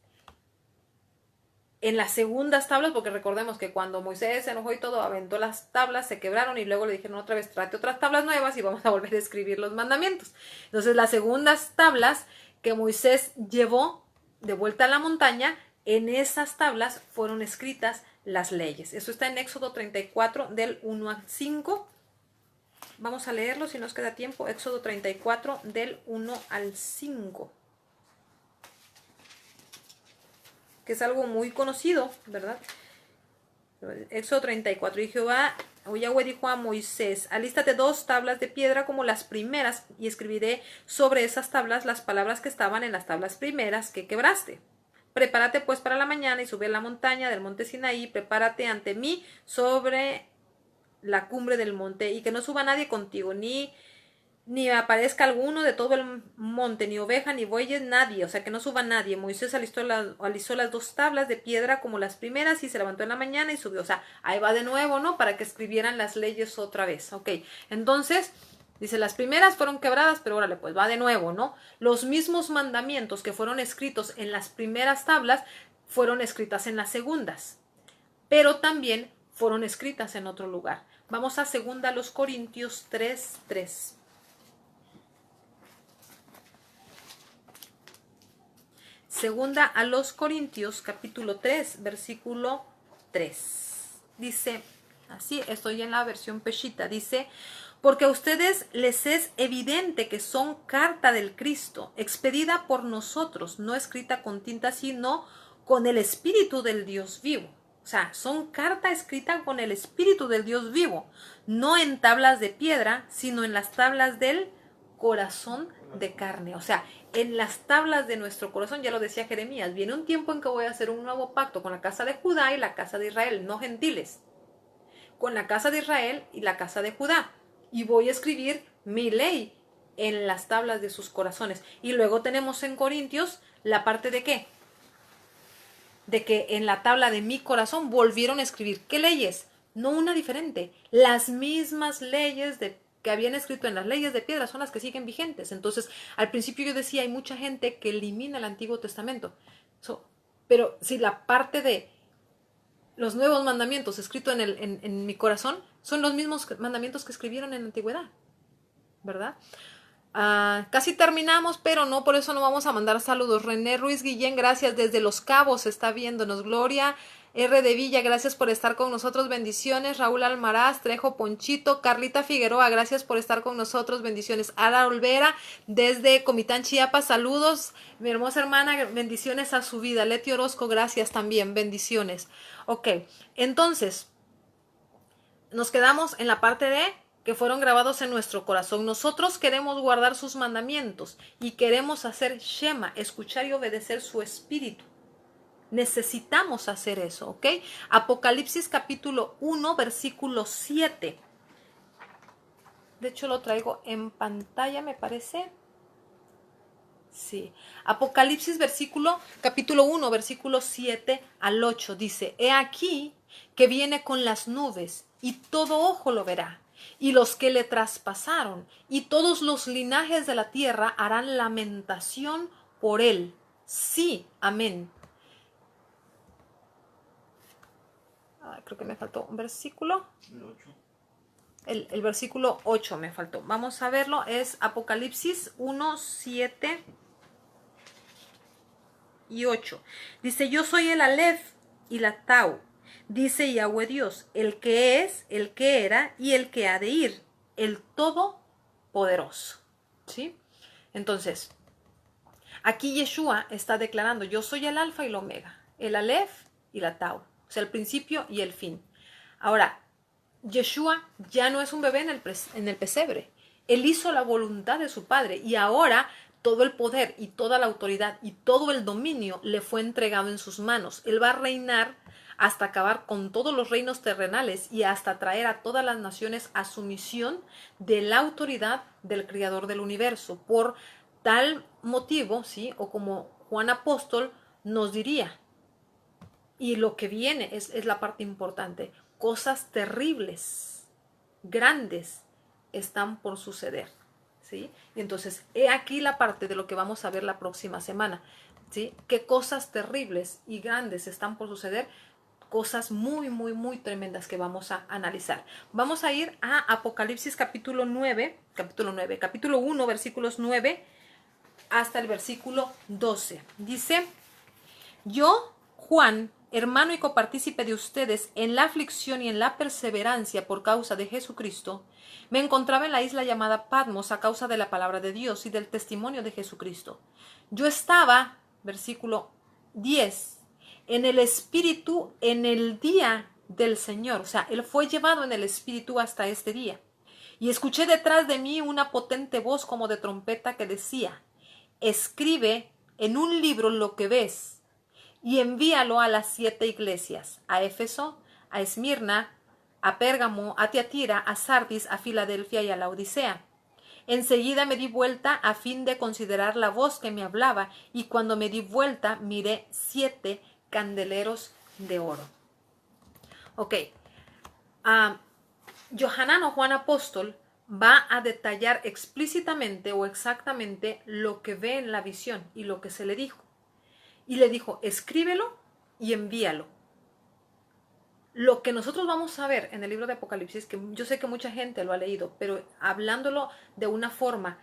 B: en las segundas tablas, porque recordemos que cuando Moisés se enojó y todo, aventó las tablas, se quebraron y luego le dijeron otra vez: tráete otras tablas nuevas y vamos a volver a escribir los mandamientos. Entonces, las segundas tablas que Moisés llevó de vuelta a la montaña, en esas tablas fueron escritas las leyes. Eso está en Éxodo 34 del 1 al 5. Vamos a leerlo si nos queda tiempo. Éxodo 34 del 1 al 5. Que es algo muy conocido, ¿verdad? Éxodo 34. Y Jehová, o Yahweh, dijo a Moisés: alístate 2 tablas de piedra como las primeras, y escribiré sobre esas tablas las palabras que estaban en las tablas primeras que quebraste. Prepárate pues para la mañana y sube a la montaña del monte Sinaí, prepárate ante mí sobre la cumbre del monte, y que no suba nadie contigo, ni aparezca alguno de todo el monte, ni oveja, ni bueyes, nadie, o sea, que no suba nadie. Moisés alisó las 2 tablas de piedra como las primeras y se levantó en la mañana y subió. O sea, ahí va de nuevo, ¿no? Para que escribieran las leyes otra vez. Ok, entonces, dice, las primeras fueron quebradas, pero órale, pues va de nuevo, ¿no? Los mismos mandamientos que fueron escritos en las primeras tablas fueron escritas en las segundas, pero también fueron escritas en otro lugar. Vamos a 2 Corintios 3:3. Segunda a los Corintios, capítulo 3, versículo 3. Dice, así, estoy en la versión Peshita, dice, porque a ustedes les es evidente que son carta del Cristo, expedida por nosotros, no escrita con tinta, sino con el Espíritu del Dios vivo. O sea, son carta escrita con el Espíritu del Dios vivo, no en tablas de piedra, sino en las tablas del corazón de carne. O sea, en las tablas de nuestro corazón, ya lo decía Jeremías, viene un tiempo en que voy a hacer un nuevo pacto con la casa de Judá y la casa de Israel, no gentiles, con la casa de Israel y la casa de Judá, y voy a escribir mi ley en las tablas de sus corazones. Y luego tenemos en Corintios la parte de qué, de que en la tabla de mi corazón volvieron a escribir, ¿qué leyes? No una diferente, las mismas leyes que habían escrito en las leyes de piedra son las que siguen vigentes. Entonces, al principio yo decía, hay mucha gente que elimina el Antiguo Testamento. Pero si la parte de los nuevos mandamientos escritos en mi corazón son los mismos mandamientos que escribieron en la antigüedad, ¿verdad? Casi terminamos, pero no, por eso no vamos a mandar saludos. René Ruiz Guillén, gracias, desde Los Cabos está viéndonos. Gloria R. de Villa, gracias por estar con nosotros, bendiciones. Raúl Almaraz, Trejo Ponchito, Carlita Figueroa, gracias por estar con nosotros, bendiciones. Ada Olvera, desde Comitán, Chiapas, saludos. Mi hermosa hermana, bendiciones a su vida. Leti Orozco, gracias también, bendiciones. Ok, entonces, nos quedamos en la parte de que fueron grabados en nuestro corazón. Nosotros queremos guardar sus mandamientos y queremos hacer Shema, escuchar y obedecer su espíritu. Necesitamos hacer eso, ¿ok? Apocalipsis capítulo 1, versículo 7. De hecho, lo traigo en pantalla, me parece. Sí. Apocalipsis capítulo 1, versículo 7 al 8. Dice, he aquí que viene con las nubes y todo ojo lo verá. Y los que le traspasaron y todos los linajes de la tierra harán lamentación por él. Sí, amén. Creo que me faltó un versículo. El versículo 8 me faltó. Vamos a verlo. Es Apocalipsis 1, 7 y 8. Dice, yo soy el Aleph y la Tau. Dice Yahweh Dios, el que es, el que era y el que ha de ir, el Todopoderoso. ¿Sí? Entonces, aquí Yeshua está declarando, yo soy el Alfa y el Omega, el Aleph y la Tau. O sea, el principio y el fin. Ahora, Yeshua ya no es un bebé en el pesebre. Él hizo la voluntad de su Padre y ahora todo el poder y toda la autoridad y todo el dominio le fue entregado en sus manos. Él va a reinar hasta acabar con todos los reinos terrenales y hasta traer a todas las naciones a sumisión de la autoridad del Creador del universo. Por tal motivo, ¿sí? O como Juan Apóstol nos diría, y lo que viene es la parte importante, cosas terribles, grandes, están por suceder, ¿sí? Y entonces, he aquí la parte de lo que vamos a ver la próxima semana, ¿sí? ¿Qué cosas terribles y grandes están por suceder? Cosas muy, muy, muy tremendas que vamos a analizar. Vamos a ir a Apocalipsis capítulo 1, versículos 9 hasta el versículo 12. Dice, yo, Juan, hermano y copartícipe de ustedes en la aflicción y en la perseverancia por causa de Jesucristo, me encontraba en la isla llamada Patmos a causa de la palabra de Dios y del testimonio de Jesucristo. Yo estaba, versículo 10, en el Espíritu en el día del Señor. O sea, Él fue llevado en el Espíritu hasta este día. Y escuché detrás de mí una potente voz como de trompeta que decía, escribe en un libro lo que ves y envíalo a las 7 iglesias, a Éfeso, a Esmirna, a Pérgamo, a Tiatira, a Sardis, a Filadelfia y a la Odisea. Enseguida me di vuelta a fin de considerar la voz que me hablaba, y cuando me di vuelta miré 7 candeleros de oro. Ok. Johanan o Juan Apóstol va a detallar explícitamente o exactamente lo que ve en la visión y lo que se le dijo. Y le dijo, escríbelo y envíalo. Lo que nosotros vamos a ver en el libro de Apocalipsis, que yo sé que mucha gente lo ha leído, pero hablándolo de una forma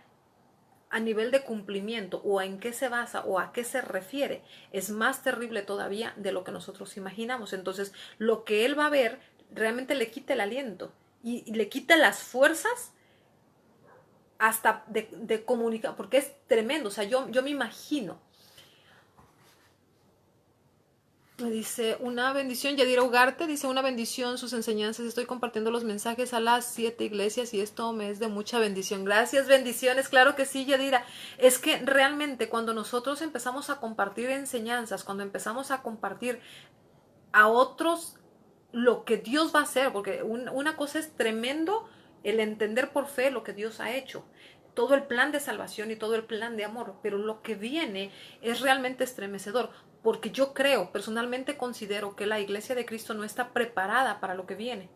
B: a nivel de cumplimiento o en qué se basa o a qué se refiere, es más terrible todavía de lo que nosotros imaginamos. Entonces, lo que él va a ver realmente le quita el aliento y le quita las fuerzas hasta de comunicar, porque es tremendo. O sea, yo me imagino. Me dice, una bendición, Yadira Ugarte, dice, una bendición, sus enseñanzas, estoy compartiendo los mensajes a las 7 iglesias y esto me es de mucha bendición. Gracias, bendiciones, claro que sí, Yadira. Es que realmente cuando nosotros empezamos a compartir enseñanzas, cuando empezamos a compartir a otros lo que Dios va a hacer, porque una cosa es tremendo el entender por fe lo que Dios ha hecho, todo el plan de salvación y todo el plan de amor, pero lo que viene es realmente estremecedor, porque yo creo, personalmente considero que la iglesia de Cristo no está preparada para lo que viene.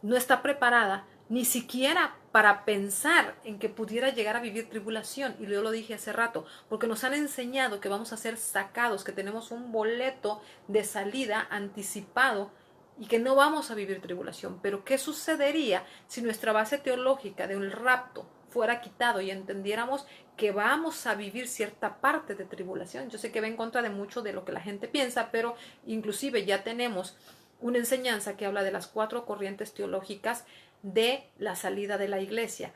B: No está preparada ni siquiera para pensar en que pudiera llegar a vivir tribulación. Y yo lo dije hace rato, porque nos han enseñado que vamos a ser sacados, que tenemos un boleto de salida anticipado y que no vamos a vivir tribulación. Pero ¿qué sucedería si nuestra base teológica de un rapto fuera quitado y entendiéramos que vamos a vivir cierta parte de tribulación? Yo sé que va en contra de mucho de lo que la gente piensa, pero inclusive ya tenemos una enseñanza que habla de las 4 corrientes teológicas de la salida de la iglesia.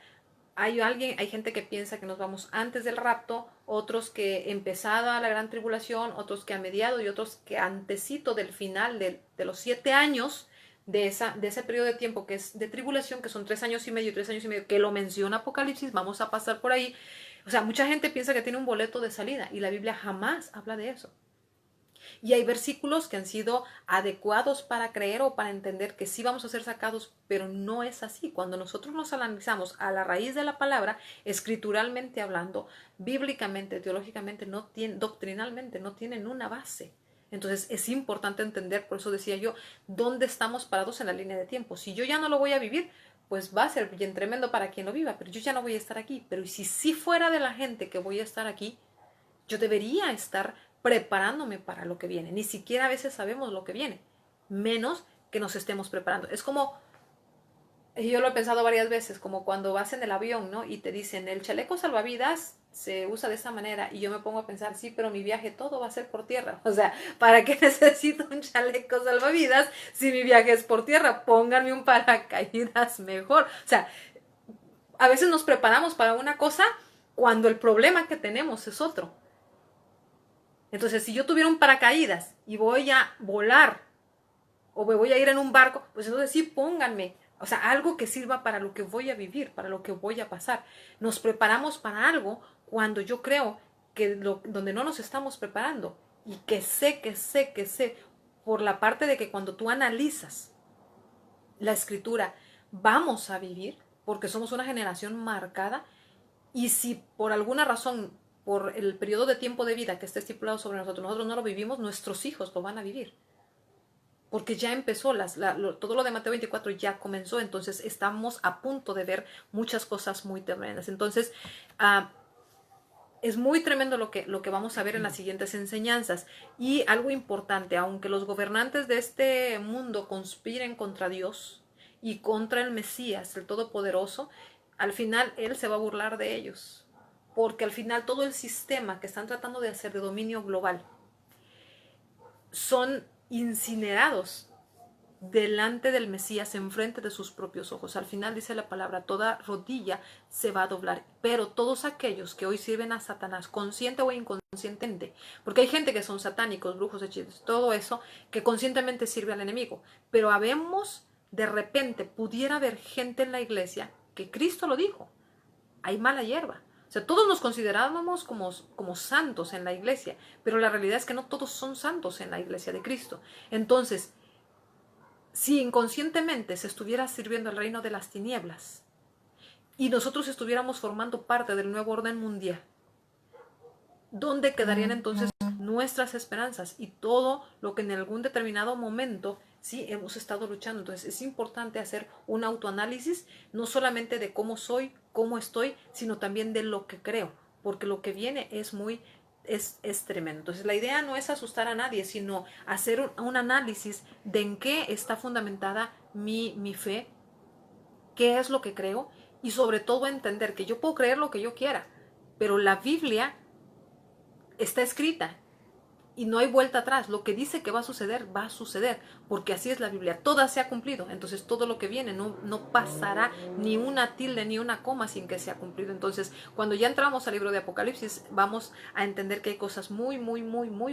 B: Hay gente que piensa que nos vamos antes del rapto, otros que empezada la gran tribulación, otros que a mediado y otros que antecito del final de los 7 años de ese periodo de tiempo que es de tribulación, que son 3 años y medio, 3 años y medio, que lo menciona Apocalipsis, vamos a pasar por ahí. O sea, mucha gente piensa que tiene un boleto de salida y la Biblia jamás habla de eso. Y hay versículos que han sido adecuados para creer o para entender que sí vamos a ser sacados, pero no es así. Cuando nosotros nos analizamos a la raíz de la palabra, escrituralmente hablando, bíblicamente, teológicamente, doctrinalmente, no tienen una base. Entonces es importante entender, por eso decía yo, dónde estamos parados en la línea de tiempo. Si yo ya no lo voy a vivir, pues va a ser bien tremendo para quien lo viva, pero yo ya no voy a estar aquí. Pero si sí fuera de la gente que voy a estar aquí, yo debería estar preparándome para lo que viene. Ni siquiera a veces sabemos lo que viene, menos que nos estemos preparando. Es como, yo lo he pensado varias veces, como cuando vas en el avión, ¿no? Y te dicen, el chaleco salvavidas se usa de esa manera. Y yo me pongo a pensar, sí, pero mi viaje todo va a ser por tierra. O sea, ¿para qué necesito un chaleco salvavidas si mi viaje es por tierra? Pónganme un paracaídas mejor. O sea, a veces nos preparamos para una cosa cuando el problema que tenemos es otro. Entonces, si yo tuviera un paracaídas y voy a volar o me voy a ir en un barco, pues entonces sí pónganme, o sea, algo que sirva para lo que voy a vivir, para lo que voy a pasar. Nos preparamos para algo cuando yo creo que donde no nos estamos preparando y que sé, por la parte de que cuando tú analizas la escritura, vamos a vivir, porque somos una generación marcada, y si por alguna razón por el periodo de tiempo de vida que está estipulado sobre nosotros no lo vivimos, nuestros hijos lo van a vivir. Porque ya empezó, todo lo de Mateo 24 ya comenzó, entonces estamos a punto de ver muchas cosas muy tremendas. Entonces, es muy tremendo lo que vamos a ver en las siguientes enseñanzas. Y algo importante, aunque los gobernantes de este mundo conspiren contra Dios y contra el Mesías, el Todopoderoso, al final Él se va a burlar de ellos. Porque al final todo el sistema que están tratando de hacer de dominio global son incinerados delante del Mesías, enfrente de sus propios ojos. Al final dice la palabra, toda rodilla se va a doblar, pero todos aquellos que hoy sirven a Satanás, consciente o inconscientemente, porque hay gente que son satánicos, brujos, hechizos, todo eso, que conscientemente sirve al enemigo, pero habemos, de repente, pudiera haber gente en la iglesia, que Cristo lo dijo, hay mala hierba. O sea, todos nos considerábamos como santos en la iglesia, pero la realidad es que no todos son santos en la iglesia de Cristo. Entonces, si inconscientemente se estuviera sirviendo el reino de las tinieblas y nosotros estuviéramos formando parte del nuevo orden mundial, ¿dónde quedarían entonces nuestras esperanzas y todo lo que en algún determinado momento sí hemos estado luchando? Entonces es importante hacer un autoanálisis, no solamente de cómo soy, cómo estoy, sino también de lo que creo, porque lo que viene es tremendo. Entonces la idea no es asustar a nadie, sino hacer un análisis de en qué está fundamentada mi fe, qué es lo que creo, y sobre todo entender que yo puedo creer lo que yo quiera, pero la Biblia está escrita y no hay vuelta atrás. Lo que dice que va a suceder, porque así es la Biblia. Toda se ha cumplido. Entonces todo lo que viene no pasará ni una tilde ni una coma sin que sea cumplido. Entonces cuando ya entramos al libro de Apocalipsis vamos a entender que hay cosas muy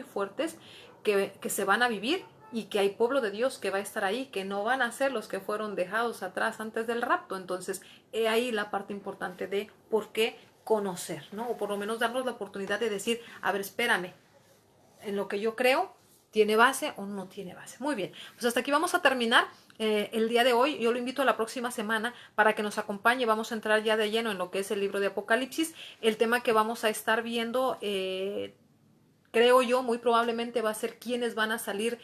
B: fuertes que se van a vivir, y que hay pueblo de Dios que va a estar ahí, que no van a ser los que fueron dejados atrás antes del rapto. Entonces he ahí la parte importante de por qué conocer, ¿no? O por lo menos darnos la oportunidad de decir, a ver, espérame, en lo que yo creo, ¿tiene base o no tiene base? Muy bien, pues hasta aquí vamos a terminar el día de hoy. Yo lo invito a la próxima semana para que nos acompañe. Vamos a entrar ya de lleno en lo que es el libro de Apocalipsis. El tema que vamos a estar viendo, creo yo, muy probablemente va a ser quiénes van a salir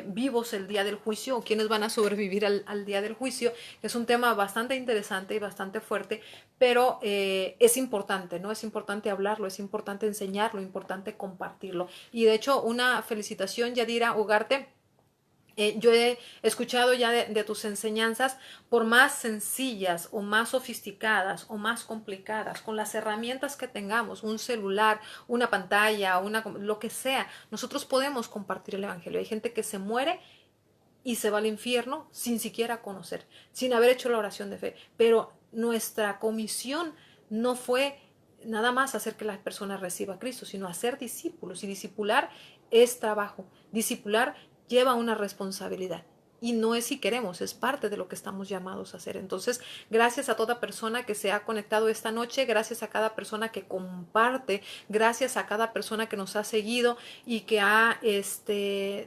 B: vivos el día del juicio, o quiénes van a sobrevivir al día del juicio. Es un tema bastante interesante y bastante fuerte, pero es importante, ¿no? Es importante hablarlo, es importante enseñarlo, es importante compartirlo. Y de hecho, una felicitación, Yadira Ugarte. Yo he escuchado ya de tus enseñanzas, por más sencillas o más sofisticadas o más complicadas, con las herramientas que tengamos, un celular, una pantalla, lo que sea, nosotros podemos compartir el Evangelio. Hay gente que se muere y se va al infierno sin siquiera conocer, sin haber hecho la oración de fe, pero nuestra comisión no fue nada más hacer que la persona reciba a Cristo, sino hacer discípulos, y discipular es trabajo, discipular lleva una responsabilidad. Y no es si queremos, es parte de lo que estamos llamados a hacer. Entonces, gracias a toda persona que se ha conectado esta noche, gracias a cada persona que comparte, gracias a cada persona que nos ha seguido y que ha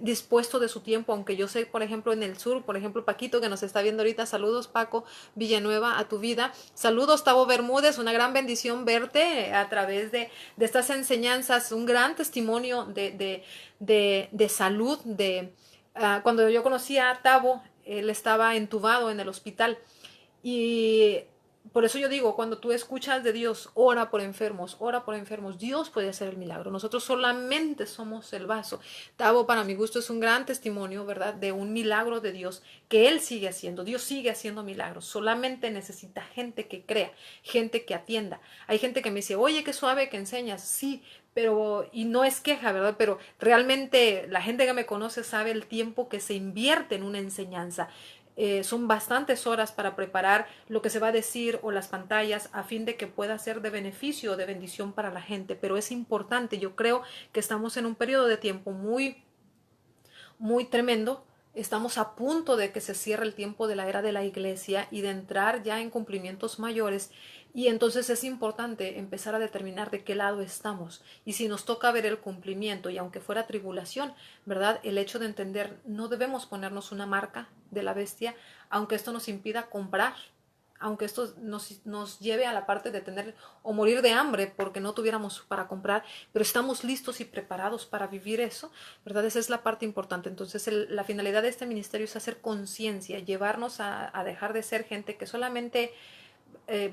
B: dispuesto de su tiempo, aunque yo sé, por ejemplo, en el sur, por ejemplo, Paquito, que nos está viendo ahorita, saludos Paco Villanueva, a tu vida, saludos Tavo Bermúdez, una gran bendición verte a través de estas enseñanzas, un gran testimonio de salud, cuando yo conocí a Tavo, él estaba entubado en el hospital, y por eso yo digo, cuando tú escuchas de Dios, ora por enfermos, Dios puede hacer el milagro. Nosotros solamente somos el vaso. Tavo, para mi gusto, es un gran testimonio, ¿verdad?, de un milagro de Dios que Él sigue haciendo. Dios sigue haciendo milagros. Solamente necesita gente que crea, gente que atienda. Hay gente que me dice, oye, qué suave que enseñas. Sí, pero, y no es queja, ¿verdad? Pero realmente la gente que me conoce sabe el tiempo que se invierte en una enseñanza. Son bastantes horas para preparar lo que se va a decir o las pantallas a fin de que pueda ser de beneficio o de bendición para la gente, pero es importante. Yo creo que estamos en un periodo de tiempo muy tremendo. Estamos a punto de que se cierre el tiempo de la era de la iglesia y de entrar ya en cumplimientos mayores, y entonces es importante empezar a determinar de qué lado estamos, y si nos toca ver el cumplimiento, y aunque fuera tribulación, ¿verdad?, el hecho de entender, no debemos ponernos una marca de la bestia, aunque esto nos impida comprar, aunque esto nos lleve a la parte de tener o morir de hambre porque no tuviéramos para comprar, pero estamos listos y preparados para vivir eso, ¿verdad? Esa es la parte importante. Entonces la finalidad de este ministerio es hacer conciencia, llevarnos a dejar de ser gente que solamente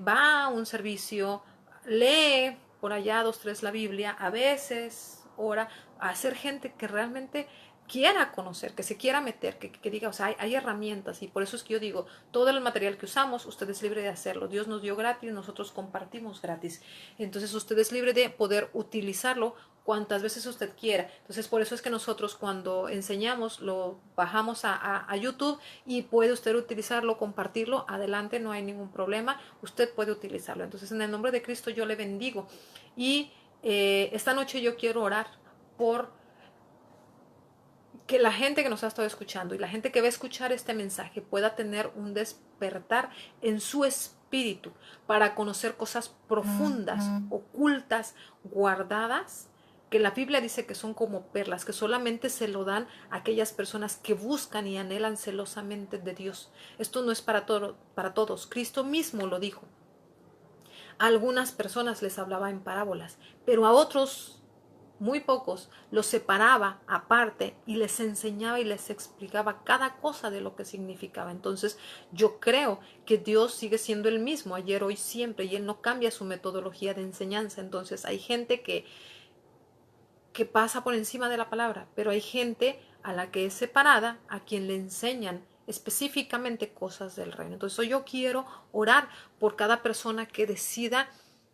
B: va a un servicio, lee por allá 2, 3 la Biblia, a veces ora, a ser gente que realmente quiera conocer, que se quiera meter, que diga, o sea, hay herramientas, y por eso es que yo digo, todo el material que usamos, usted es libre de hacerlo. Dios nos dio gratis, nosotros compartimos gratis. Entonces usted es libre de poder utilizarlo cuantas veces usted quiera. Entonces por eso es que nosotros cuando enseñamos lo bajamos a YouTube, y puede usted utilizarlo, compartirlo, adelante, no hay ningún problema, usted puede utilizarlo. Entonces en el nombre de Cristo yo le bendigo, y esta noche yo quiero orar por que la gente que nos ha estado escuchando y la gente que va a escuchar este mensaje pueda tener un despertar en su espíritu para conocer cosas profundas, ocultas, guardadas que la Biblia dice que son como perlas, que solamente se lo dan a aquellas personas que buscan y anhelan celosamente de Dios. Esto no es para todos. Cristo mismo lo dijo. A algunas personas les hablaba en parábolas, pero a otros, muy pocos, los separaba aparte y les enseñaba y les explicaba cada cosa de lo que significaba. Entonces, yo creo que Dios sigue siendo el mismo ayer, hoy, siempre, y Él no cambia su metodología de enseñanza. Entonces, hay gente que pasa por encima de la palabra, pero hay gente a la que es separada, a quien le enseñan específicamente cosas del reino. Entonces, hoy yo quiero orar por cada persona que decida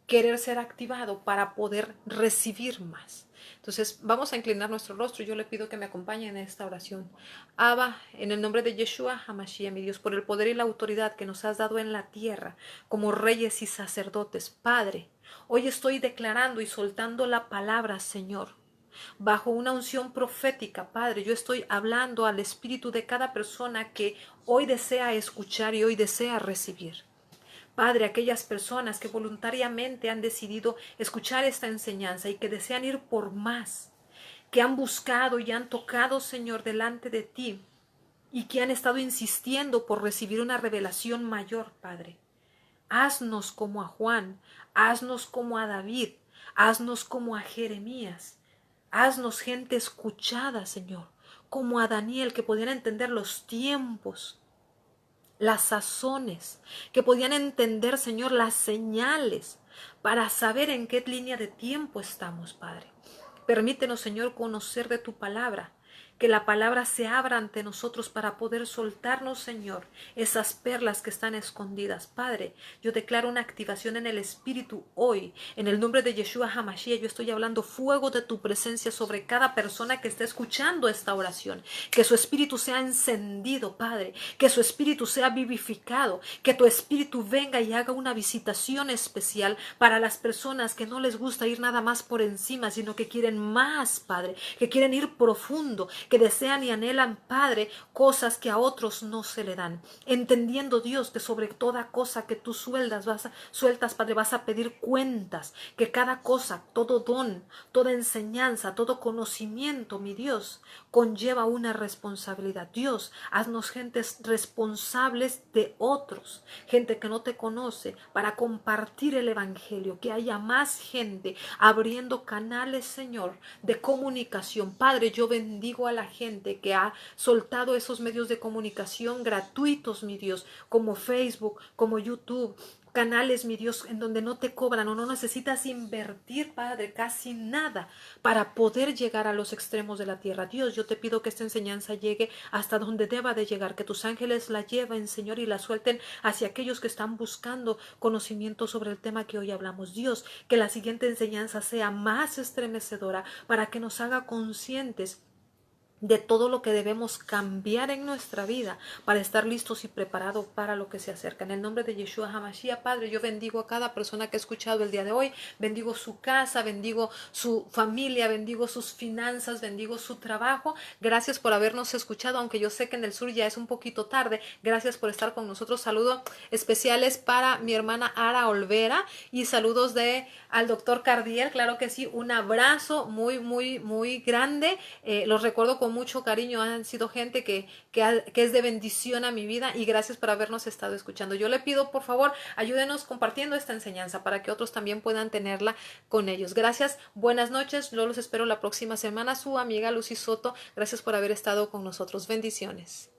B: querer ser activado para poder recibir más. Entonces, vamos a inclinar nuestro rostro. Yo le pido que me acompañe en esta oración. Abba, en el nombre de Yeshua HaMashiach, mi Dios, por el poder y la autoridad que nos has dado en la tierra como reyes y sacerdotes, Padre, hoy estoy declarando y soltando la palabra, Señor, bajo una unción profética, Padre. Yo estoy hablando al espíritu de cada persona que hoy desea escuchar y hoy desea recibir. Padre, aquellas personas que voluntariamente han decidido escuchar esta enseñanza y que desean ir por más, que han buscado y han tocado, Señor, delante de ti y que han estado insistiendo por recibir una revelación mayor, Padre. Haznos como a Juan, haznos como a David, haznos como a Jeremías. Haznos gente escuchada, Señor, como a Daniel, que podían entender los tiempos, las sazones, que podían entender, Señor, las señales, para saber en qué línea de tiempo estamos, Padre. Permítenos, Señor, conocer de tu palabra, que la palabra se abra ante nosotros para poder soltarnos, Señor, esas perlas que están escondidas. Padre, yo declaro una activación en el Espíritu hoy. En el nombre de Yeshua HaMashiach, yo estoy hablando fuego de tu presencia sobre cada persona que esté escuchando esta oración. Que su espíritu sea encendido, Padre. Que su espíritu sea vivificado. Que tu espíritu venga y haga una visitación especial para las personas que no les gusta ir nada más por encima, sino que quieren más, Padre. Que quieren ir profundo, que desean y anhelan, Padre, cosas que a otros no se le dan. Entendiendo, Dios, que sobre toda cosa que tú sueltas, Padre, vas a pedir cuentas, que cada cosa, todo don, toda enseñanza, todo conocimiento, mi Dios, conlleva una responsabilidad. Dios, haznos gentes responsables de otros, gente que no te conoce, para compartir el evangelio, que haya más gente abriendo canales, Señor, de comunicación. Padre, yo bendigo a la gente que ha soltado esos medios de comunicación gratuitos, mi Dios, como Facebook, como YouTube, canales, mi Dios, en donde no te cobran o no necesitas invertir, Padre, casi nada para poder llegar a los extremos de la tierra. Dios, yo te pido que esta enseñanza llegue hasta donde deba de llegar, que tus ángeles la lleven, Señor, y la suelten hacia aquellos que están buscando conocimiento sobre el tema que hoy hablamos. Dios, que la siguiente enseñanza sea más estremecedora para que nos haga conscientes de todo lo que debemos cambiar en nuestra vida para estar listos y preparados para lo que se acerca. En el nombre de Yeshua HaMashiach, Padre, yo bendigo a cada persona que ha escuchado el día de hoy, bendigo su casa, bendigo su familia, bendigo sus finanzas, bendigo su trabajo. Gracias por habernos escuchado, aunque yo sé que en el sur ya es un poquito tarde. Gracias por estar con nosotros. Saludos especiales para mi hermana Ara Olvera y saludos al doctor Cardiel, claro que sí, un abrazo muy, muy, muy grande. Los recuerdo con mucho cariño, han sido gente que es de bendición a mi vida y gracias por habernos estado escuchando. Yo le pido, por favor, ayúdenos compartiendo esta enseñanza para que otros también puedan tenerla con ellos. Gracias, buenas noches, yo los espero la próxima semana. Su amiga Lucy Soto, gracias por haber estado con nosotros. Bendiciones.